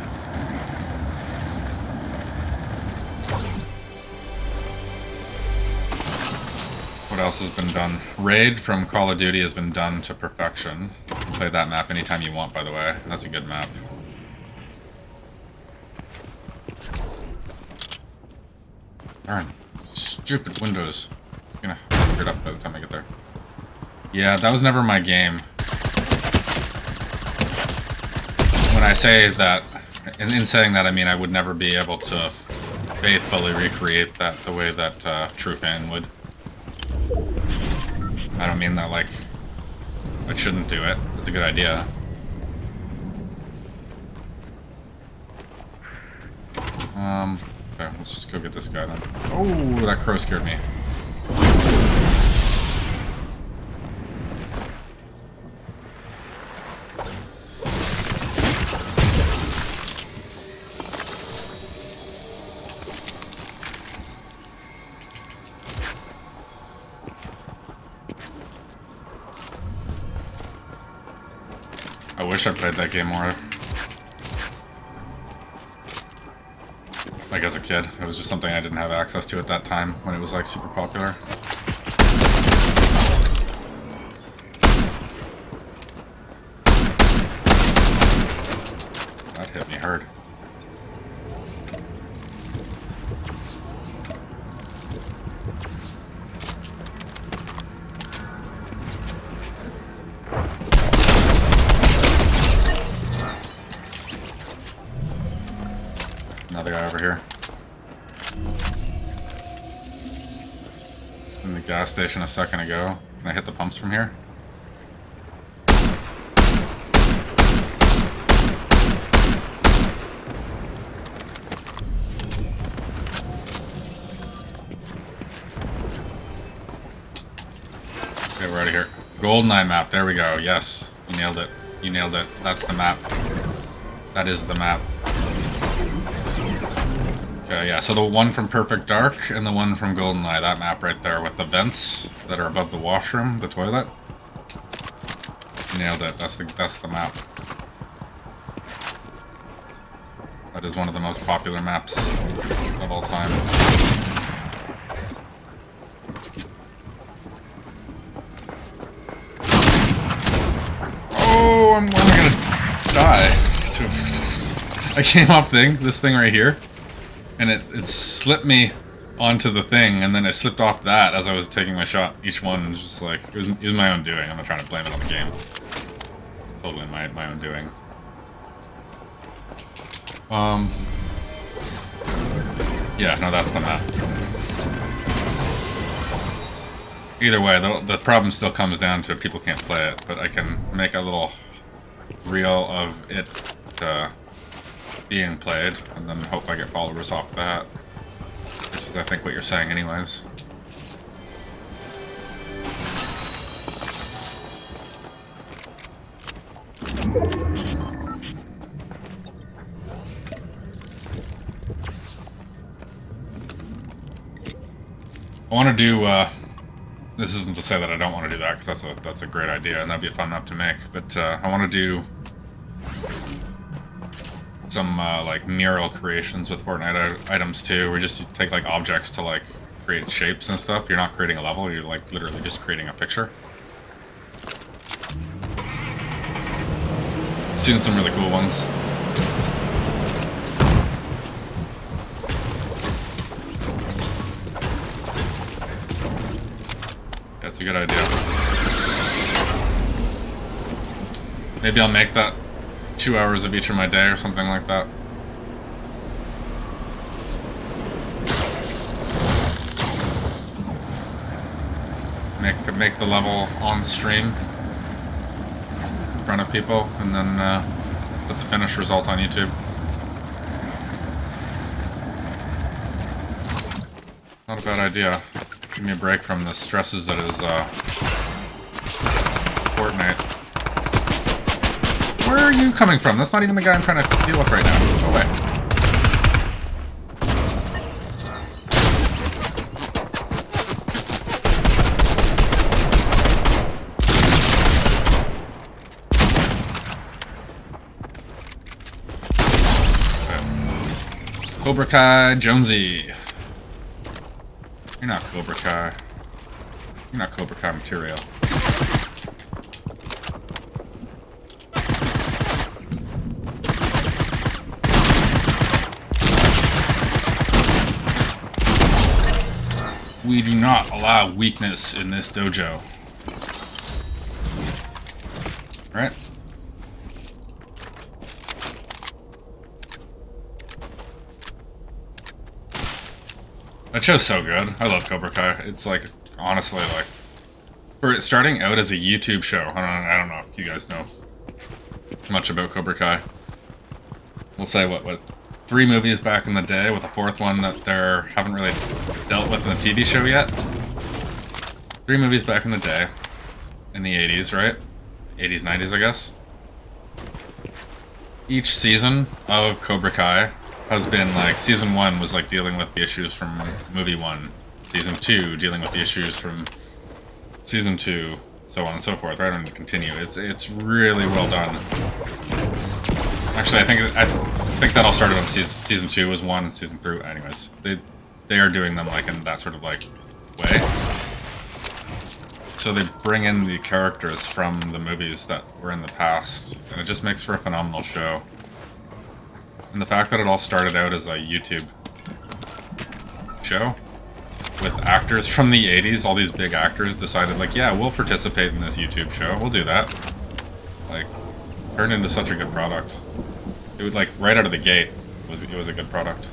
What else has been done? Raid from Call of Duty has been done to perfection. You can play that map anytime you want, by the way. That's a good map. Darn. Stupid windows. I'm gonna figure it up by the time I get there. Yeah, that was never my game. When I say that, in saying that, I mean I would never be able to faithfully recreate that the way that true fan would. I don't mean that like I shouldn't do it. It's a good idea. Okay, let's just go get this guy then. Oh, that crow scared me. wish I played that game more. Like as a kid. It was just something I didn't have access to at that time when it was like super popular. That hit me hard. Another guy over here. In the gas station a second ago. Can I hit the pumps from here? Okay, we're out of here. GoldenEye map, there we go. Yes, you nailed it. You nailed it. That's the map. That is the map. Okay, yeah, so the one from Perfect Dark and the one from GoldenEye, that map right there with the vents that are above the washroom, the toilet. You nailed it. That's the map. That is one of the most popular maps of all time. Oh, I'm gonna die. I came off this thing right here. And it slipped me onto the thing, and then I slipped off that as I was taking my shot. Each one was just like, it was my own doing. I'm not trying to blame it on the game. Totally my own doing. Yeah, no, that's the map. Either way, the problem still comes down to people can't play it, but I can make a little reel of it being played, and then hope I get followers off that. Which is, I think, what you're saying anyways. I want to do, this isn't to say that I don't want to do that, because that's a great idea, and that'd be a fun map to make, but I want to do some like mural creations with Fortnite items too, where just take like objects to like create shapes and stuff. You're not creating a level, you're like literally just creating a picture. Seen some really cool ones. That's a good idea. Maybe I'll make that 2 hours of each of my day or something like that. Make the level on stream in front of people, and then put the finished result on YouTube. Not a bad idea. Give me a break from the stresses that is Fortnite. Where are you coming from? That's not even the guy I'm trying to deal with right now. Go away. Okay. Cobra Kai Jonesy. You're not Cobra Kai. You're not Cobra Kai material. We do not allow weakness in this dojo. Alright. That show's so good. I love Cobra Kai. It's like, honestly, like, for it starting out as a YouTube show, I don't know if you guys know much about Cobra Kai. We'll say, what, 3 movies back in the day, with a 4th one that they haven't really dealt with in the TV show yet. 3 movies back in the day, in the 80s, right? 80s, 90s, I guess. Each season of Cobra Kai has been like, season 1 was like dealing with the issues from movie 1. Season 2 dealing with the issues from season 2. so on and so forth, right? And continue. It's really well done. Actually, I think that all started on season 2 was 1, and season 3. Anyways, they are doing them like in that sort of like way. So they bring in the characters from the movies that were in the past, and it just makes for a phenomenal show. And the fact that it all started out as a YouTube show with actors from the 80s, all these big actors decided like, yeah, we'll participate in this YouTube show, we'll do that. Like, turned into such a good product. It would like right out of the gate, it was a good product.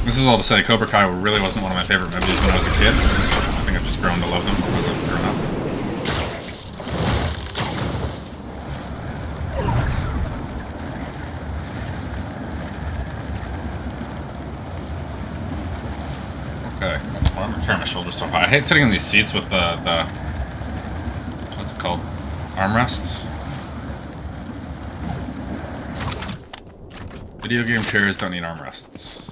This is all to say, Cobra Kai really wasn't one of my favorite movies when I was a kid. I think I've just grown to love them as I've grown up. Okay, why am I carrying my shoulders so high? I hate sitting in these seats with the what's it called? Armrests? Video game chairs don't need armrests.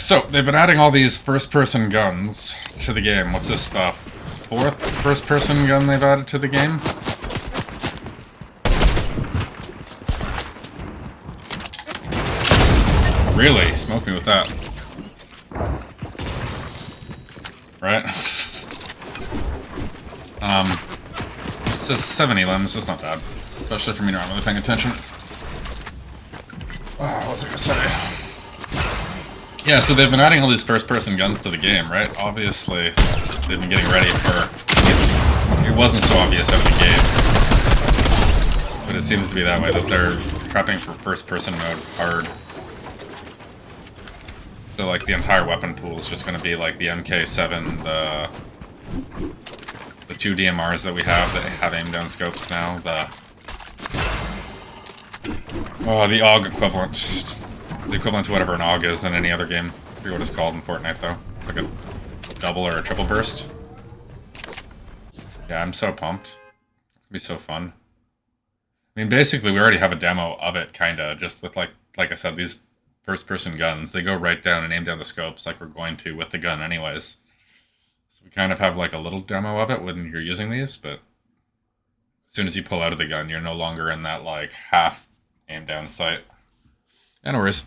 So, they've been adding all these first-person guns to the game. What's this stuff? 4th first-person gun they've added to the game? Really? Smoke me with that. Right? It says 70 limbs, that's not bad. Especially for me not really paying attention. What was I gonna say? Yeah, so they've been adding all these first-person guns to the game, right? Obviously, they've been getting ready for... It wasn't so obvious out of the gate. But it seems to be that way, that they're prepping for first-person mode hard. So, like, the entire weapon pool is just going to be, like, the MK7, the 2 DMRs that we have that have aim-down scopes now, the AUG equivalent. The equivalent to whatever an AUG is in any other game. I forget what it's called in Fortnite, though. It's like a double or a triple burst. Yeah, I'm so pumped. It's gonna be so fun. I mean, basically, we already have a demo of it, kinda, just with, like I said, these first-person guns. They go right down and aim down the scopes like we're going to with the gun anyways. So we kind of have, like, a little demo of it when you're using these, but as soon as you pull out of the gun, you're no longer in that, like, half aim-down sight. Anyways.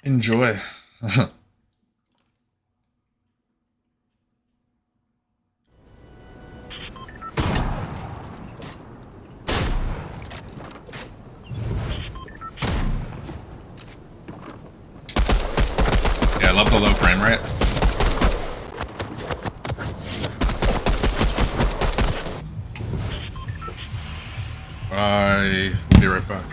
Enjoy. Yeah, I love the low frame rate. I'll be right back.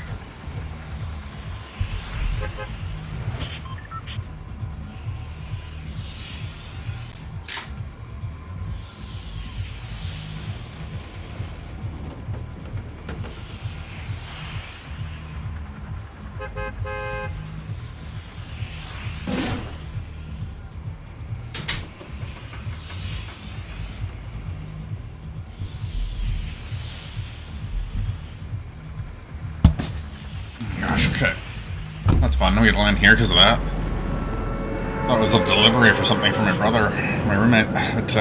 Gosh, okay. That's fun. We get to land here because of that. Thought it was a delivery for something for my brother, my roommate, but,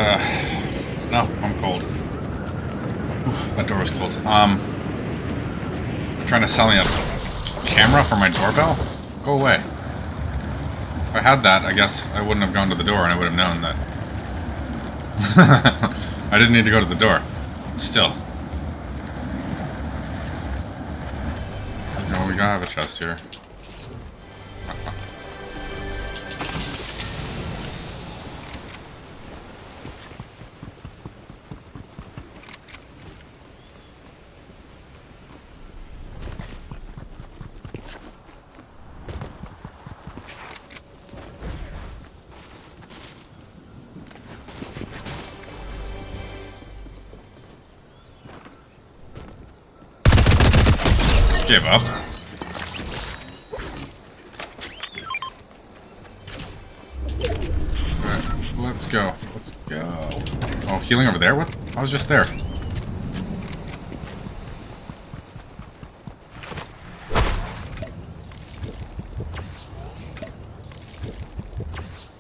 no, I'm cold. Oof, that door was cold. They're trying to sell me a camera for my doorbell? Go away. If I had that, I guess I wouldn't have gone to the door and I would have known that. I didn't need to go to the door. Still. No, we gotta have a chest here. Give up. Alright, let's go. Let's go. Oh, healing over there? What? I was just there.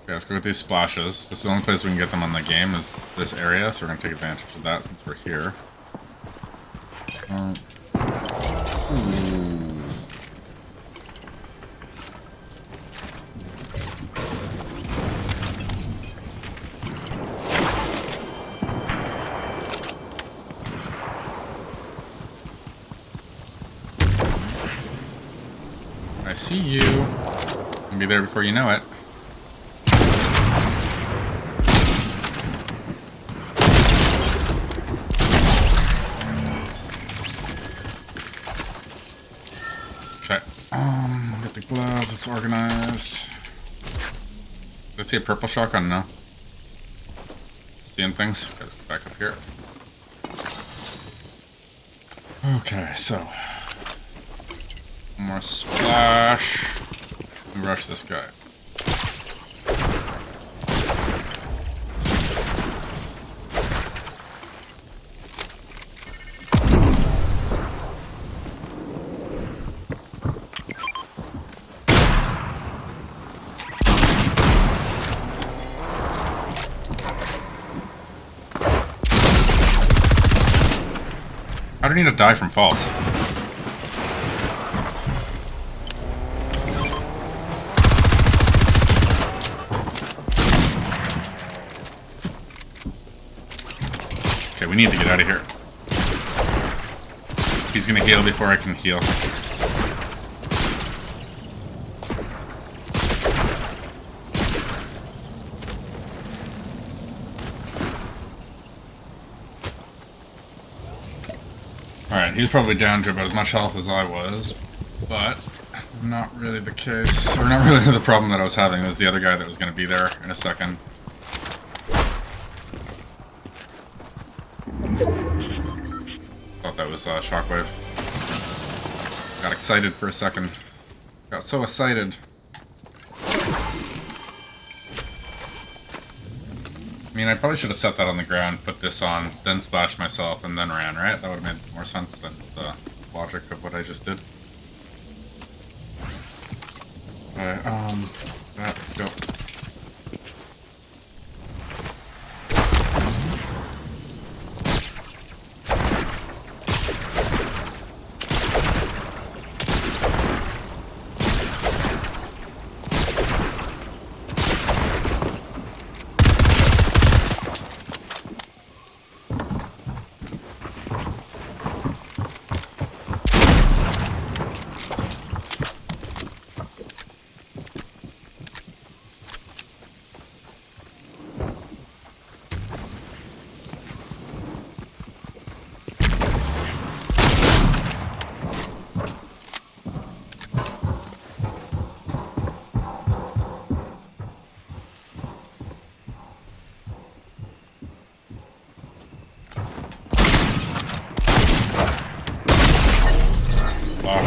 Okay, let's go get these splashes. This is the only place we can get them on the game, is this area, so we're going to take advantage of that since we're here. I see you. I'll be there before you know it. Okay. Get the gloves. It's organized. Did I see a purple shotgun? No. Seeing things. Okay, let's get back up here. Okay, so one more splash. And rush this guy. I don't need to die from falls. Okay, we need to get out of here. He's gonna heal before I can heal. Alright, he's probably down to about as much health as I was, but not really the case, or not really the problem that I was having. It was the other guy that was going to be there in a second. Thought that was Shockwave. Got excited for a second. Got so excited. I mean, I probably should have set that on the ground, put this on, then splashed myself, and then ran, right? That would have made more sense than the logic of what I just did. Alright, let's go.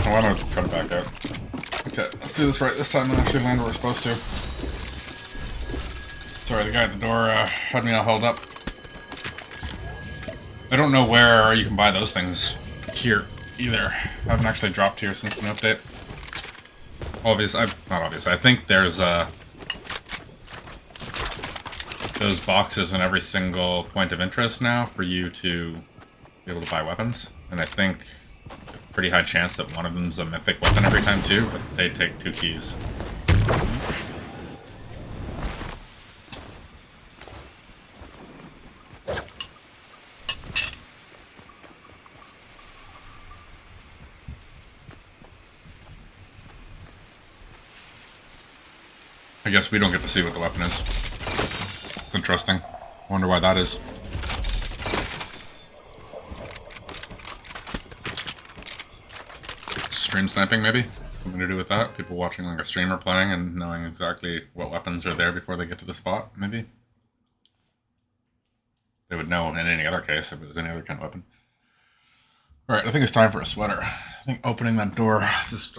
Why don't I come back out? Okay, let's do this right this time and actually land where we're supposed to. Sorry, the guy at the door had me all held up. I don't know where you can buy those things here either. I haven't actually dropped here since an update. Not obviously. I think there's those boxes in every single point of interest now for you to be able to buy weapons, and I think pretty high chance that one of them's a mythic weapon every time too, but they take 2 keys. I guess we don't get to see what the weapon is. It's interesting. Wonder why that is. Stream sniping, maybe? Something to do with that? People watching like a streamer playing and knowing exactly what weapons are there before they get to the spot, maybe? They would know in any other case if it was any other kind of weapon. Alright, I think it's time for a sweater. I think opening that door just,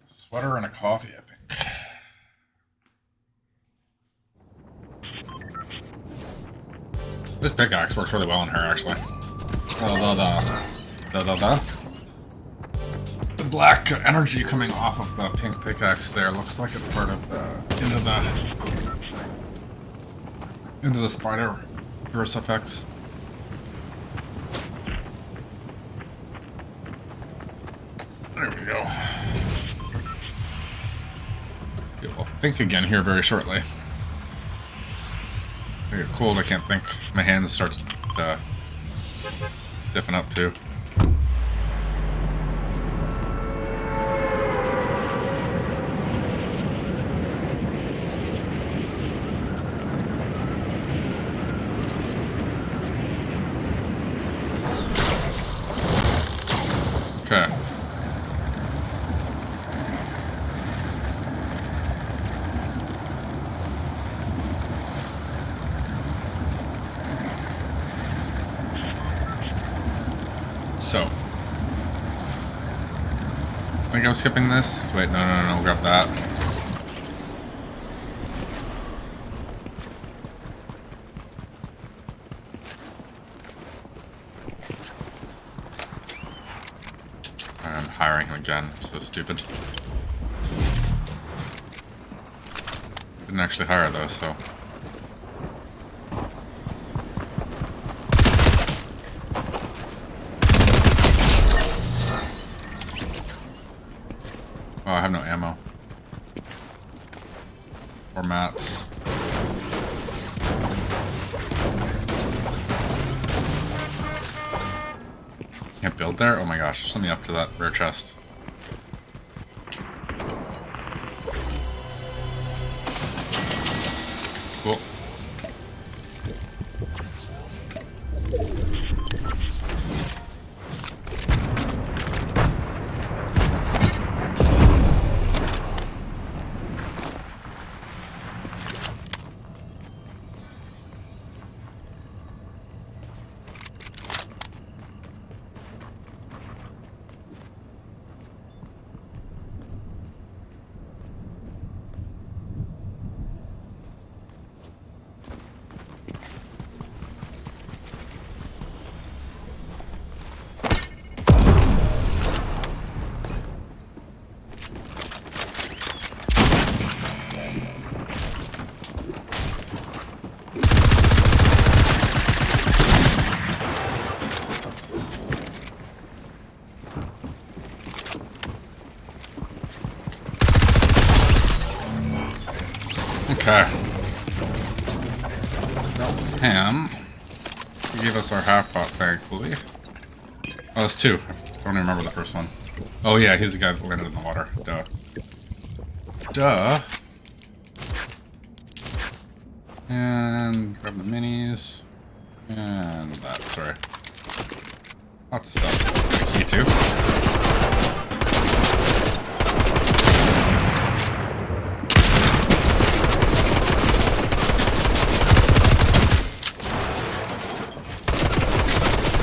sweater and a coffee, I think. This pickaxe works really well on her, actually. The black energy coming off of the pink pickaxe there looks like it's part of the into the Spider-Verse effects. There we go. We'll think again here very shortly. I get cold, I can't think. My hands start to stiffen up too. Okay. So. I think I'm skipping this. Wait, no, grab that. I'm hiring him again. So stupid. Didn't actually hire though, so. Oh, I have no ammo. Or mats. Can't build there? Oh my gosh, there's something up to that rare chest. Cool. Okay. Him. He gave us our half-pot, thankfully. Oh, that's two. I don't even remember the first one. Oh yeah, he's the guy that landed in the water. Duh. Duh. And grab the minis. And that, sorry. Lots of stuff. Key too.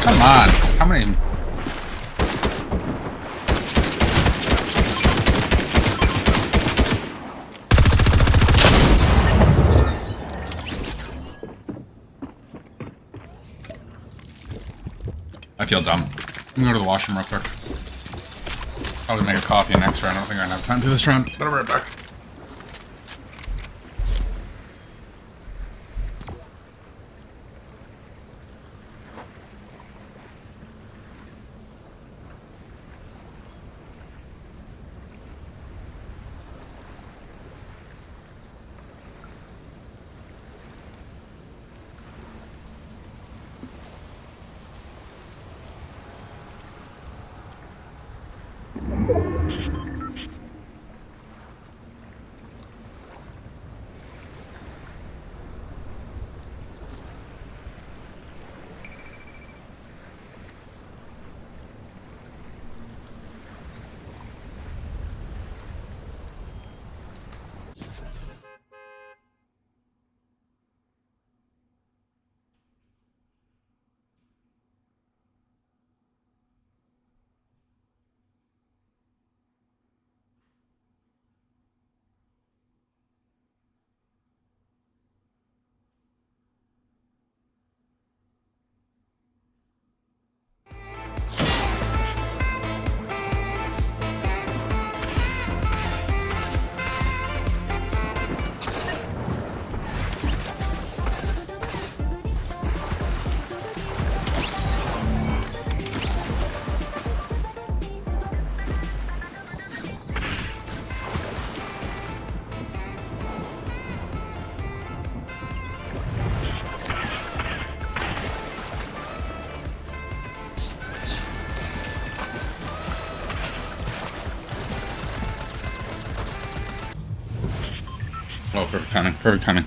Come on, how many? I feel dumb. I'm gonna go to the washroom real quick. Probably make a coffee next round. I don't think I'm gonna have time to do this round, but I'll be right back. Oh, perfect timing. Perfect timing.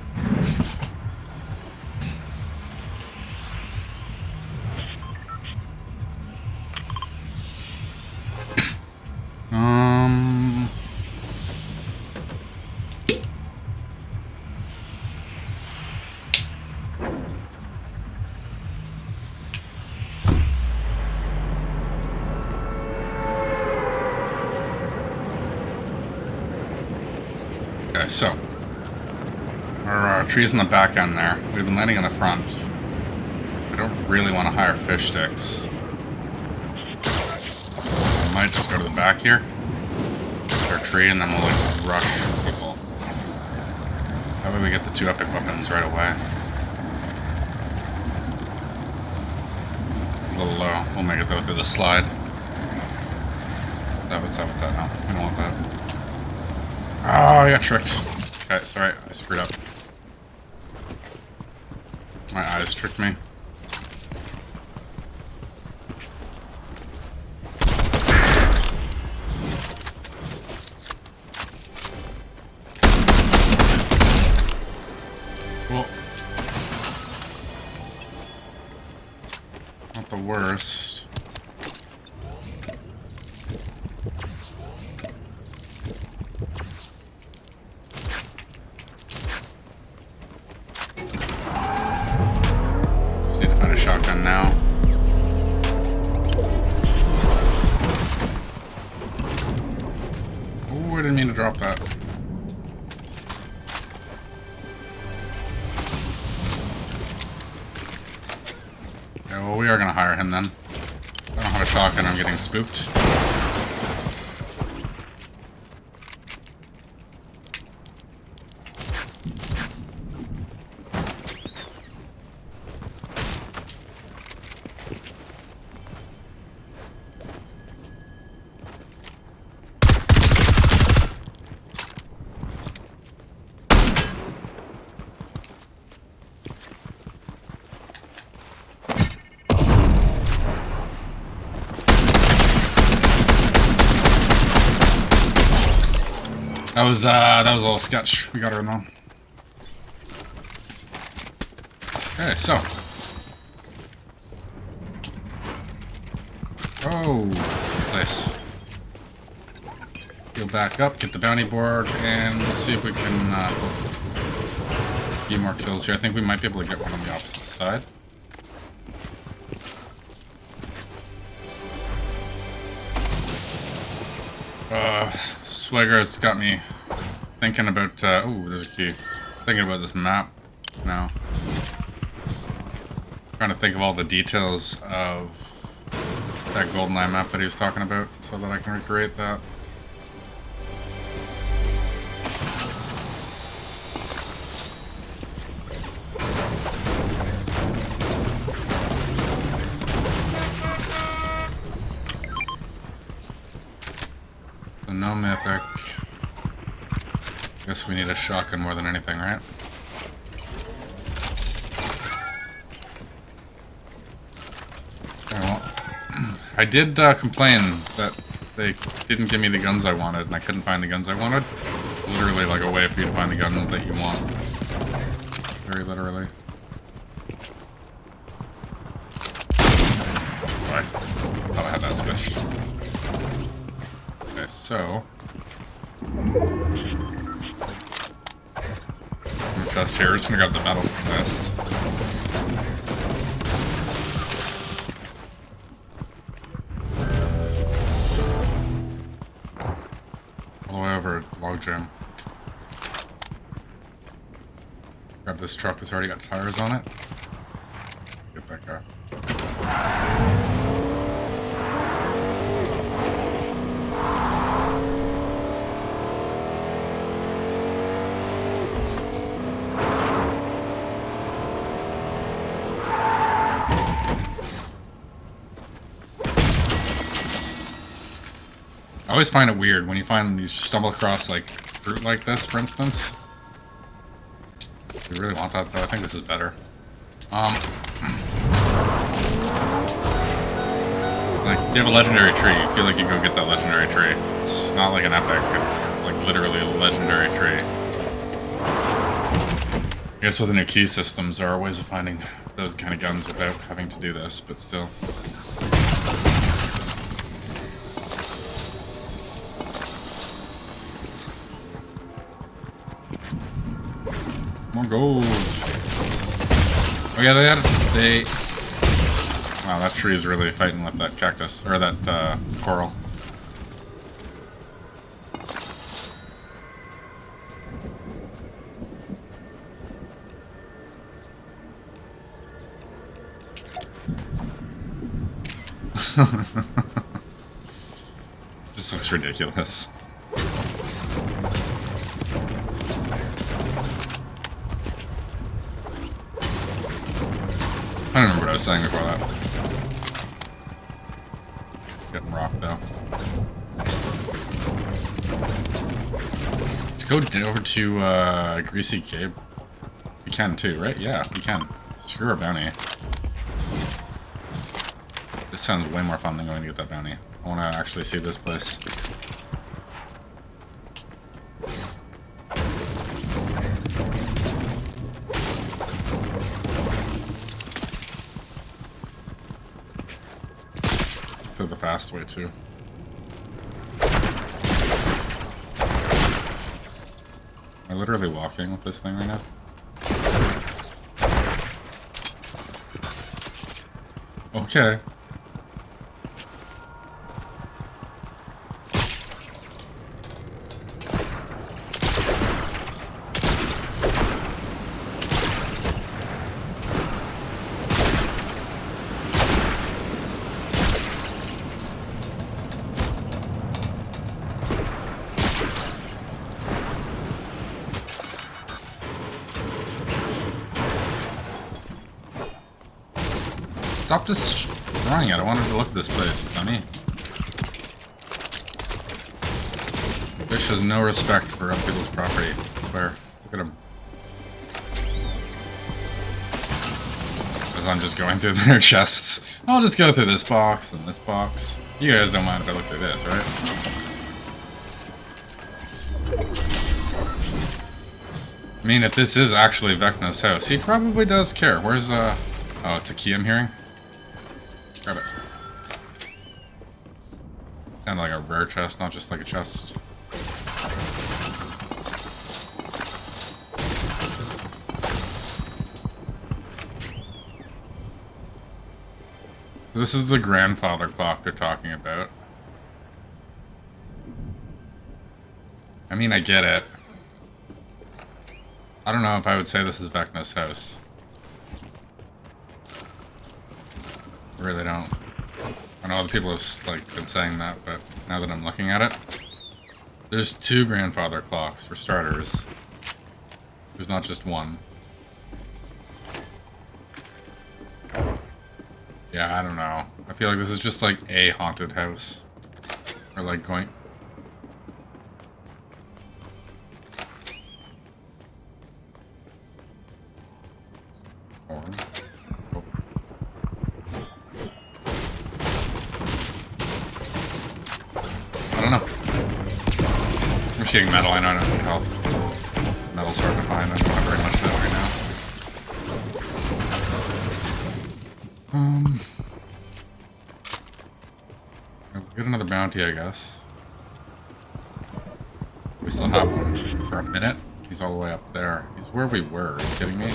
Okay, so our trees in the back end there. We've been landing in the front. I don't really want to hire fish sticks. I might just go to the back here, hit our tree, and then we'll like rush people. That way we get the 2 epic weapons right away. A little low. We'll make it though through the slide. What's that? No, we don't want that. Oh, I got tricked. Okay, sorry, I screwed up. My eyes tricked me. Well, not the worst. Shotgun now. Oh, I didn't mean to drop that. Okay, well, we are gonna hire him then. I don't have a shotgun, I'm getting spooked. That was a little sketch. We got her though. Okay, so. Oh, nice. Heal back up, get the bounty board, and we'll see if we can get more kills here. I think we might be able to get one on the opposite side. Swagger's got me thinking about, oh, there's a key. Thinking about this map now. Trying to think of all the details of that GoldenEye map that he was talking about so that I can recreate that. No mythic. Guess we need a shotgun more than anything, right? Okay, well, I did complain that they didn't give me the guns I wanted, and I couldn't find the guns I wanted. Literally like a way for you to find the gun that you want. Very literally. I thought I had that switched. Okay, so chest here. We're just gonna grab the metal from this. All the way over logjam. Grab this truck. It's already got tires on it. Get that guy. I always find it weird when you stumble across like fruit like this, for instance. Do you really want that though? I think this is better. Like, if you have a legendary tree, you feel like you go get that legendary tree. It's not like an epic, it's like literally a legendary tree. guess with the new key systems, there are ways of finding those kind of guns without having to do this, but still. More gold. Oh yeah, wow, that tree is really fighting with that cactus, or that, coral. Just looks ridiculous. I don't remember what I was saying before that. Getting rocked though. Let's go over to Greasy Cave. We can too, right? Yeah, we can. Screw our bounty. This sounds way more fun than going to get that bounty. I want to actually see this place. Go the fast way too. Am I literally walking with this thing right now? Okay. Stop destroying it. I wanted to look at this place, dummy. Fish has no respect for other people's property. I swear. Look at him. As I'm just going through their chests. I'll just go through this box and this box. You guys don't mind if I look through this, right? I mean, if this is actually Vecna's house, he probably does care. Where's, oh, it's a key I'm hearing? Grab it. Sounded like a rare chest, not just like a chest. This is the grandfather clock they're talking about. I mean, I get it. I don't know if I would say this is Vecna's house. I really don't. I know other people have like been saying that, but now that I'm looking at it, there's 2 grandfather clocks for starters. There's not just one. Yeah, I don't know. I feel like this is just like a haunted house. Or like going... Or... Oh. I don't know. I'm just getting metal. I know I don't need health. Metal's hard to find. I don't have very much metal right now. I'll get another bounty, I guess. We still have one for a minute. He's all the way up there. He's where we were. Are you kidding me?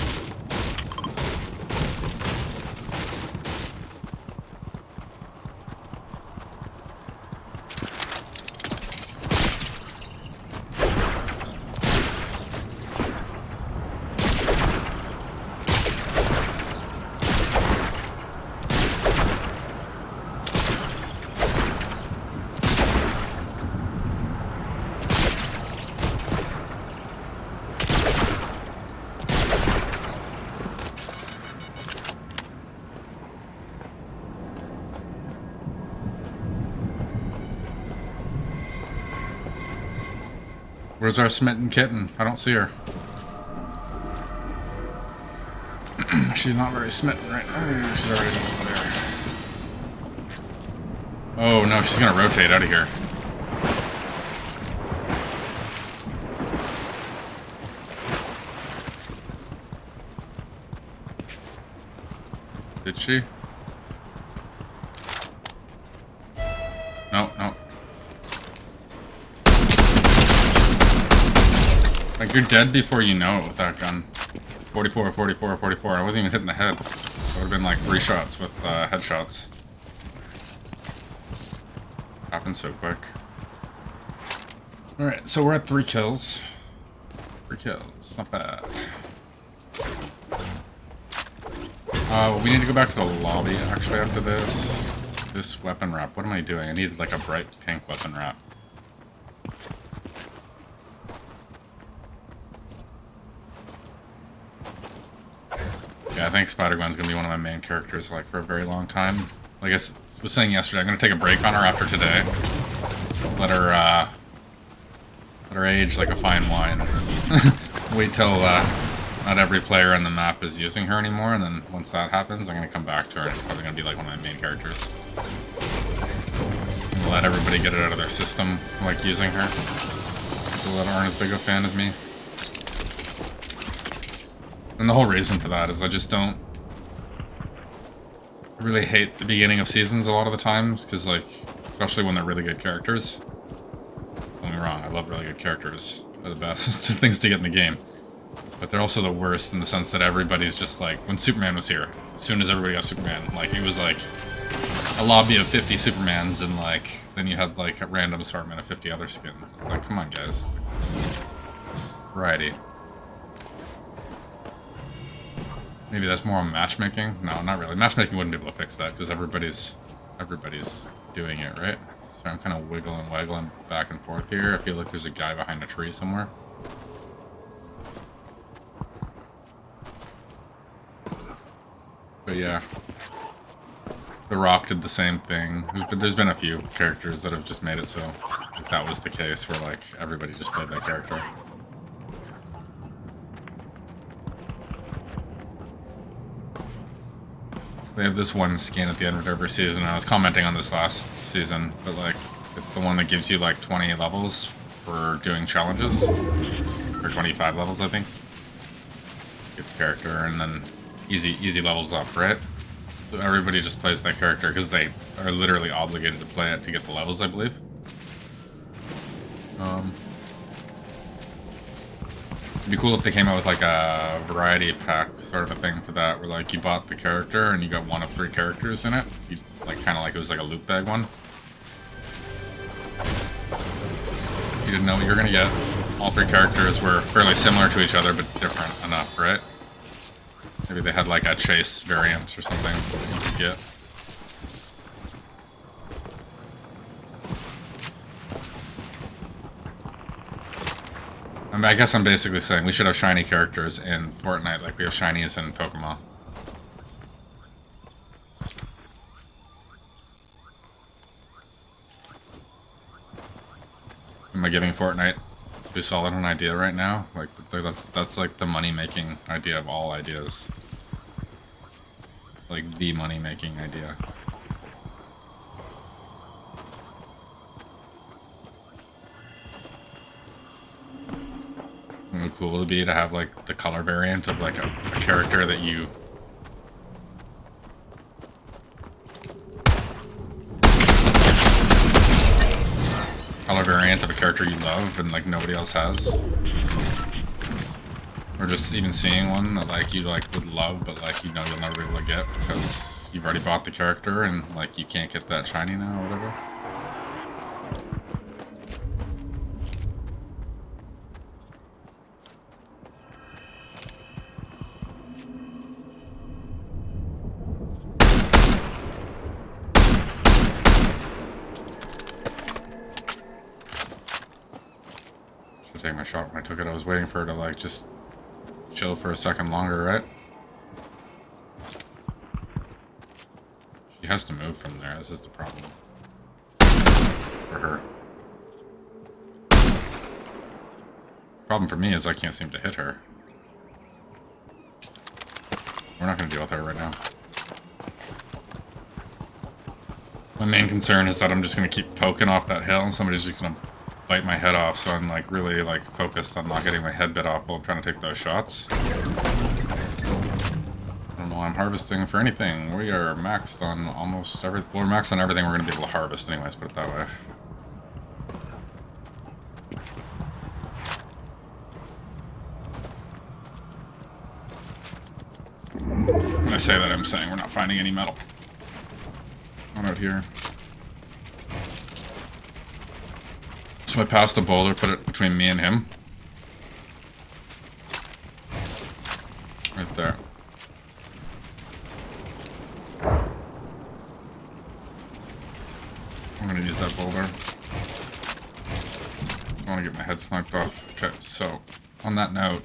Where's our smitten kitten? I don't see her. She's not very smitten right now. She's already over there. Oh no, she's gonna rotate out of here. Did she? No, no. Like, you're dead before you know it with that gun. 44, 44, 44. I wasn't even hitting the head. It would have been like 3 shots with headshots. Happened so quick. Alright, so we're at 3 kills. 3 kills. Not bad. We need to go back to the lobby actually after this. This weapon wrap. What am I doing? I need like a bright pink weapon wrap. Yeah, I think Spider-Gwen's gonna be one of my main characters like for a very long time. Like I was saying yesterday, I'm gonna take a break on her after today. Let her age like a fine wine. Wait till not every player on the map is using her anymore, and then once that happens, I'm gonna come back to her, and it's probably gonna be like one of my main characters. Let everybody get it out of their system, like using her. People that aren't as big a fan of me. And the whole reason for that is I just don't really hate the beginning of seasons a lot of the times, because like, especially when they're really good characters. Don't get me wrong, I love really good characters. They're the best things to get in the game. But they're also the worst in the sense that everybody's just like, when Superman was here, as soon as everybody got Superman, like it was like a lobby of 50 Supermans, and like, then you had like a random assortment of 50 other skins. It's like, come on guys. Variety. Maybe that's more on matchmaking? No, not really. Matchmaking wouldn't be able to fix that, because everybody's doing it, right? So I'm kind of waggling back and forth here. I feel like there's a guy behind a tree somewhere. But yeah. The Rock did the same thing. There's been a few characters that have just made it so if that was the case, where like everybody just played that character. They have this one skin at the end of every season. I was commenting on this last season, but like, it's the one that gives you like 20 levels for doing challenges. Or 25 levels, I think. Get the character, and then easy levels up, right? So everybody just plays that character because they are literally obligated to play it to get the levels, I believe. It'd be cool if they came out with like a variety pack sort of a thing for that, where like you bought the character and you got one of 3 characters in it. You, like kind of like it was like a loot bag one. You didn't know what you were gonna get. All 3 characters were fairly similar to each other, but different enough, right? Maybe they had like a chase variant or something you could get. I mean, I guess I'm basically saying we should have shiny characters in Fortnite like we have shinies in Pokemon. Am I giving Fortnite too solid an idea right now? Like that's like the money-making idea of all ideas. Like the money-making idea. How cool would it be to have like the color variant of like a character that you color variant of a character you love and like nobody else has, or just even seeing one that like you like would love but like you know you'll never be able to get because you've already bought the character and like you can't get that shiny now or whatever. Take my shot when I took it. I was waiting for her to like just chill for a second longer, right? She has to move from there. This is the problem for her. Problem for me is I can't seem to hit her. We're not going to deal with her right now. My main concern is that I'm just going to keep poking off that hill and somebody's just going to bite my head off, so I'm like really like focused on not getting my head bit off while I'm trying to take those shots. know why I'm harvesting for anything. We are maxed on almost everything. We're maxed on everything we're going to be able to harvest anyways, put it that way. When I say that, I'm saying we're not finding any metal. Not out here. So I passed a boulder, put it between me and him. Right there. I'm gonna use that boulder. I want to get my head sniped off. Okay, so on that note,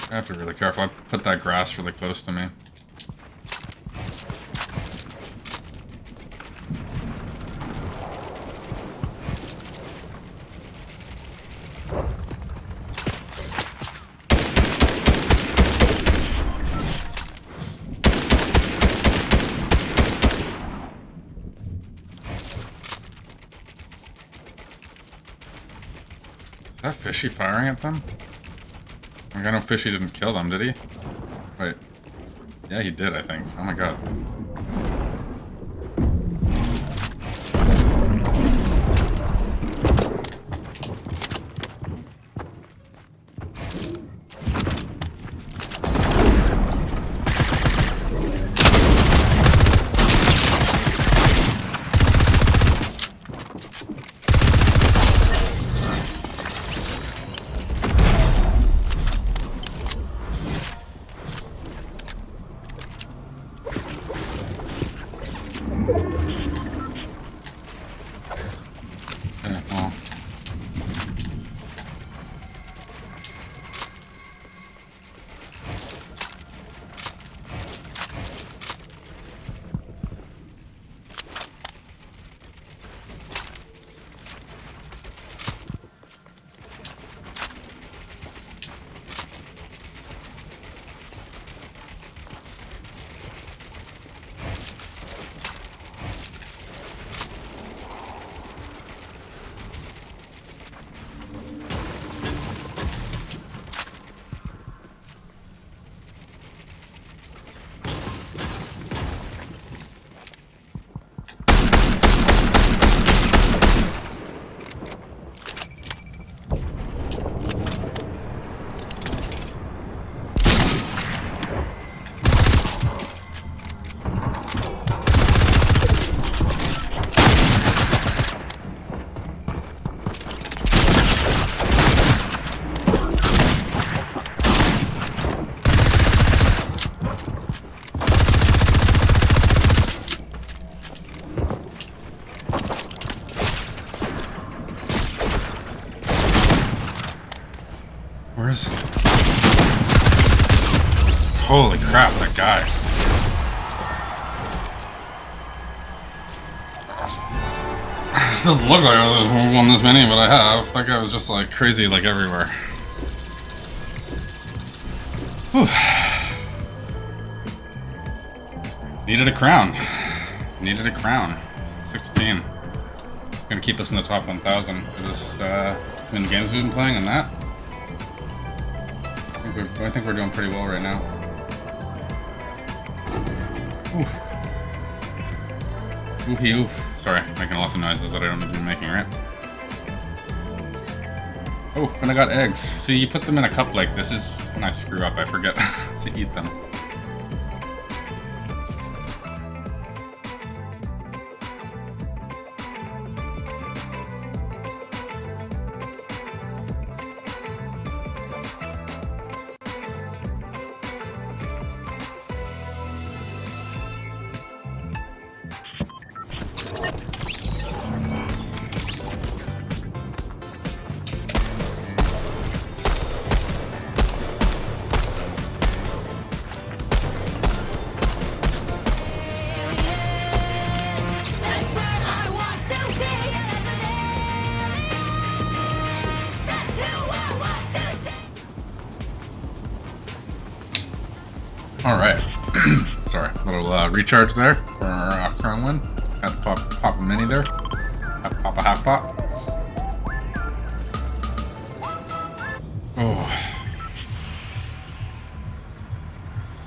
I have to be really careful. I put that grass really close to me. Is that fishy firing at them? Like, I know Fishy didn't kill them, did he? Wait. Yeah, he did, I think. Oh my god. Where is he? Holy crap, that guy. It doesn't look like I won this many, but I have. That guy was just like crazy, like everywhere. Whew. Needed a crown. Needed a crown. 16. Gonna keep us in the top 1,000 for this many games we've been playing and that. I think we're doing pretty well right now. Ooh-hee oof. Sorry, making lots of noises that I don't need to be making, right? Oh, and I got eggs. See, you put them in a cup like this. Is when I screw up, I forget to eat them. Alright. Sorry, a little recharge there for our crown win. Had to pop a mini there. Have to pop a half pot. Oh.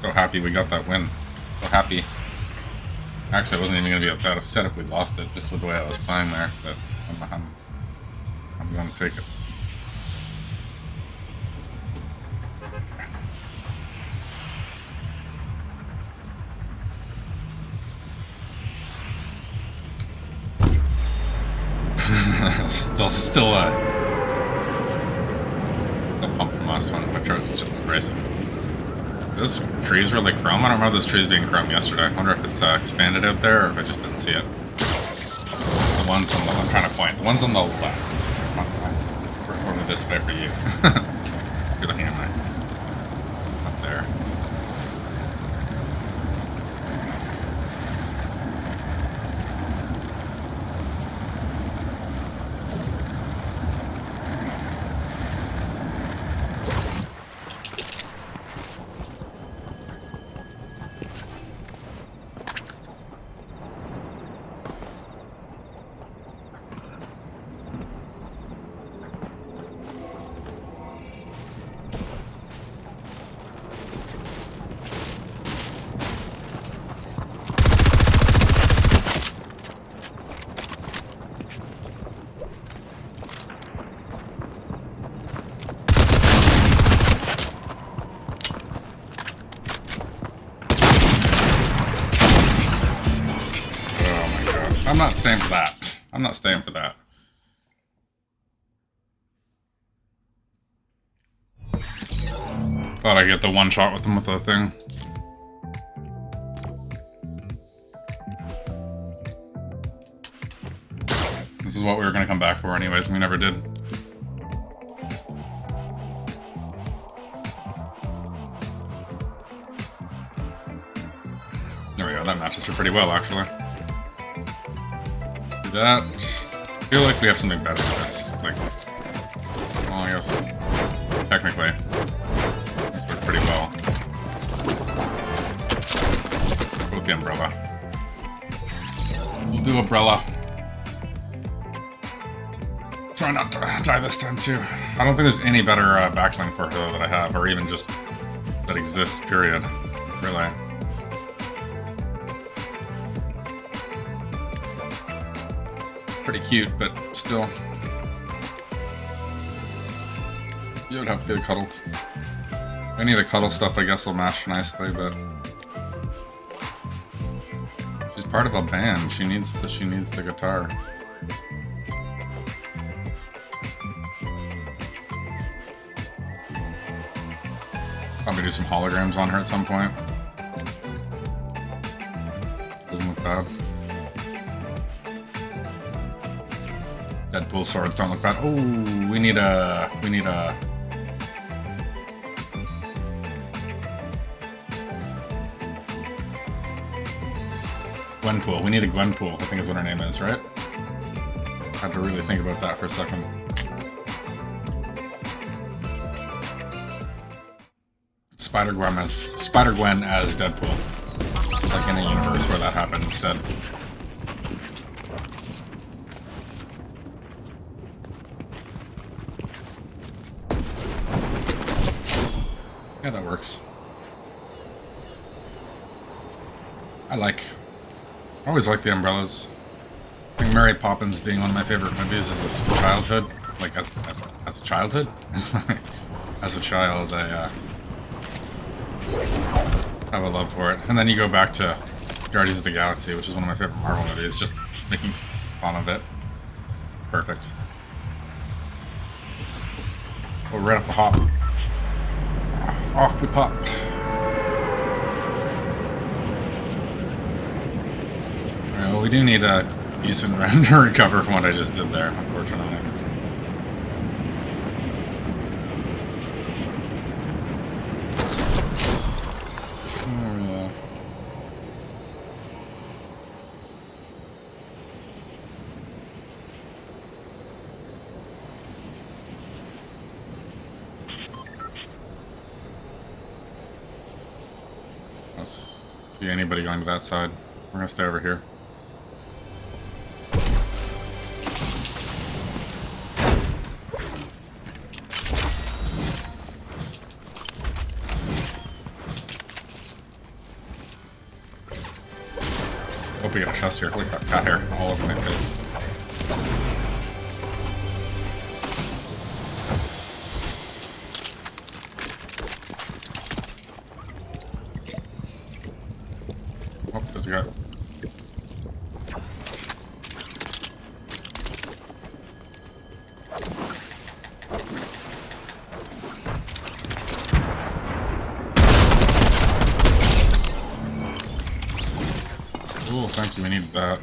So happy we got that win. So happy. Actually, I wasn't even going to be that upset if we lost it, just with the way I was playing there, but I'm going to take it. still pumped from last one. My charge is just racing. This tree's really chrome. I don't remember this tree's being chrome yesterday. I wonder if it's expanded out there or if I just didn't see it. The ones on the, I'm trying to point. The ones on the left. I'm going this way for you. You're looking at me. Up there. I'm not staying for that. I'm not staying for that. Thought I'd get the one shot with him with the thing. This is what we were going to come back for anyways, and we never did. There we go, that matches her pretty well, actually. Do that. I feel like we have something better than this. Like, well, I guess, technically, this worked pretty well. Go with the umbrella. We'll do umbrella. Try not to die this time, too. I don't think there's any better backline for her that I have, or even just that exists, period. Really. Pretty cute, but still. You would have to get cuddled. Any of the cuddle stuff, I guess, will match nicely, but she's part of a band. She needs the guitar. Probably do some holograms on her at some point. Doesn't look bad. Deadpool swords don't look bad. Oh, we need a Gwenpool. We need a Gwenpool, I think is what her name is, right? I had to really think about that for a second. Spider-Gwen as Deadpool. Like in a universe where that happened instead. Yeah, that works. I always like the umbrellas. I think Mary Poppins being one of my favorite movies as a childhood. Like, as a childhood? As a child, I have a love for it. And then you go back to Guardians of the Galaxy, which is one of my favorite Marvel movies, just making fun of it. It's perfect. Oh, right off the hop. Off we pop. Well, we do need a decent round to recover from what I just did there, unfortunately. Let's see anybody going to that side. We're gonna stay over here. Hope we get a chest here. Look at that cat hair all over my face. Oh, there's a guy. Oh, thank you, we need that.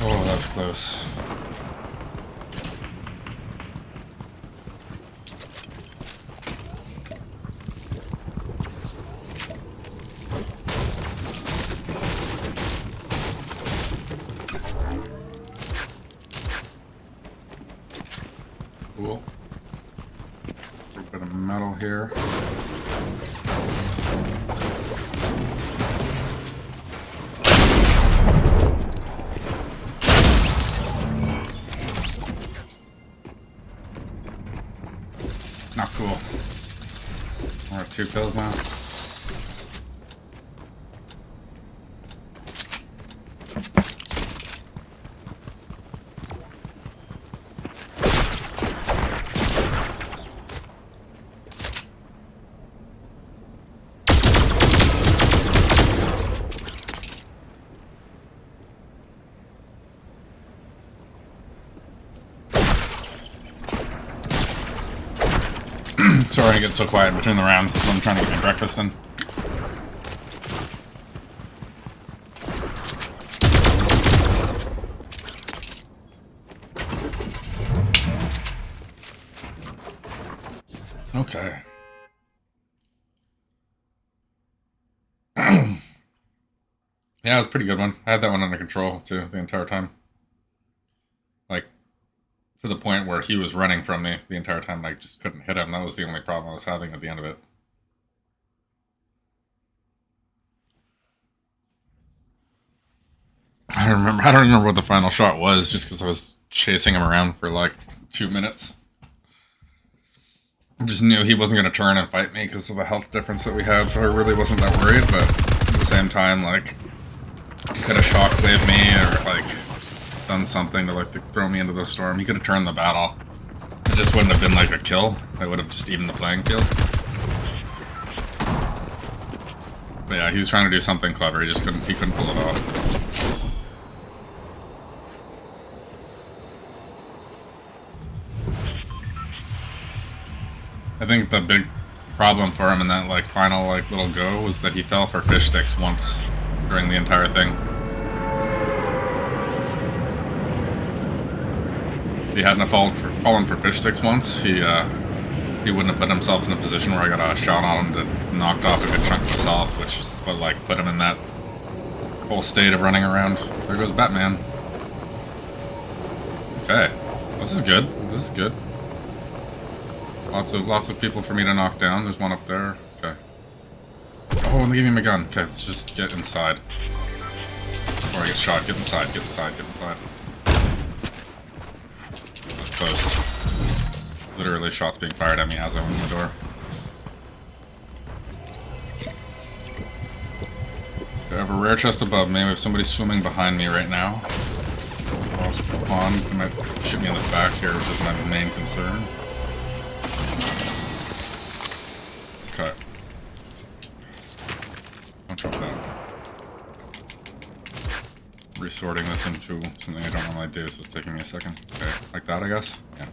Oh, that's close. Cool. A bit of metal here. Not cool. We're at 2 kills now. Sorry I get so quiet between the rounds, so I'm trying to get my breakfast in. Okay. Yeah, it was a pretty good one. I had that one under control, too, the entire time. Like, to the point where he was running from me the entire time. I just couldn't hit him. That was the only problem I was having at the end of it. I don't remember what the final shot was, just because I was chasing him around for like 2 minutes. I just knew he wasn't going to turn and fight me because of the health difference that we had, so I really wasn't that worried, but at the same time, like, he could have shockwaved me or, like, done something to, like, throw me into the storm. He could have turned the battle. It just wouldn't have been, like, a kill. It would have just evened the playing field. But yeah, he was trying to do something clever. He couldn't pull it off. I think the big problem for him in that, like, final, like, little go was that he fell for fish sticks once during the entire thing. If he hadn't fallen for fish sticks once, he wouldn't have put himself in a position where I got a shot on him that knocked off a good chunk of his health, which is what, like, put him in that whole state of running around. There goes Batman. Okay. This is good. This is good. Lots of people for me to knock down. There's one up there. Okay. Oh, and they gave me my gun. Okay, let's just get inside. Before I get shot. Get inside, get inside, get inside. That's close. Literally shots being fired at me as I went in the door. I have a rare chest above me. We have somebody swimming behind me right now. Across the pond. They might shoot me in the back here, which is my main concern. Okay. Don't drop that. Resorting this into something I don't normally do, so it's taking me a second. Okay, like that, I guess? Yeah.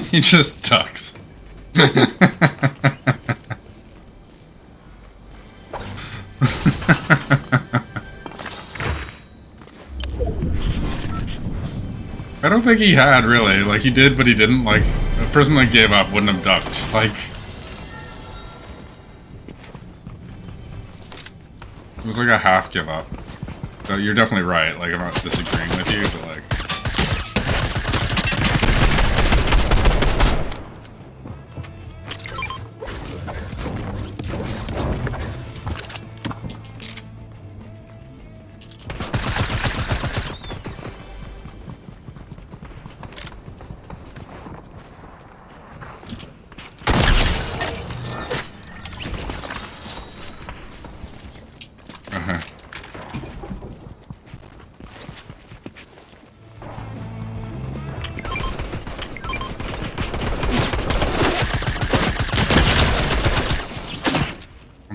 He just ducks. I don't think he had, really. Like, he did, but he didn't. Like, a person that gave up wouldn't have ducked. Like... It was like a half give up. So you're definitely right. Like, I'm not disagreeing with you, but like...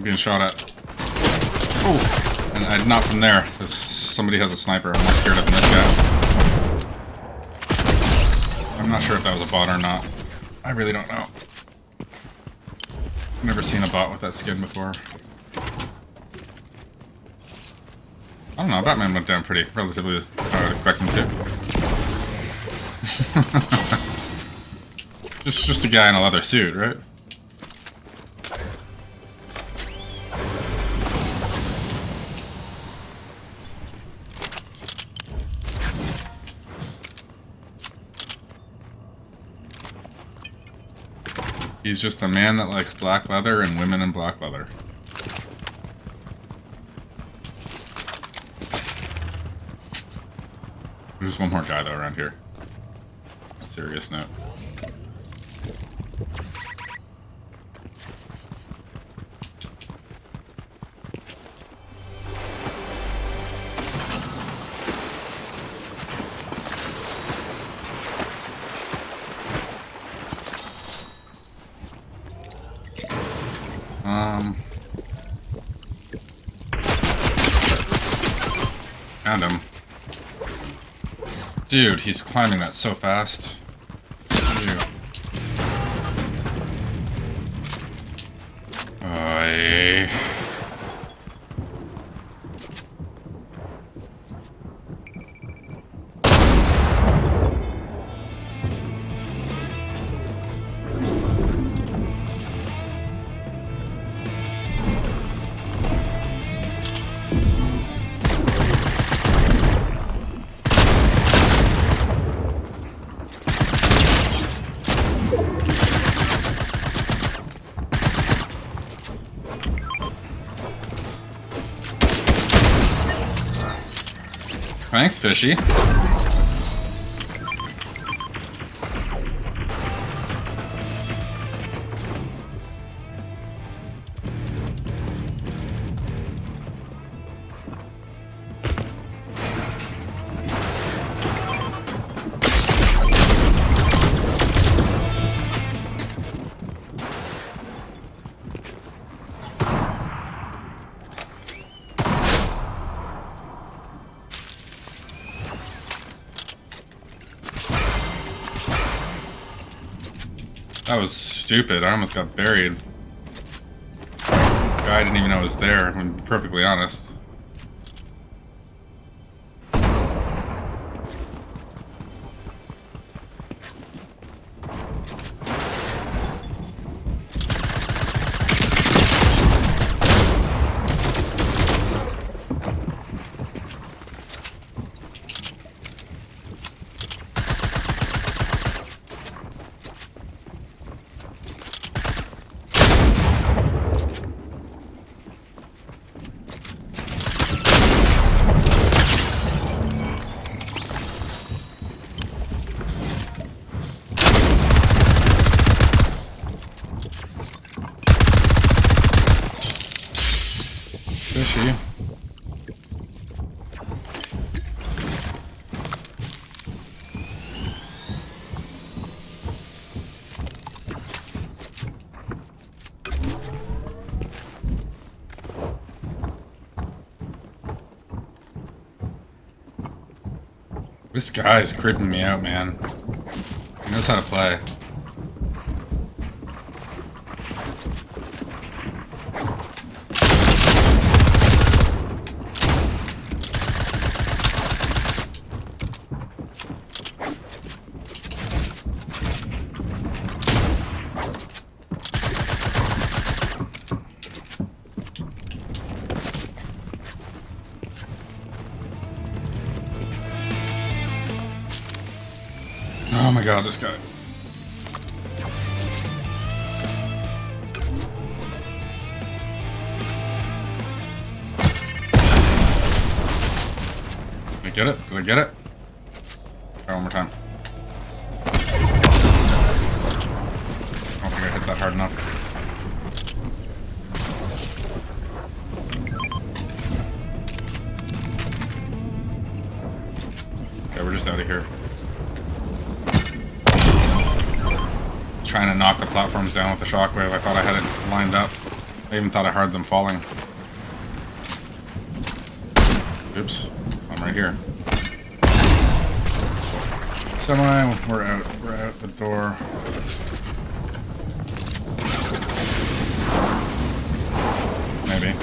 Being shot at. Oh, and not from there. Somebody has a sniper. I'm more scared of than this guy. I'm not sure if that was a bot or not. I really don't know. I've never seen a bot with that skin before. I don't know. Batman went down pretty relatively how I would expect him to. just a guy in a leather suit, right? He's just a man that likes black leather and women in black leather. There's one more guy, though, around here. A serious note. Found him. Dude, he's climbing that so fast. Thanks, Fishy. That was stupid. I almost got buried. Guy didn't even know I was there, if I'm perfectly honest. Fishy. This guy's creeping me out, man. He knows how to play. Oh my god, this guy. Did I get it? Did I get it? Try one more time. I don't think I hit that hard enough. Okay, we're just out of here. Trying to knock the platforms down with the shockwave. I thought I had it lined up. I even thought I heard them falling. Oops. I'm right here. Semi, we're out. We're out the door. Maybe.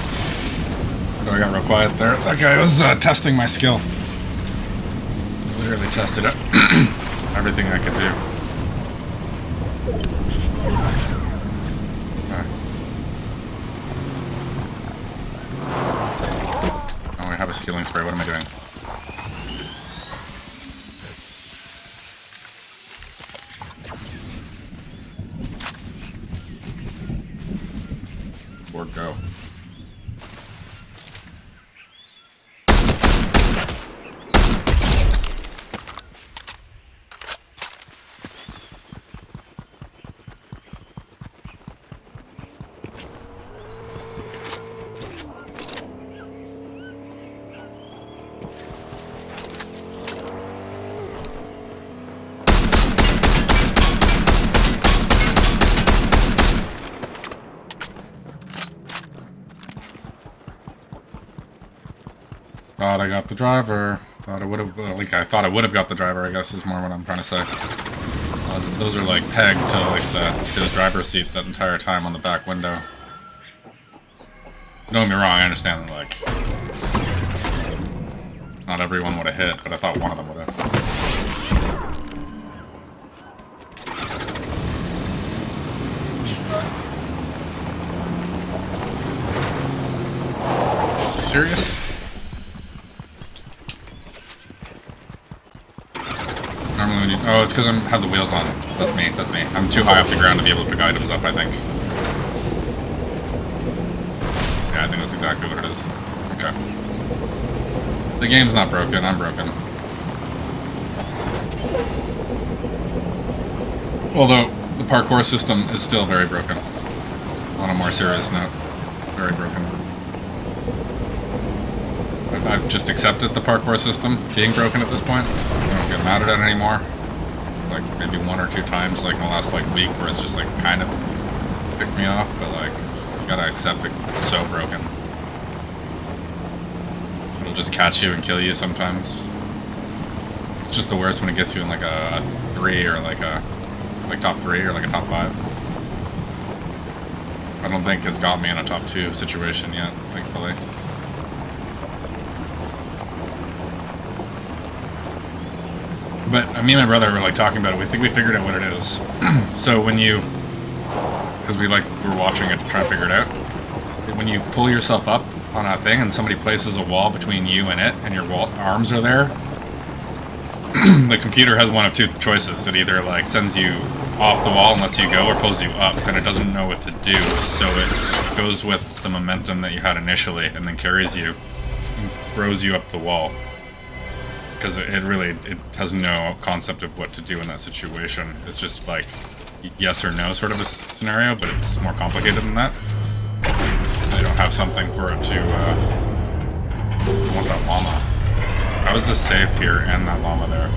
Oh, I got real quiet there. That guy was testing my skill. Literally tested it. Everything I could do. Okay. Oh, we have a healing spray. What am I doing? Or go. Thought I got the driver. Thought I would have, like, I thought I would have got the driver, I guess is more what I'm trying to say. Those are like pegged to like the driver's seat that entire time on the back window. Don't get me wrong, I understand that, like, not everyone would have hit, but I thought one of them would have. Serious? Normally when you... Oh, it's because I have the wheels on. That's me, that's me. I'm too high off the ground to be able to pick items up, I think. Yeah, I think that's exactly what it is. Okay. The game's not broken, I'm broken. Although, the parkour system is still very broken. On a more serious note. Very broken. I've just accepted the parkour system being broken at this point. I don't get mad at it anymore. Like, maybe one or two times, like, in the last, like, week where it's just, like, kind of picked me off, but, like, you gotta accept it's so broken. It'll just catch you and kill you sometimes. It's just the worst when it gets you in, like, a 3 or, like, a... like, top 3 or, like, a top 5. I don't think it's got me in a top 2 situation yet, thankfully. But me and my brother were like talking about it. We think we figured out what it is. So when you, because we were watching it to try to figure it out. When you pull yourself up on a thing and somebody places a wall between you and it, and your arms are there, the computer has one of two choices. It either like sends you off the wall and lets you go, or pulls you up, and it doesn't know what to do. So it goes with the momentum that you had initially, and then carries you and throws you up the wall. Because it has no concept of what to do in that situation. It's just like yes or no sort of a scenario, but it's more complicated than that. They don't have something for it to, I want that llama. How is this safe here and that llama there?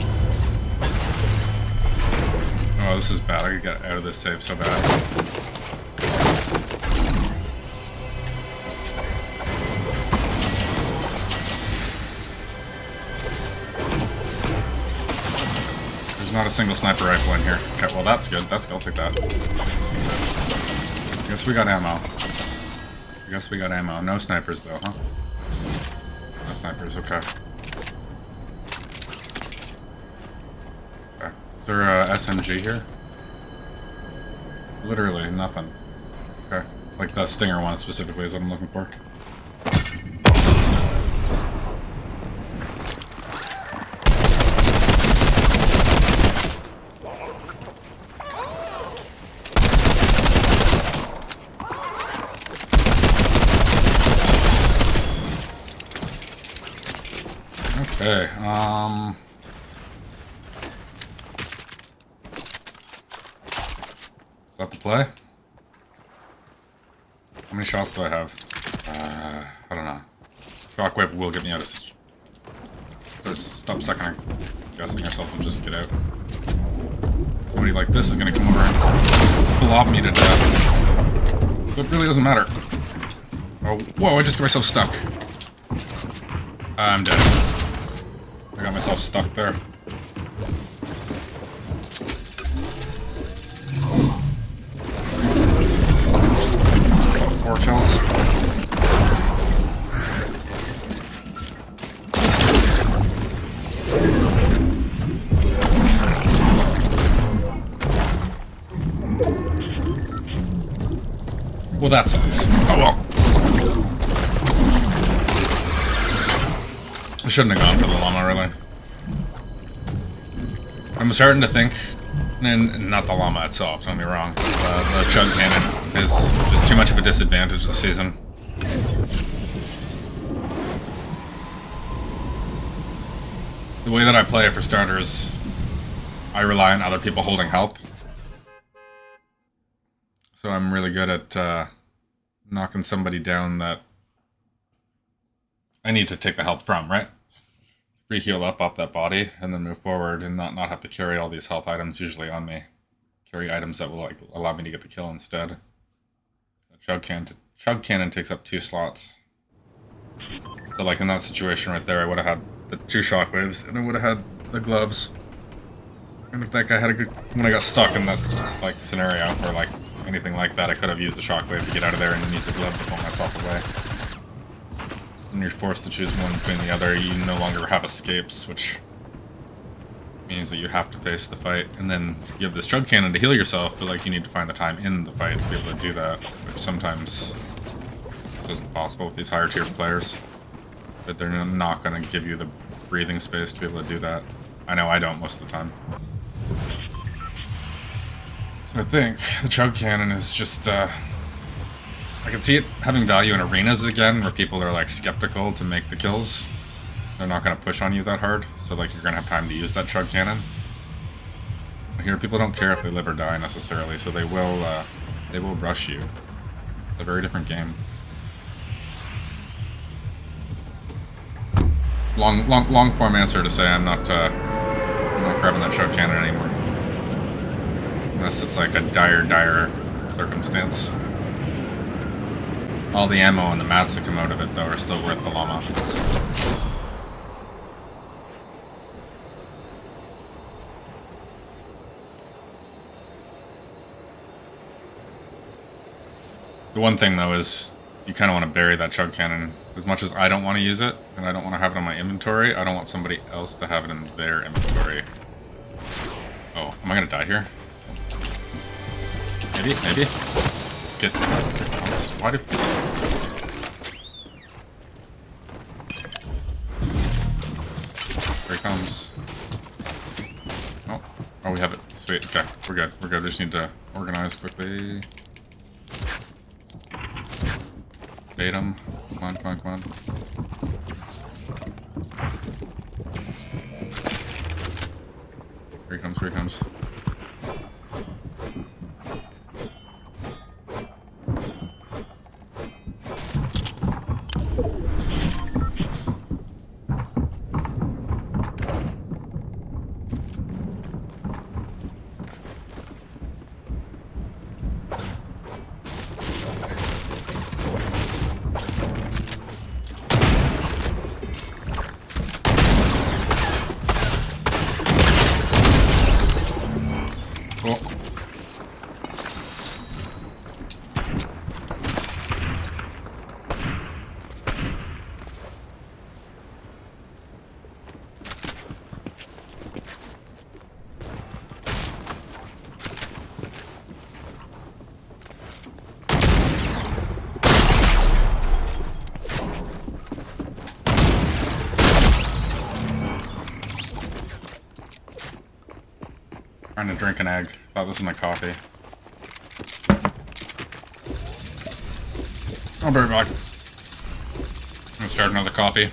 Oh, this is bad. I could get out of this save so bad. Not a single sniper rifle in here. Okay, well that's good. That's good. I'll take that. I guess we got ammo. I guess we got ammo. No snipers though, huh? No snipers. Okay. Okay. Is there a SMG here? Literally nothing. Okay. Like the Stinger one specifically is what I'm looking for. Okay, is that the play? How many shots do I have? I don't know. Shockwave will get me out of this. Just stop second guessing yourself and just get out. Somebody like this is gonna come over and blob me to death. But it really doesn't matter. Oh, whoa, I just got myself stuck. I'm dead. I got myself stuck there. 4 kills. Well, that sucks. Oh well. I shouldn't have gone for the llama, really. I'm starting to think, and not the llama itself, don't get me wrong, the chug cannon is just too much of a disadvantage this season. The way that I play it, for starters, I rely on other people holding health. So I'm really good at knocking somebody down that I need to take the health from, right? Re-heal up that body, and then move forward and not have to carry all these health items usually on me. Carry items that will like allow me to get the kill instead. The chug cannon takes up 2 slots. So like in that situation right there, I would have had the 2 shockwaves, and I would have had the gloves. And if that guy had a good... When I got stuck in this like scenario, or like anything like that, I could have used the shockwave to get out of there and then use the glove to pull myself away. When you're forced to choose one between the other, you no longer have escapes, which means that you have to face the fight. And then you have this chug cannon to heal yourself, but like you need to find the time in the fight to be able to do that, which sometimes isn't possible with these higher tier players. But they're not going to give you the breathing space to be able to do that. I know I don't most of the time. So I think the chug cannon is just I can see it having value in arenas again, where people are like skeptical to make the kills. They're not going to push on you that hard, so like you're going to have time to use that chug cannon. Here, people don't care if they live or die necessarily, so they will rush you. It's a very different game. Long form answer to say I'm not grabbing that chug cannon anymore, unless it's like a dire circumstance. All the ammo and the mats that come out of it, though, are still worth the llama. The one thing, though, is you kind of want to bury that chug cannon. As much as I don't want to use it, and I don't want to have it in my inventory, I don't want somebody else to have it in their inventory. Oh, am I going to die here? Maybe? Get... Why do... Here he comes. Oh, we have it. Sweet. Okay, we're good. We just need to organize quickly. Bait him. Come on. Here he comes. Trying to drink an egg. Thought this was my coffee. I'll be right back. I'm gonna start another coffee.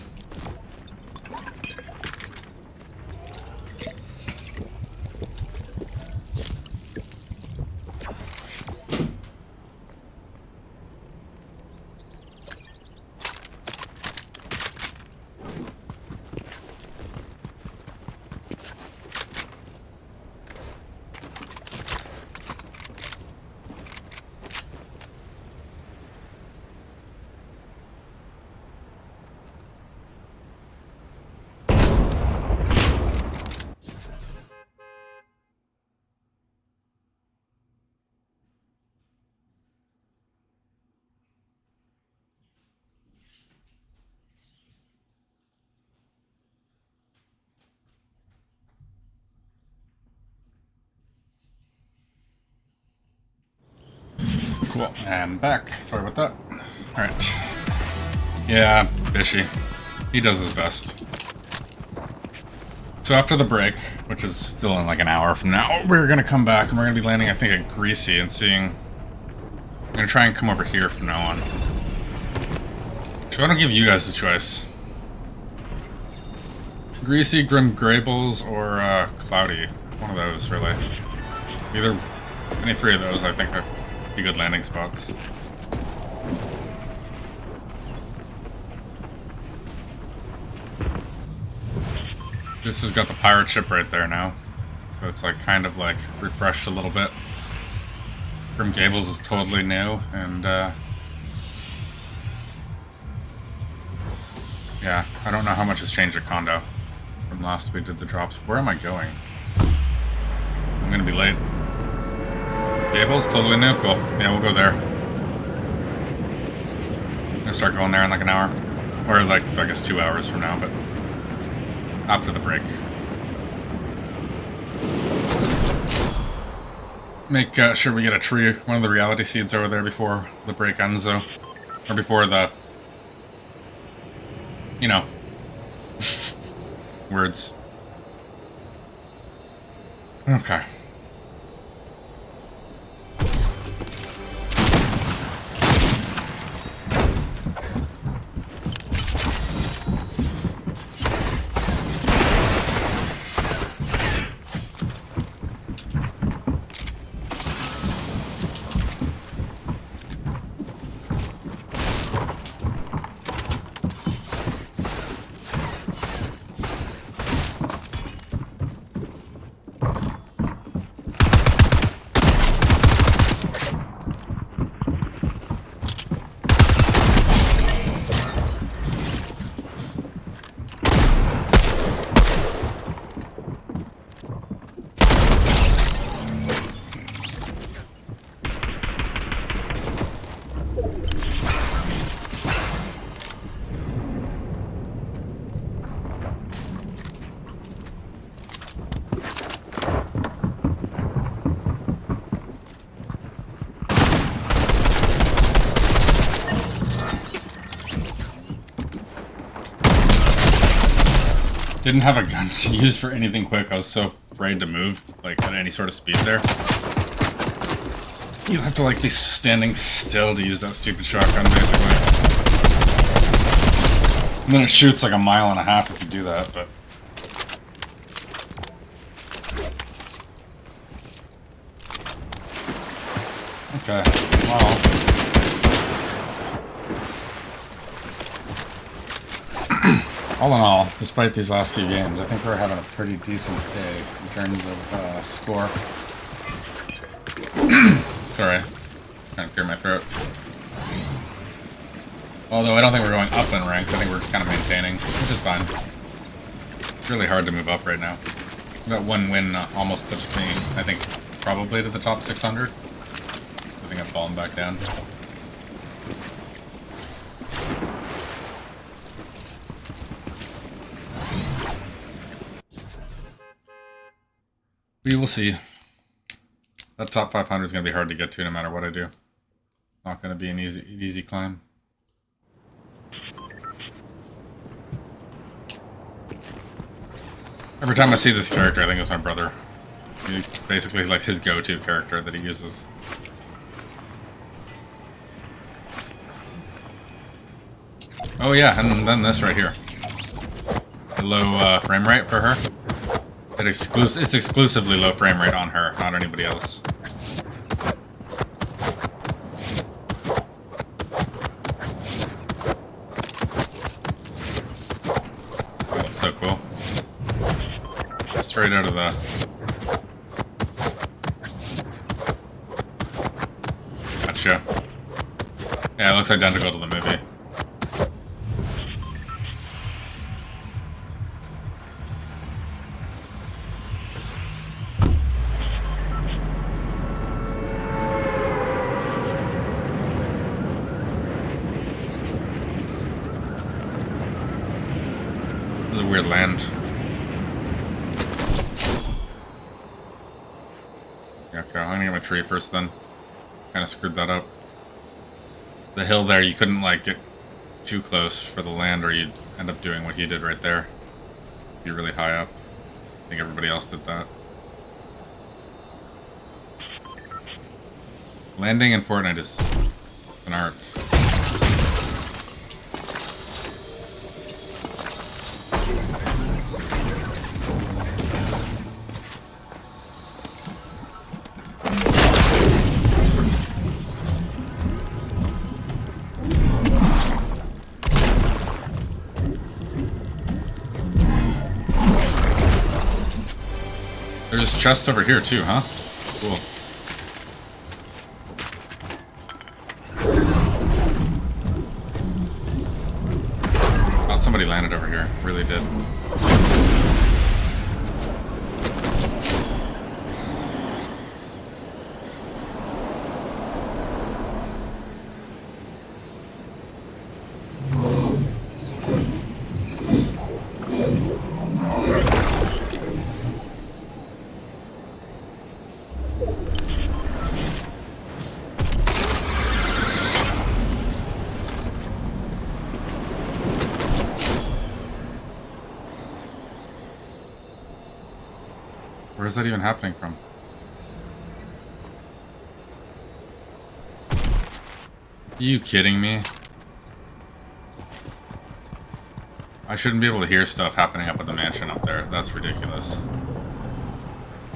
Cool. And back. Sorry about that. Alright. Yeah, Bishy. He does his best. So after the break, which is still in like an hour from now, we're gonna come back and we're gonna be landing, I think, at Greasy and seeing... I'm gonna try and come over here from now on. So I don't give you guys the choice. Greasy, Grim Grables, or Cloudy. One of those, really. Either... any three of those, I think, are be good landing spots. This has got the pirate ship right there now. So it's like kind of like refreshed a little bit. Grim Gables is totally new, and yeah, I don't know how much has changed at Condo from last we did the drops. Where am I going? I'm gonna be late. Gables, totally new, cool. Yeah, we'll go there. I'm gonna start going there in like an hour. Or like, I guess 2 hours from now, but after the break. Make sure we get a tree, one of the reality seeds over there before the break ends, though. Or before the... you know. Words. Okay. Didn't have a gun to use for anything quick. I was so afraid to move, like, at any sort of speed there. You have to, like, be standing still to use that stupid shotgun, basically. And then it shoots like a mile and a half if you do that, but... okay, well... all in all, despite these last few games, I think we're having a pretty decent day in terms of score. Sorry, trying to clear my throat. Although I don't think we're going up in ranks, I think we're kind of maintaining, which is fine. It's really hard to move up right now. That one win almost puts me, I think, probably to the top 600. I think I've fallen back down. We will see. That top 500 is going to be hard to get to no matter what I do. Not going to be an easy climb. Every time I see this character, I think it's my brother. He's basically like his go-to character that he uses. Oh yeah, and then this right here. The low frame rate for her. It's exclusively low frame rate on her, not anybody else. Oh, that's so cool. Straight out of the... gotcha. Yeah, it looks identical to the movie. Weird land. Yeah, okay, I'm gonna get my tree first then. Kind of screwed that up. The hill there, you couldn't like get too close for the land, or you'd end up doing what he did right there. Be really high up. I think everybody else did that. Landing in Fortnite is an art. There's chests over here too, huh? Cool. Thought somebody landed over here. Really did. Where is that even happening from? Are you kidding me? I shouldn't be able to hear stuff happening up at the mansion up there. That's ridiculous.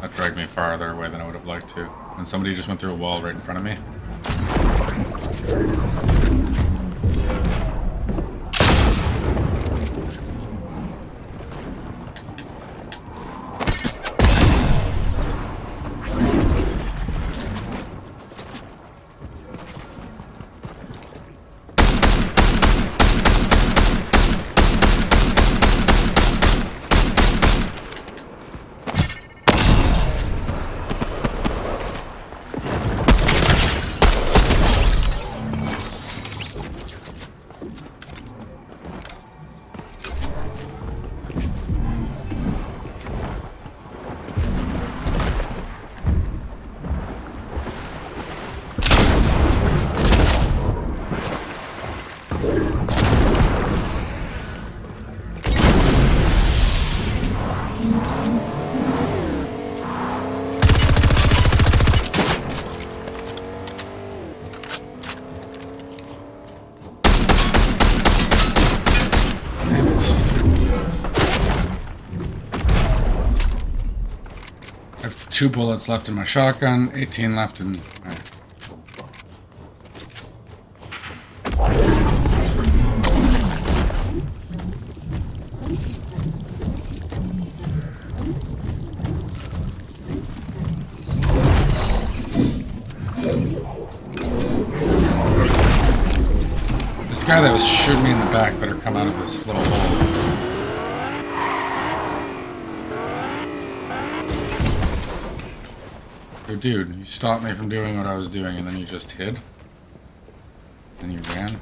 That dragged me farther away than I would have liked to. And somebody just went through a wall right in front of me. I have 2 bullets left in my shotgun, 18 left in... Right. This guy that was shooting me in the back better come out of this little hole. Oh, dude, you stopped me from doing what I was doing and then you just hid? Then you ran?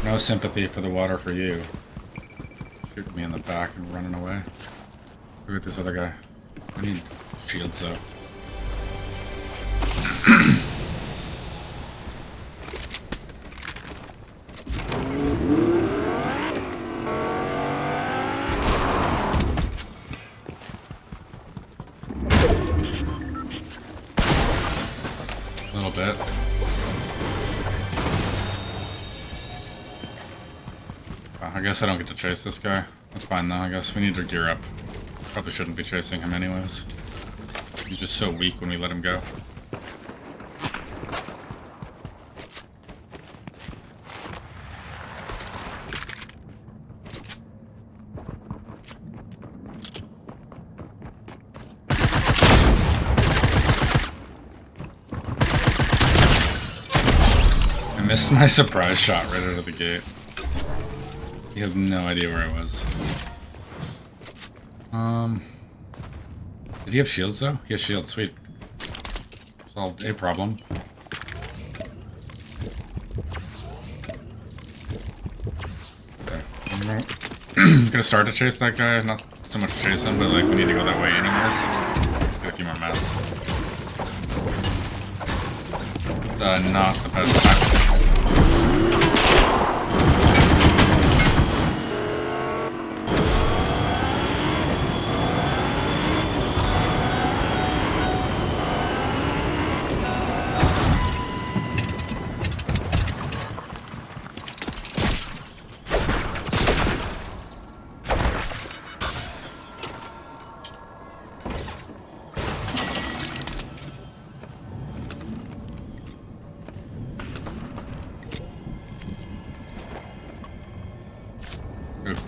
No sympathy for the water for you. Shooting me in the back and running away. Look at this other guy. I need shields though. A little bit. I guess I don't get to chase this guy. That's fine though, I guess we need to gear up. Probably shouldn't be chasing him anyways. He's just so weak when we let him go. I missed my surprise shot right out of the gate. You have no idea where I was. Did he have shields though? He has shields, sweet. Solved a problem. Okay. I'm gonna start to chase that guy, not so much chasing, but like we need to go that way anyways. Get a few more mats. Not the best time.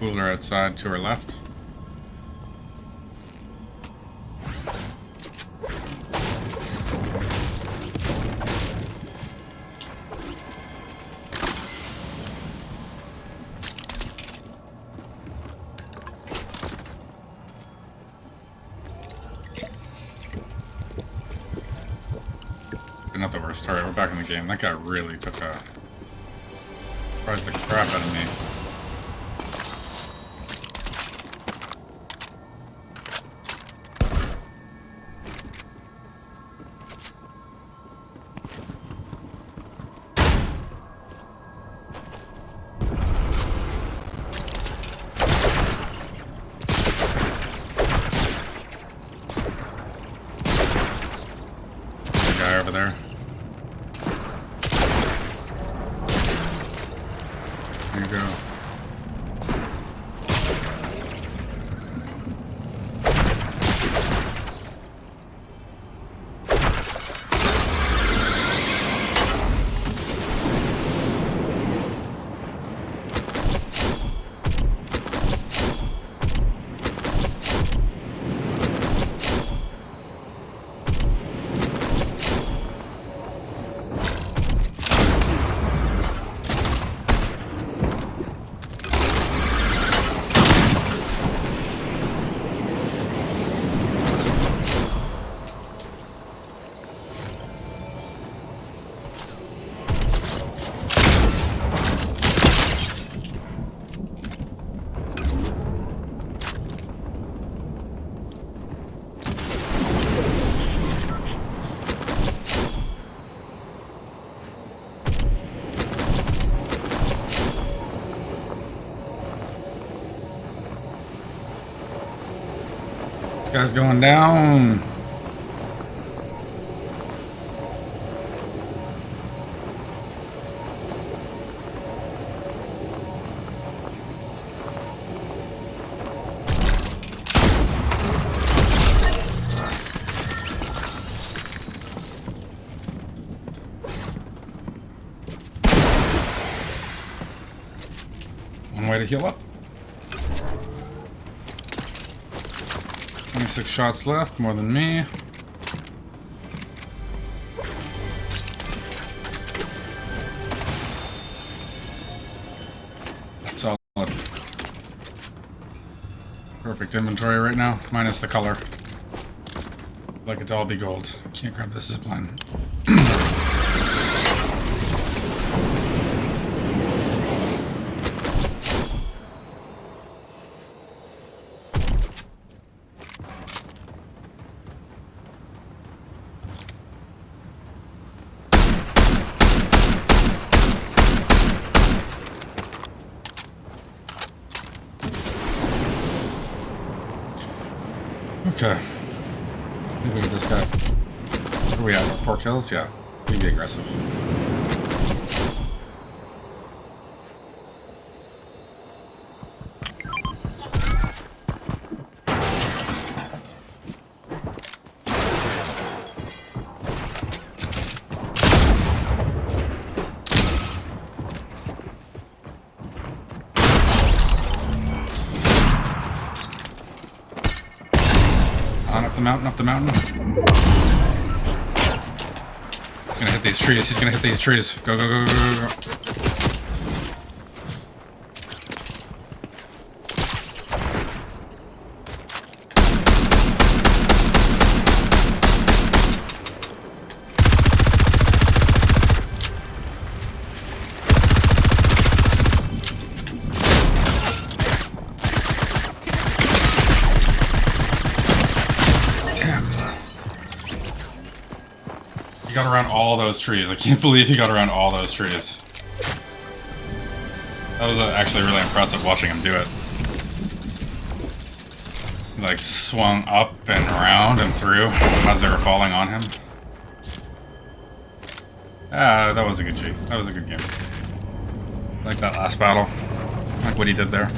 Cooler outside to our left. Not the worst. Alright, we're back in the game. That guy really took a... surprised the crap out of me. Over there. There you go. Guy's going down. One way to heal up. 26 shots left, more than me. Solid. Perfect inventory right now, minus the color. Like it to all be gold. Can't grab this zipline. Okay. Maybe we this guy. What are we at? 4 kills? Yeah. We can be aggressive. Up the mountain. He's gonna hit these trees. He's gonna hit these trees. Go, go, go, go, go, go. He got around all those trees. I can't believe he got around all those trees. That was actually really impressive watching him do it. He, like, swung up and around and through as they were falling on him. Ah, that was a good G. That was a good game. I like that last battle. I like what he did there.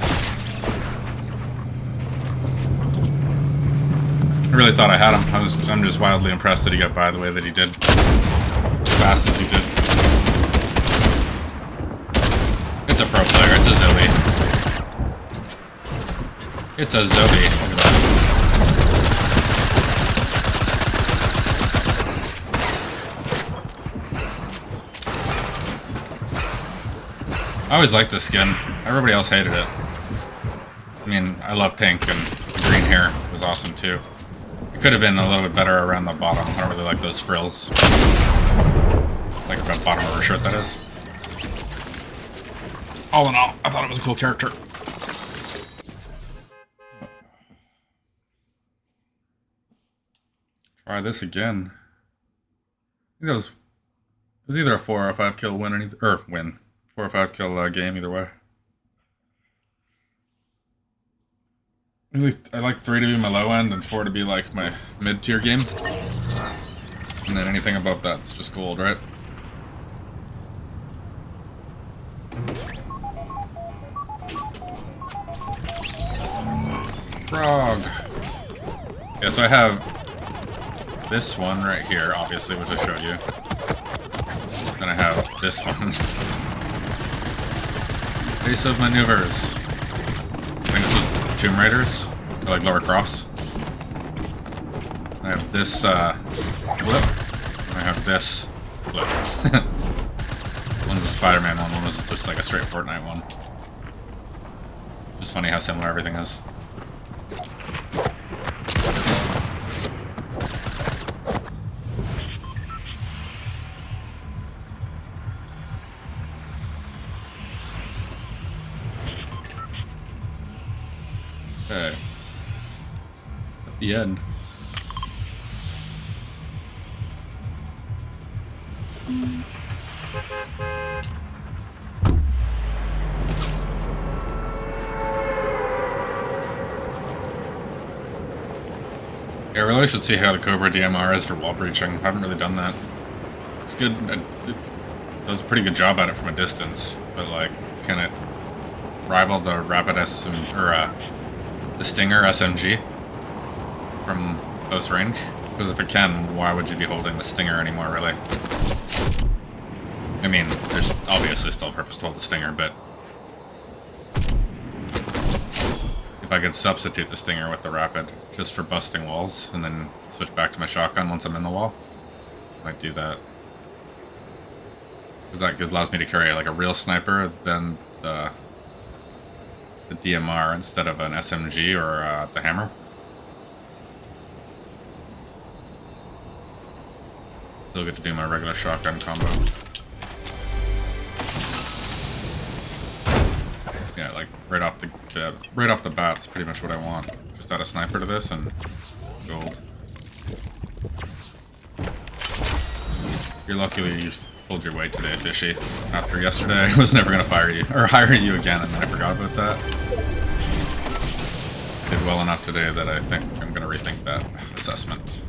I really thought I had him. I'm just wildly impressed that he got by the way that he did. As fast as he did. It's a pro player. It's a Zoe. It's a Zoe. Look at that. I always liked this skin. Everybody else hated it. I mean, I love pink, and the green hair was awesome too. It could have been a little bit better around the bottom. I don't really like those frills. Like the bottom of her shirt, that is. All in all, I thought it was a cool character. Try this again. I think it was either a 4 or 5 kill win, or win. 4 or 5 kill game, either way. I like 3 to be my low end and 4 to be like my mid-tier game. And then anything above that's just gold, right? Frog. Yeah, so I have this one right here, obviously, which I showed you. Then I have this one. Base of Maneuvers. I think this was Tomb Raiders, or like Lara Croft's. I have this flip. I have this flip. One's a Spider-Man one was just like a straight Fortnite one. Just funny how similar everything is. Okay. At the end. Yeah, I really should see how the Cobra DMR is for wall breaching. I haven't really done that. It's good. It does a pretty good job at it from a distance, but like, can it rival the Rapid SMG or the Stinger SMG from close range? Because if it can, why would you be holding the Stinger anymore, really? I mean, there's obviously still a purpose to hold the Stinger, but if I could substitute the Stinger with the Rapid just for busting walls and then switch back to my shotgun once I'm in the wall, I might do that. Because that allows me to carry like a real sniper than the DMR instead of an SMG or the hammer. Still get to do my regular shotgun combo. Yeah, like right off the bat, that's pretty much what I want. Just add a sniper to this and gold. You're lucky you pulled your weight today, Fishy. After yesterday, I was never gonna fire you or hire you again, and then I forgot about that. Did well enough today that I think I'm gonna rethink that assessment.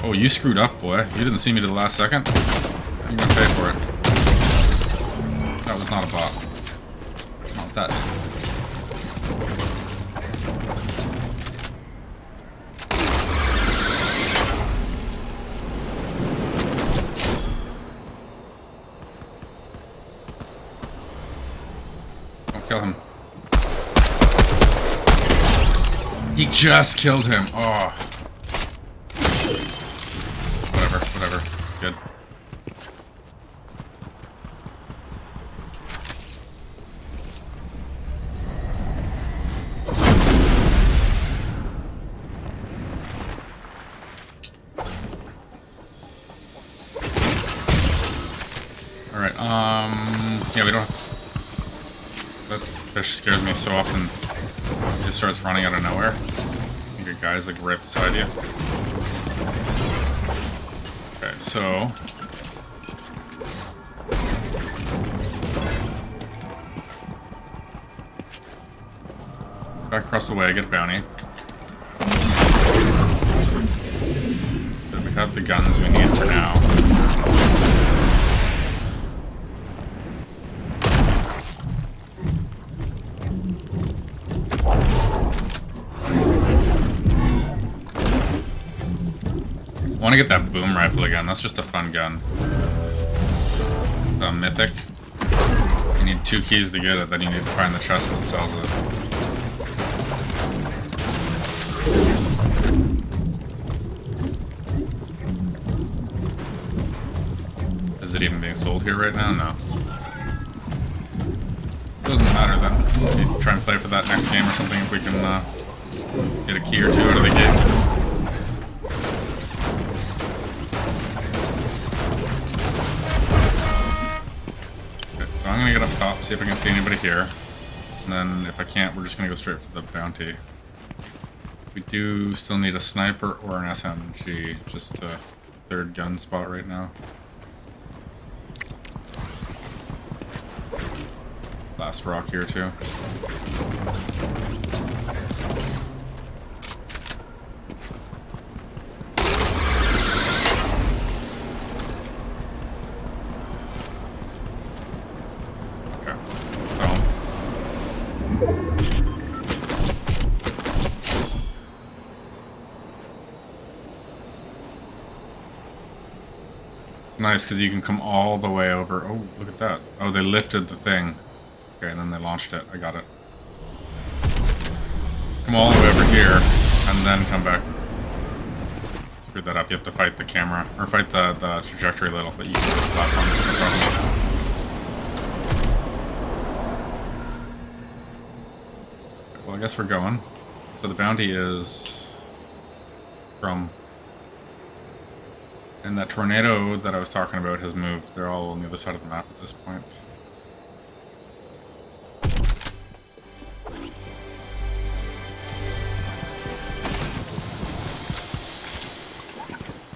Oh, you screwed up, boy. You didn't see me to the last second. You're gonna pay for it. That was not a bot. Not that. Don't kill him. He just killed him. Oh. Whatever. Good. Alright, yeah, we don't... That fish scares me so often. He just starts running out of nowhere. Your guy's like right beside you. Okay, so back across the way, get a bounty. So we have the guns we need for now. I want to get that boom rifle again. That's just a fun gun. The mythic. You need 2 keys to get it, then you need to find the chest that sells it. Is it even being sold here right now? No. Doesn't matter then. Maybe try and play for that next game or something if we can get a key or 2 out of the gate. So I'm gonna get up top, see if I can see anybody here. And then if I can't, we're just gonna go straight for the bounty. We do still need a sniper or an SMG, just a 3rd gun spot right now. Last rock here too. Nice, because you can come all the way over. Oh, look at that. Oh, they lifted the thing. Okay, and then they launched it. I got it. Come all the way over here, and then come back. Screwed that up. You have to fight the camera, or fight the trajectory little that you can use the platform. Well, I guess we're going. So the bounty is from... And that tornado that I was talking about has moved. They're all on the other side of the map at this point.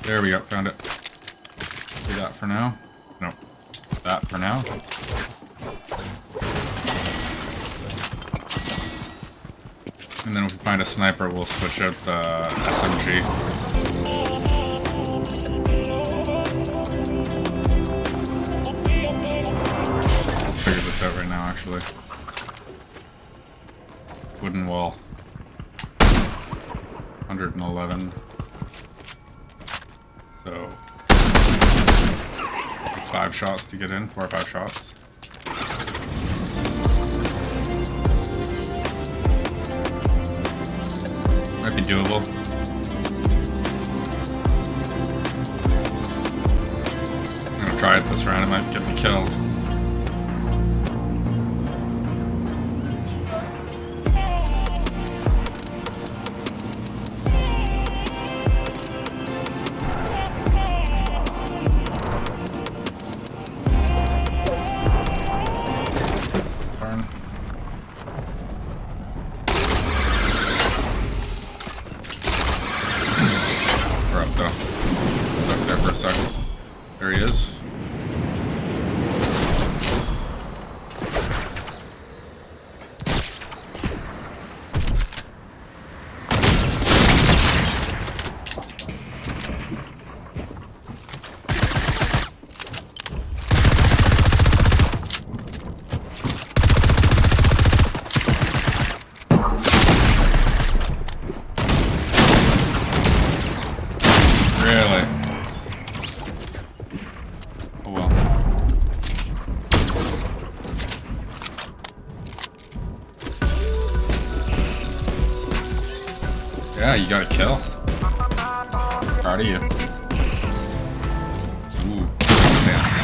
There we go, found it. Do that for now. Nope. That for now. And then if we find a sniper, we'll switch out the SMG. Figure this out right now, actually. Wooden wall. 111. So 5 shots to get in, 4 or 5 shots. Might be doable. I'm gonna try it this round, it might get me killed. There he is. Really? Oh well. Yeah, you got a kill. Proud of you. Ooh, dance.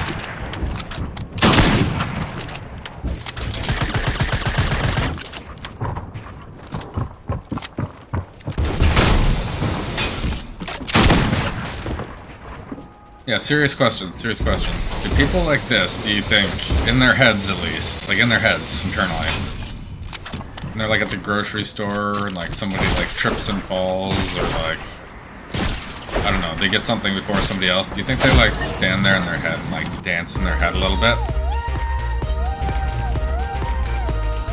Yeah, serious question, serious question. Do people like this, do you think, in their heads at least, like in their heads, internally, And they're like at the grocery store and like somebody like trips and falls or like, I don't know, they get something before somebody else. Do you think they like stand there in their head and like dance in their head a little bit?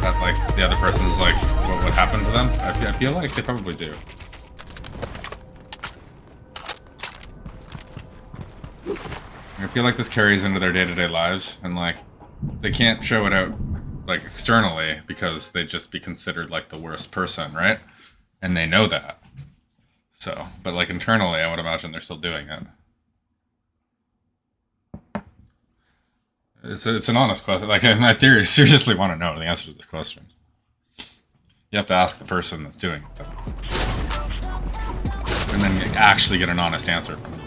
That like the other person's like, what would happen to them? I feel like they probably do. I feel like this carries into their day-to-day lives, and like they can't show it out like externally because they'd just be considered like the worst person, right? And they know that. So, but like internally, I would imagine they're still doing it. It's an honest question. Like in my theory, seriously want to know the answer to this question. You have to ask the person that's doing it, and then actually get an honest answer from them.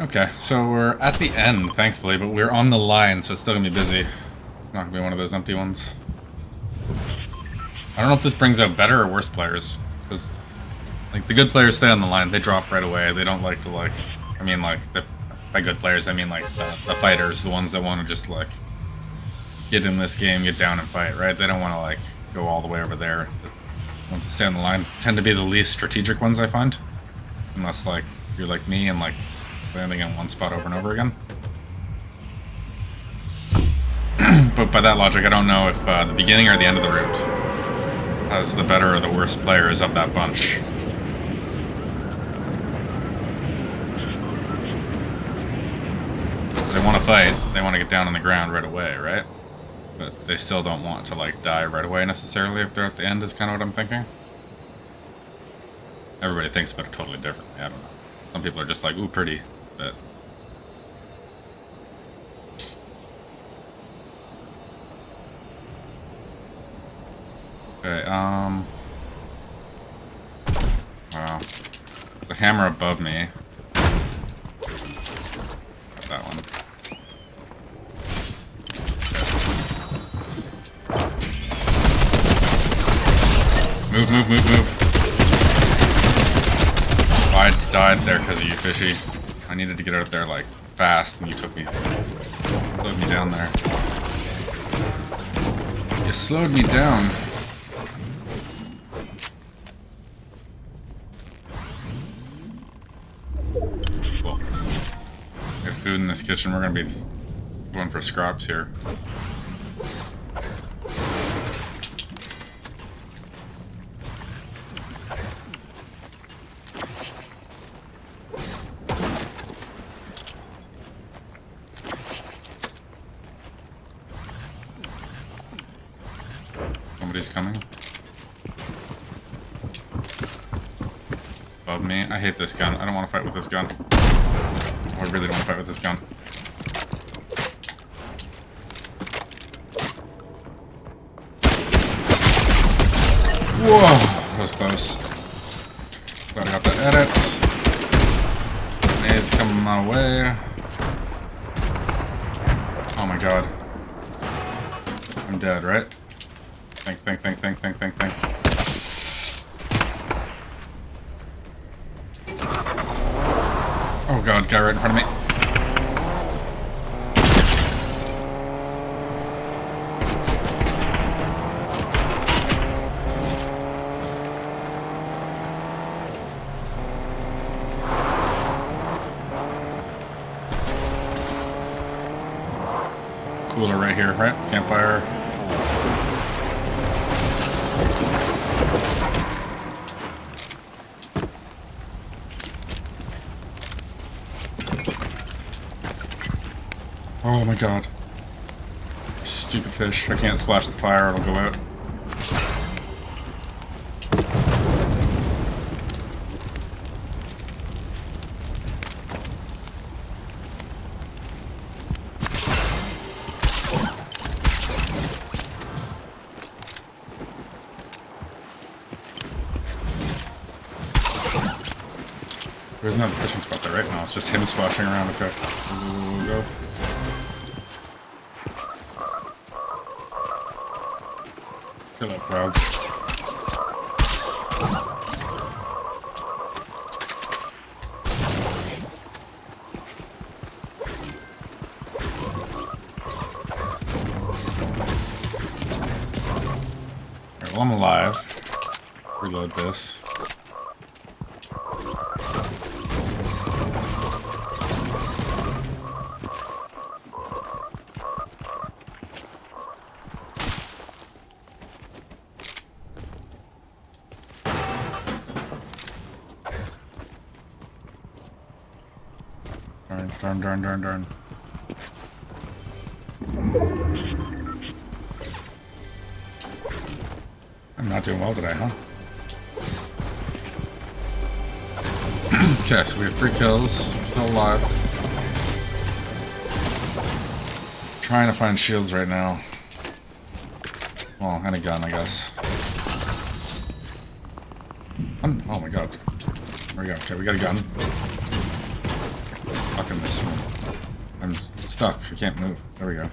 Okay, so we're at the end, thankfully, but we're on the line, so it's still gonna be busy. Not gonna be one of those empty ones. I don't know if this brings out better or worse players, because like the good players stay on the line. They drop right away. They don't like to like. I mean, like by good players, I mean like the fighters, the ones that want to just like get in this game, get down and fight, right? They don't want to like go all the way over there. The ones that stay on the line tend to be the least strategic ones, I find, unless like you're like me and like landing in one spot over and over again. But by that logic, I don't know if the beginning or the end of the route has the better or the worst players of that bunch. They want to fight, they want to get down on the ground right away, right? But they still don't want to like die right away necessarily if they're at the end, is kind of what I'm thinking. Everybody thinks about it totally differently, I don't know. Some people are just like, ooh, pretty. But okay, wow. The hammer above me. Got that one. Move, move, move, move. I died there because of you, fishy. I needed to get out of there like fast, and you slowed me down there. You slowed me down. Cool. We have food in this kitchen. We're gonna be going for scraps here. Somebody's coming. Above me. I hate this gun. I don't want to fight with this gun. I really don't want to fight with this gun. Whoa! That was close. Glad I got that edit. Nades coming my way. Oh my god. I'm dead, right? Think. Oh god, guy right in front of me. Cooler right here, right? Campfire. Oh my god. Stupid fish. I can't splash the fire, it'll go out. There's another fishing spot there right now. It's just him splashing around. Okay. We'll go. Kill that frog. Well, I'm alive. Reload this. Darn. I'm not doing well today, huh? Okay, so we have 3 kills. Still alive. Trying to find shields right now. Well, and a gun, I guess. Oh my god. There we go. Okay, we got a gun. Fucking this one. I'm stuck. I can't move. There we go.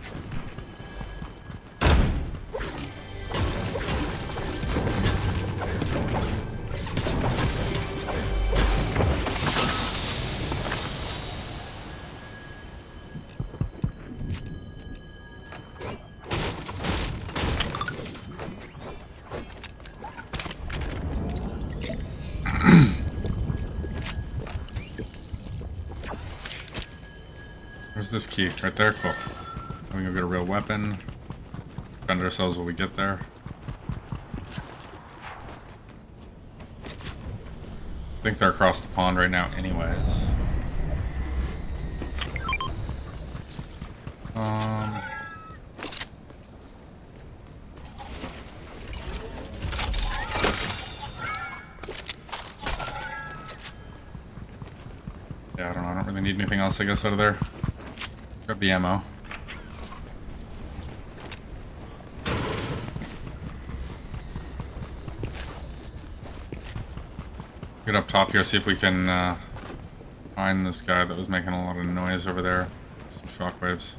Where's this key? Right there? Cool. We can go get a real weapon. Defend ourselves when we get there. I think they're across the pond right now anyways. Yeah, I don't know. I don't really need anything else, I guess, out of there. Got the ammo. Get up top here, see if we can find this guy that was making a lot of noise over there. Some shockwaves.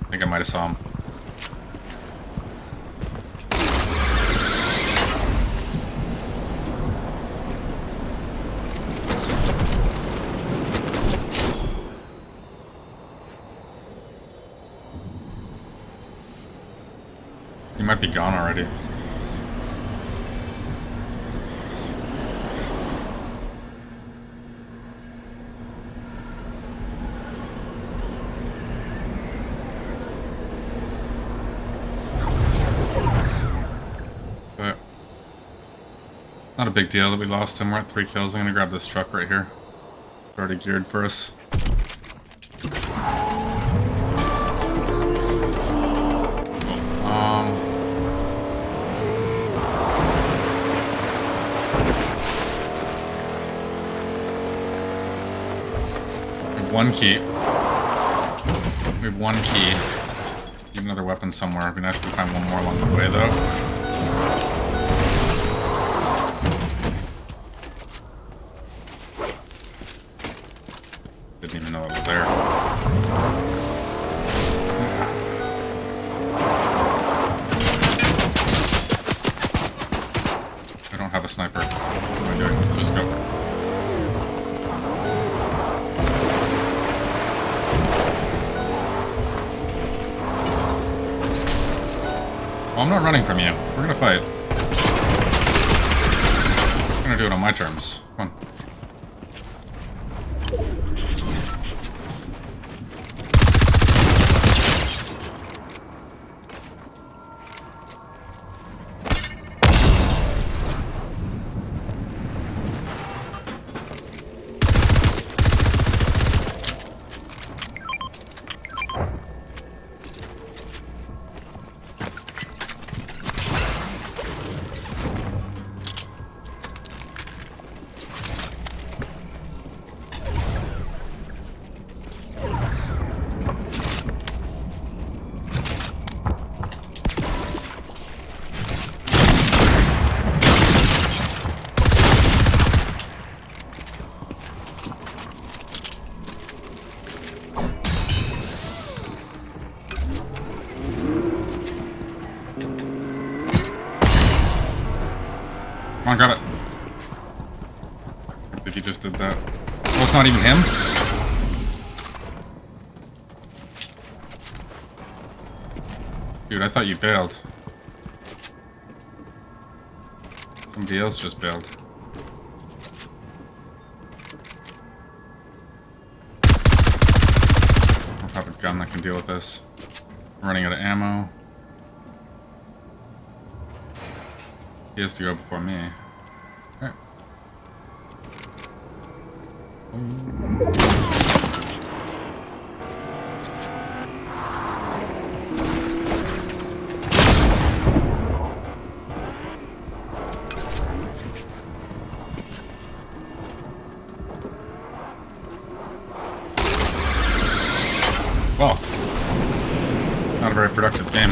I think I might have saw him. He might be gone already. But not a big deal that we lost him. We're at 3 kills. I'm gonna grab this truck right here. It's already geared for us. One key. We have 1 key. Get another weapon somewhere. It'd be nice if we find one more along the way, though. Didn't even know it was there. I don't have a sniper. What am I doing? Just go. Well, I'm not running from you. We're gonna fight. I'm gonna do it on my terms. Come on. Come on, grab it. I think he just did that. Oh, it's not even him? Dude, I thought you bailed. Somebody else just bailed. I don't have a gun that can deal with this. I'm running out of ammo. He has to go before me. Alright. Well, not a very productive game.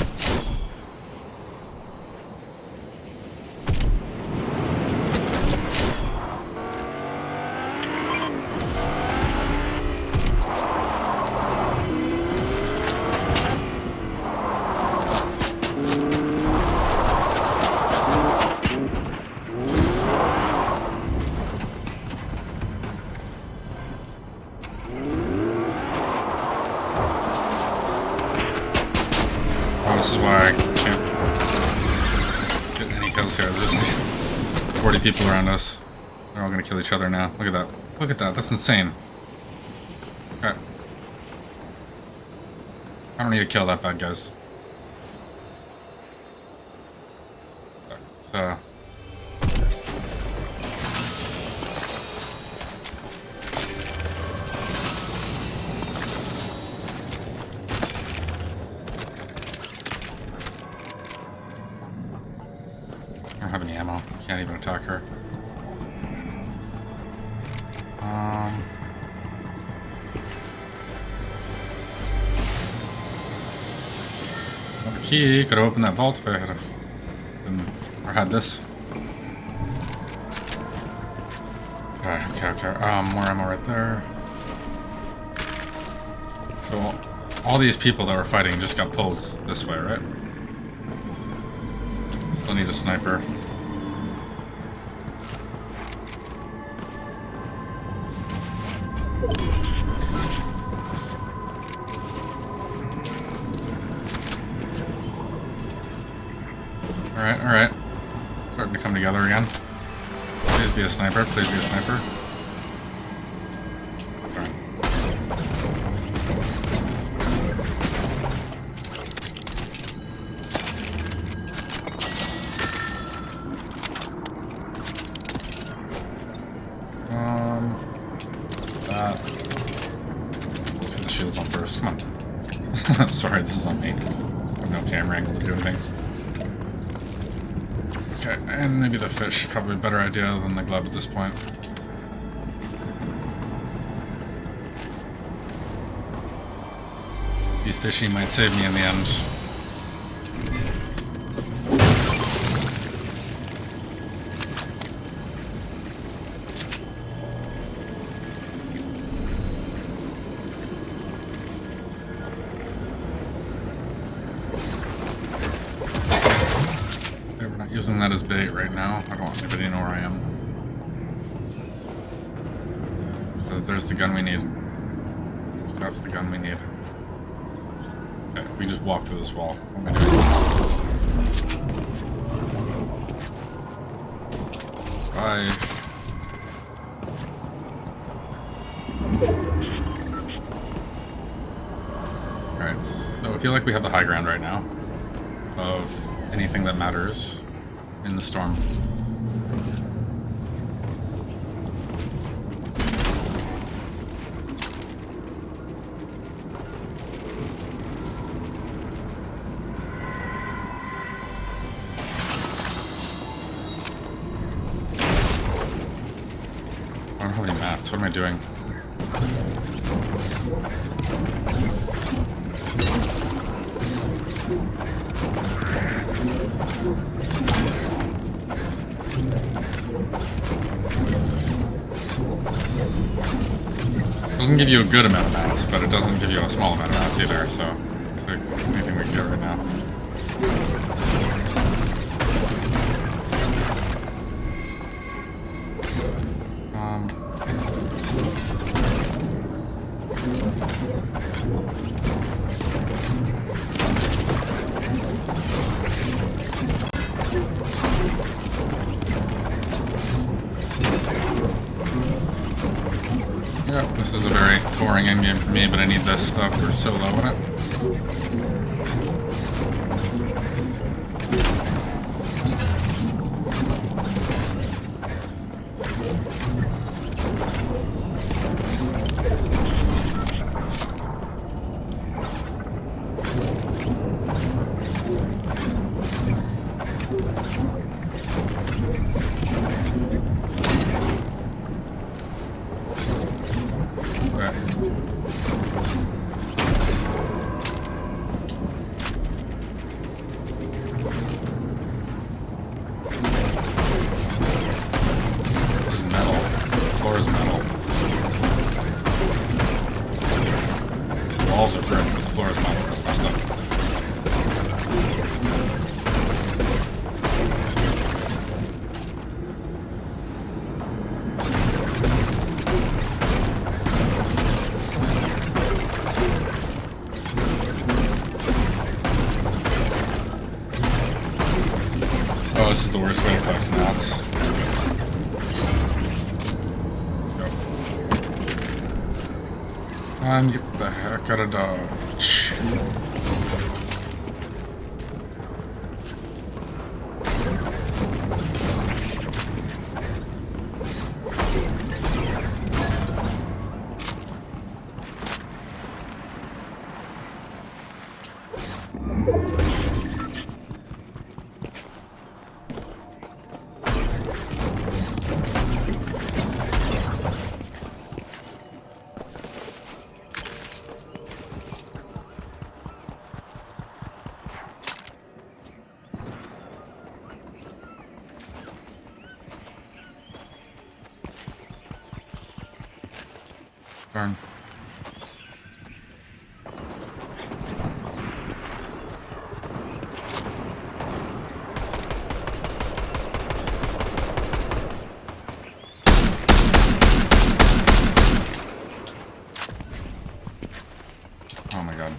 This is why I can't get any kills here. There's like 40 people around us. They're all gonna kill each other now. Look at that. Look at that. That's insane. Okay. I don't need to kill that bad, guys. Let's, I don't have any ammo. Can't even attack her. Another key. Could have opened that vault if I had or had this. Okay. More ammo right there. So all these people that were fighting just got pulled this way, right? Still need a sniper. Alright. Starting to come together again. Please be a sniper, please be a sniper. Okay. Let's get the shields on first, come on. Sorry, this is on me. I have no camera angle to do anything. Okay, and maybe the fish, probably a better idea than the glove at this point. These fishy might save me in the end. Using that as bait right now. I don't want anybody to know where I am. There's the gun we need. That's the gun we need. Okay, we just walk through this wall. What am I doing? Bye. Alright, so I feel like we have the high ground right now of anything that matters in the storm. I don't have any mats. What am I doing? Doesn't give you a good amount of mats, but it doesn't give you a small amount of mats either, so take anything we can get right now. Yeah, this is a very boring endgame for me, but I need this stuff for solo in it. Walls are brick, but the floor is metal. That's messed up. Oh, this is the worst way to collect mats. And get the heck out of Dodge. Darn. Oh my god.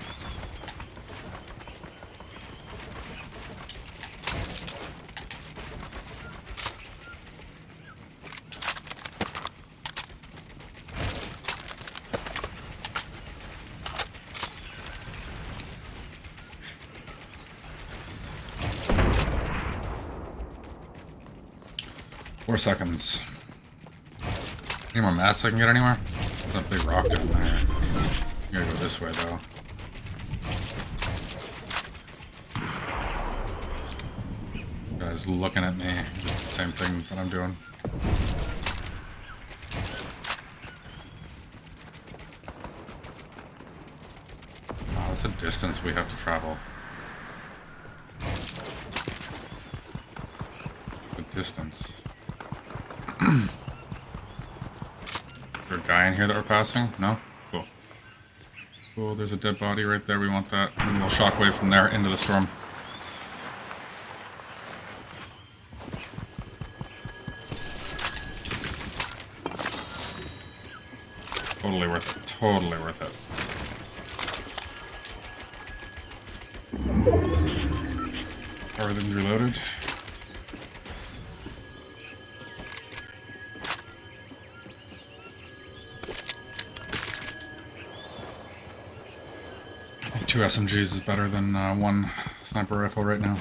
Four seconds. Any more mats I can get anywhere? There's a big rock down there. I gotta go this way though. Guys looking at me. Same thing that I'm doing. Oh, that's a distance we have to travel. The distance. Is there a guy in here that we're passing? No? Cool. Cool, there's a dead body right there. We want that. And we'll shockwave from there into the storm. Totally worth it. Totally worth it. Everything's reloaded. I think 2 SMGs is better than 1 sniper rifle right now.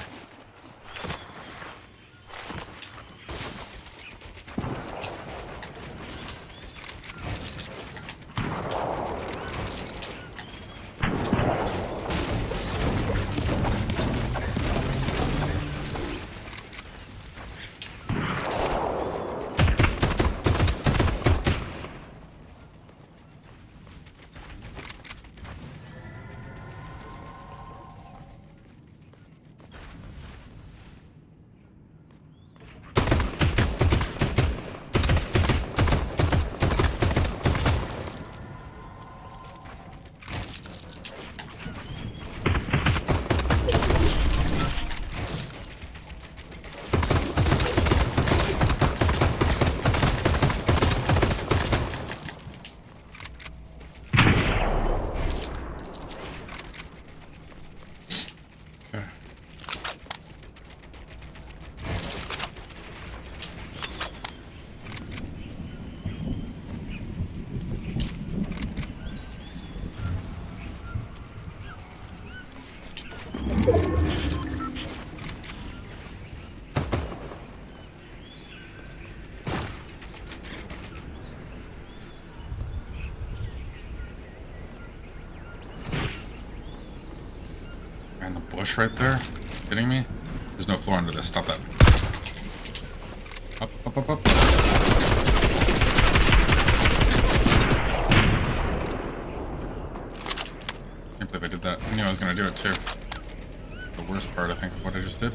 bush right there? Kidding me? There's no floor under this. Stop that. Up, up, up, up. Can't believe I did that. I knew I was gonna do it too. The worst part, I think, of what I just did.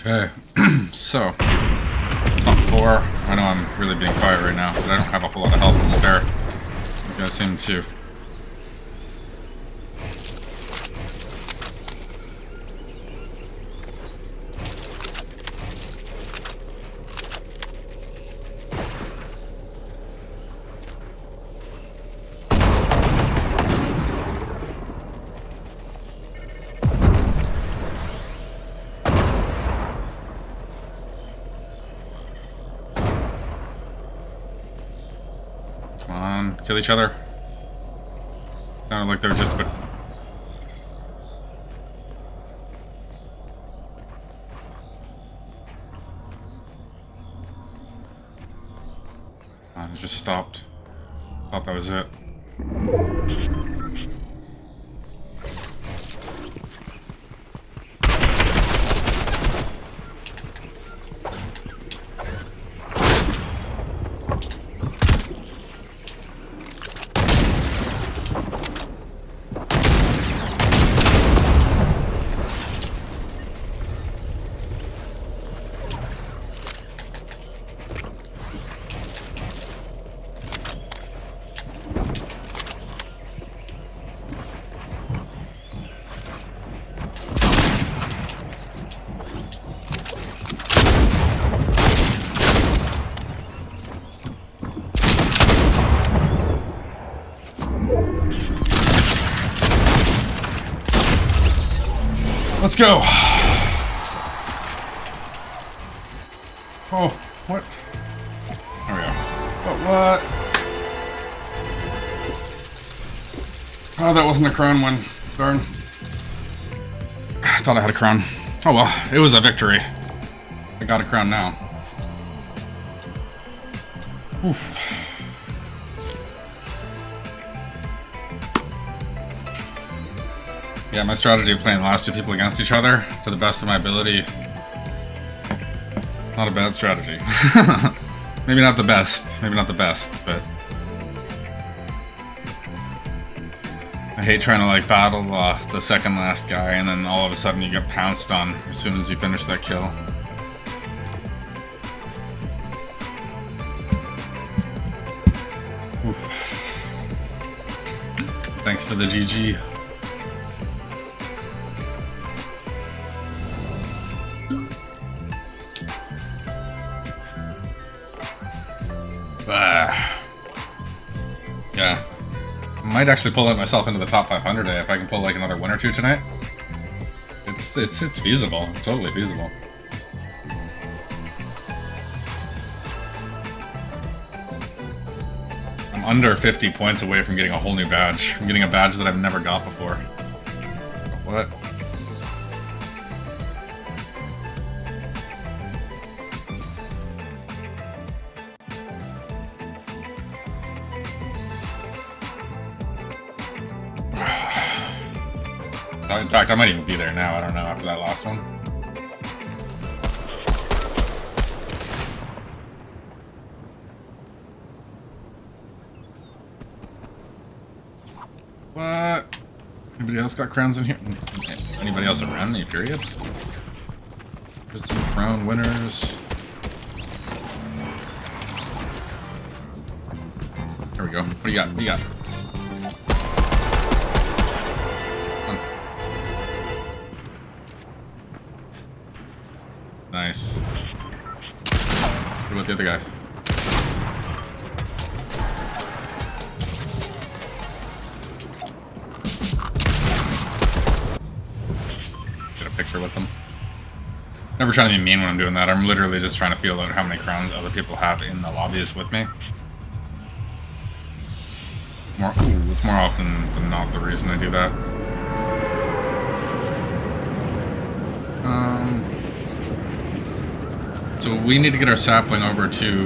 Okay, so, top 4. I know I'm really being quiet right now, but I don't have a whole lot of health to spare. You guys seem to. Kill each other. Sounded like they were just a bit. It just stopped. Thought that was it. Let's go. Oh, what? There we go. What? Oh, that wasn't a crown one. Darn. I thought I had a crown. Oh well, it was a victory. I got a crown now. Oof. Yeah, my strategy of playing the last 2 people against each other to the best of my ability. Not a bad strategy. Maybe not the best. Maybe not the best, but I hate trying to like battle the second last guy and then all of a sudden you get pounced on as soon as you finish that kill. Oof. Thanks for the GG. Yeah, might actually pull myself into the top 500 today if I can pull like another win or 2 tonight. It's feasible. It's totally feasible. I'm under 50 points away from getting a whole new badge. I'm getting a badge that I've never got before. What? In fact, I might even be there now. I don't know, after that last one. What? Anybody else got crowns in here? Anybody else around me, period? There's some crown winners. There we go. What do you got? What do you got? Nice. What about the other guy? Get with them. Never trying to be mean when I'm doing that. I'm literally just trying to feel out how many crowns other people have in the lobbies with me. It's more often than not the reason I do that. So we need to get our sapling over to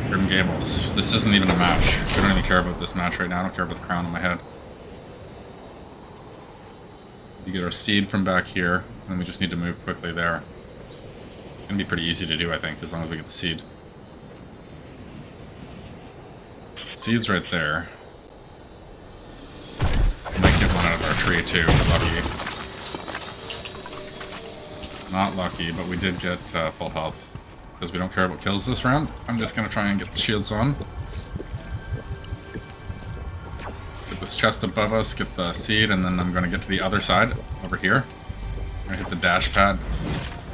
Grim Gables. This isn't even a match. We don't even care about this match right now. I don't care about the crown on my head. We get our seed from back here, and we just need to move quickly there. It's gonna be pretty easy to do, I think, as long as we get the seed. Seed's right there. Might get one out of our tree too. Lucky. Not lucky, but we did get full health. Because we don't care about kills this round. I'm just gonna try and get the shields on. Get this chest above us, get the seed, and then I'm gonna get to the other side, over here. I'm gonna hit the dash pad.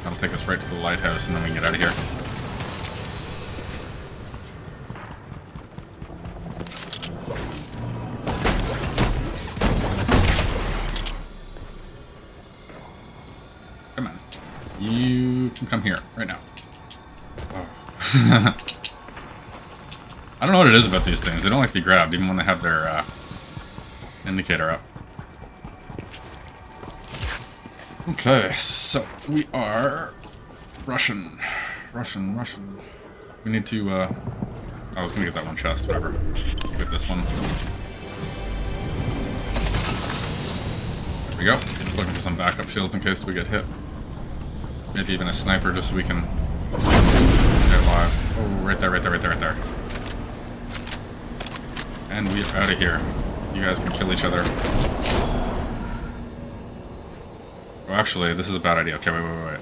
That'll take us right to the lighthouse, and then we can get out of here. Come on. You can come here, right now. Oh. I don't know what it is about these things. They don't like to be grabbed, even when they have their indicator up. Okay, so we are Russian. We need to, I was gonna get that one chest, whatever. Get this one. There we go. Just looking for some backup shields in case we get hit. Maybe even a sniper just so we can get alive. Oh, right there. And we are out of here. You guys can kill each other. Oh, actually, this is a bad idea. Okay, wait.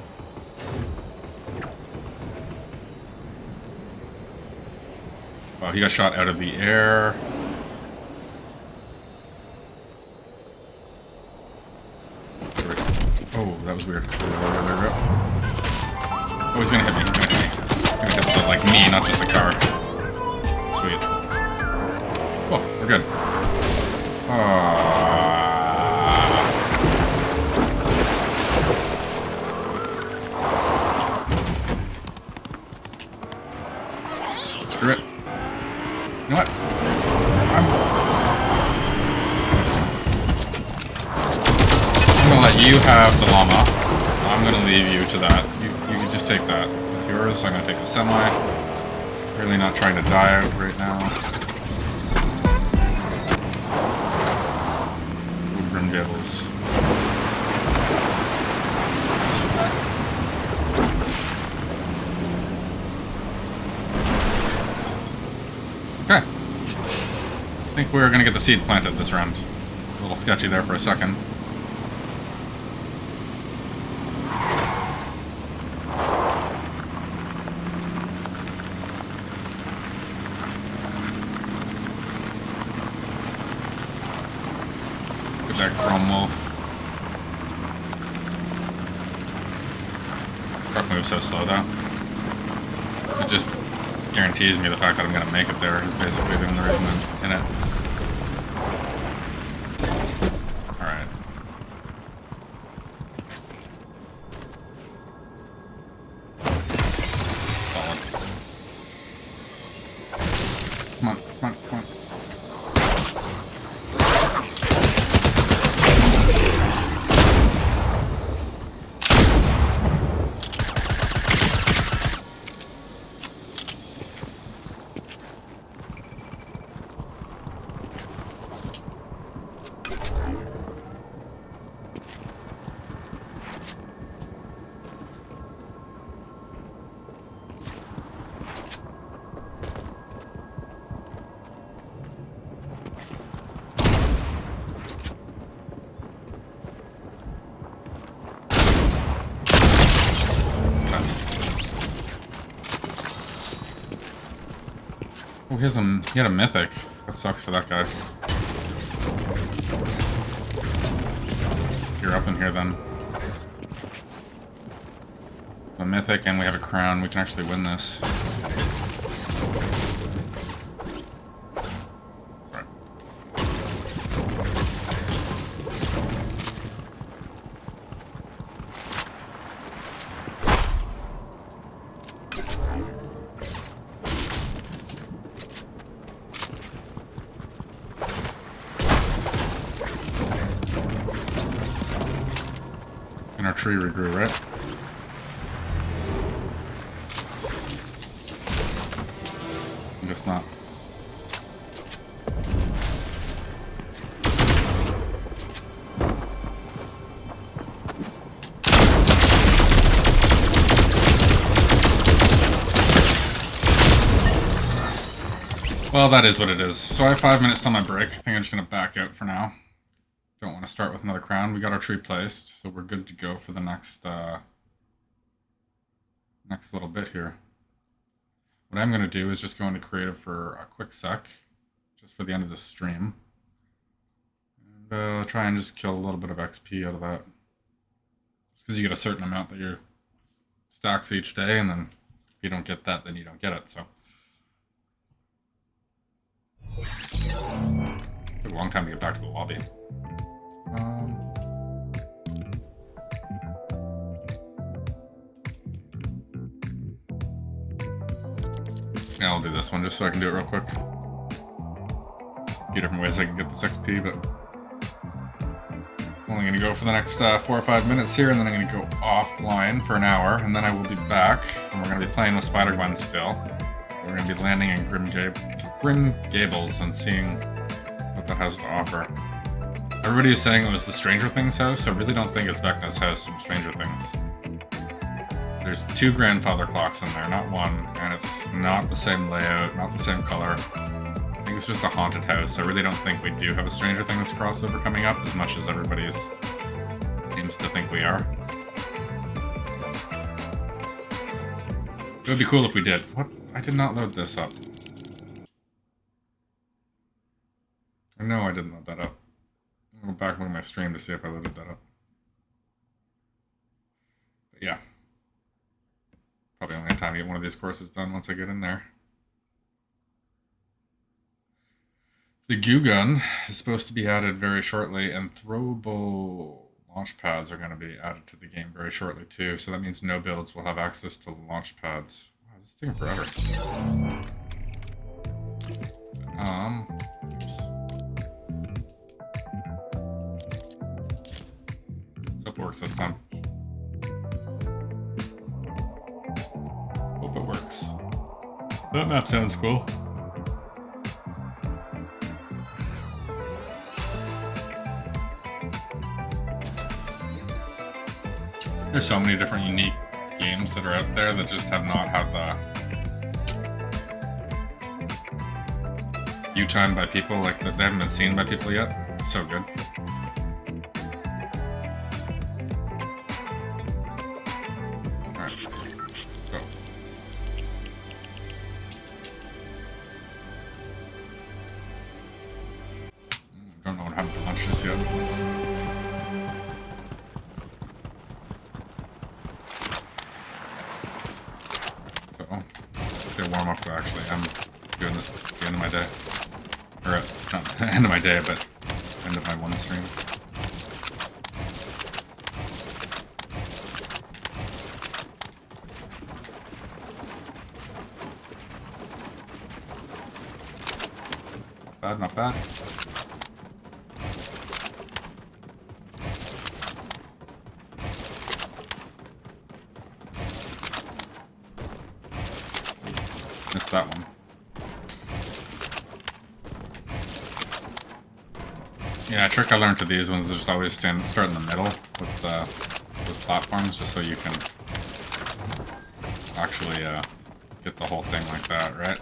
Wow, he got shot out of the air. Oh, that was weird. Oh, he's gonna hit me. He's gonna hit the, like, me, not just the car. Sweet. Oh, we're good. Screw it. You know what? I'm gonna let you have the llama. I'm gonna leave you to that. You can just take that. It's yours. I'm gonna take the semi. Really not trying to die out right now. Ooh, Grim Gables. Okay. I think we're gonna get the seed planted this round. A little sketchy there for a second. Get that Chrome Wolf. Truck moves so slow though. It just guarantees me the fact that I'm gonna make it there is basically the only reason I'm in it. Alright. Solid. Come on. Oh, he had a mythic. That sucks for that guy. You're up in here then. A mythic and we have a crown. We can actually win this. Sorry. And our tree regrew, right? I guess not. Well, that is what it is. So I have 5 minutes on my break. I think I'm just going to back out for now. Don't want to start with another crown. We got our tree placed, so we're good to go for the next next little bit here. What I'm going to do is just go into creative for a quick sec, just for the end of this stream. And try and just kill a little bit of XP out of that. Just because you get a certain amount that your stacks each day, and then if you don't get that, then you don't get it, so. Took a long time to get back to the lobby. Yeah, I'll do this one just so I can do it real quick. A few different ways I can get this XP, but I'm only going to go for the next 4 or 5 minutes here, and then I'm going to go offline for an hour, and then I will be back, and we're going to be playing with Spider-Gwen still. We're going to be landing in Grim Gables and seeing what that has to offer. Everybody is saying it was the Stranger Things house. I really don't think it's Vecna's house from Stranger Things. There's 2 grandfather clocks in there, not one, and it's not the same layout, not the same color. I think it's just a haunted house. I really don't think we do have a Stranger Things crossover coming up as much as everybody seems to think we are. It would be cool if we did. What? I did not load this up. I know I didn't load that up. I'll go back and look at my stream to see if I loaded that up. But yeah. Probably only have time to get one of these courses done once I get in there. The goo gun is supposed to be added very shortly, and throwable launch pads are going to be added to the game very shortly too. So that means no builds will have access to the launch pads. Wow, this is taking forever. Oops. Hope it works this time. Hope it works. That map sounds cool. There's so many different unique games that are out there that just have not had the view time by people, like that they haven't been seen by people yet. So good. Alright, go. Don't know what happened to lunch just yet. Warm up, actually. I'm doing this at the end of my day. Or, not the end of my day, but end of my one stream. Not bad, not bad. Missed that one. Yeah, a trick I learned to these ones is just always start in the middle with platforms, just so you can actually get the whole thing like that, right?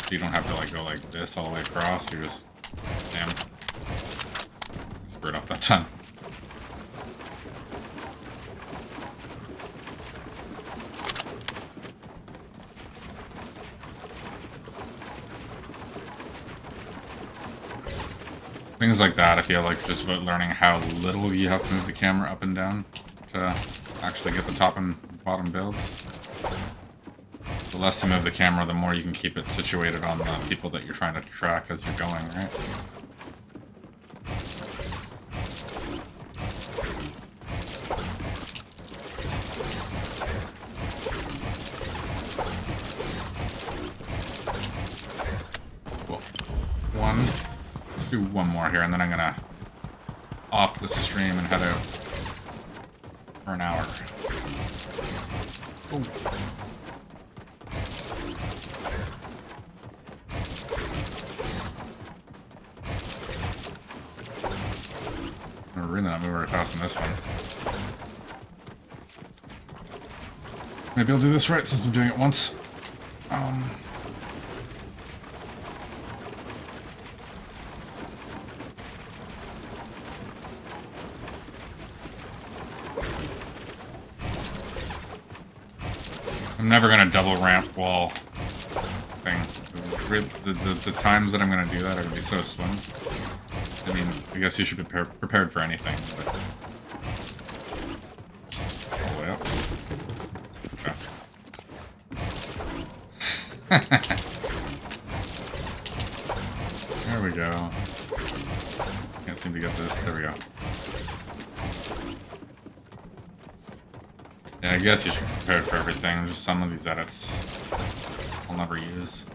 So you don't have to like go like this all the way across. You just screwed up that time. Things like that, I feel like just about learning how little you have to move the camera up and down to actually get the top and bottom builds. The less you move the camera, the more you can keep it situated on the people that you're trying to track as you're going, right? Cool. Do one more here, and then I'm gonna off the stream and head out. for an hour. Ooh. I'm really not moving very fast in this one. Maybe I'll do this right since I'm doing it once. I'm never gonna double ramp wall thing. The times that I'm gonna do that are gonna be so slim. I mean, I guess you should be prepared for anything, but... all the way up. Okay. There we go. Can't seem to get this. There we go. Yeah, I guess you should be prepared for everything. Just some of these edits I'll never use.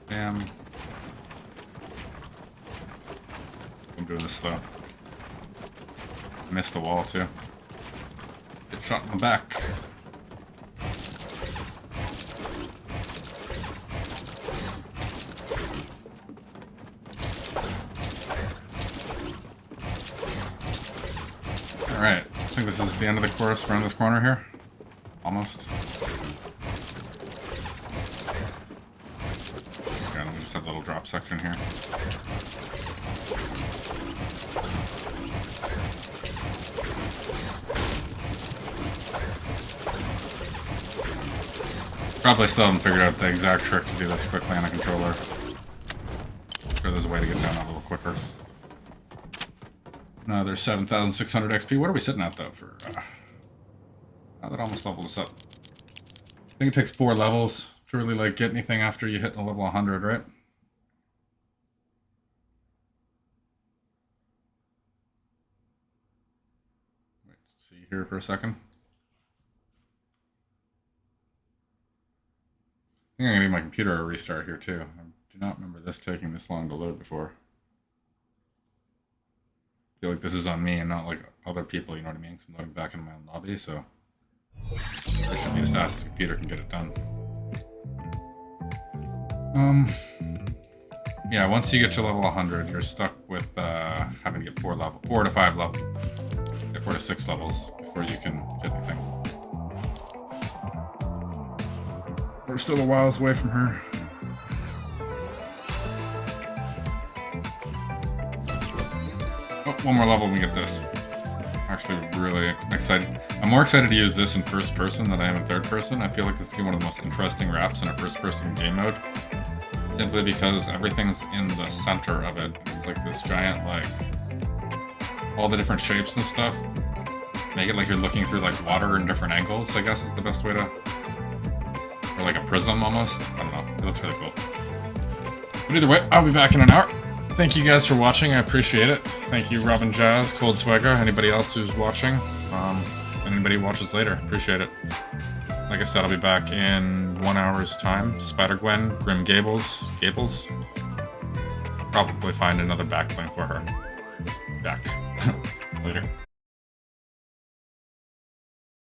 Damn. I'm doing this slow. Missed the wall too. Get shot in the back. Alright, I think this is the end of the course around this corner here. Almost. Okay, let me just have a little drop section here. Probably still haven't figured out the exact trick to do this quickly on a controller. I'm sure there's a way to get down a little quicker. No, there's 7,600 XP. What are we sitting at, though, for... Oh, that almost leveled us up. I think it takes 4 levels to really, like, get anything after you hit the level 100, right? Wait, see here for a second. I think I'm gonna give my computer a restart here, too. I do not remember this taking this long to load before. I feel like this is on me and not like other people, you know what I mean? Because I'm loading back into my own lobby, so it should be as fast as the computer can get it done. Yeah, once you get to level 100, you're stuck with having to get 4 to 5 levels, 4 to 6 levels before you can get anything. We're still a whiles away from her. Oh, one more level and we get this. Actually, really excited. I'm more excited to use this in first person than I am in third person. I feel like this is one of the most interesting wraps in a first person game mode. Simply because everything's in the center of it. It's like this giant, like, all the different shapes and stuff. Make it like you're looking through, like, water in different angles, I guess is the best way to... Or like a prism, almost. I don't know. It looks really cool. But either way, I'll be back in an hour. Thank you guys for watching. I appreciate it. Thank you, Robin Jazz, Cold Swagger, anybody else who's watching. Anybody who watches later. Appreciate it. Like I said, I'll be back in 1 hour's time. Spider-Gwen, Grim Gables. Probably find another backbling for her. Back. Later.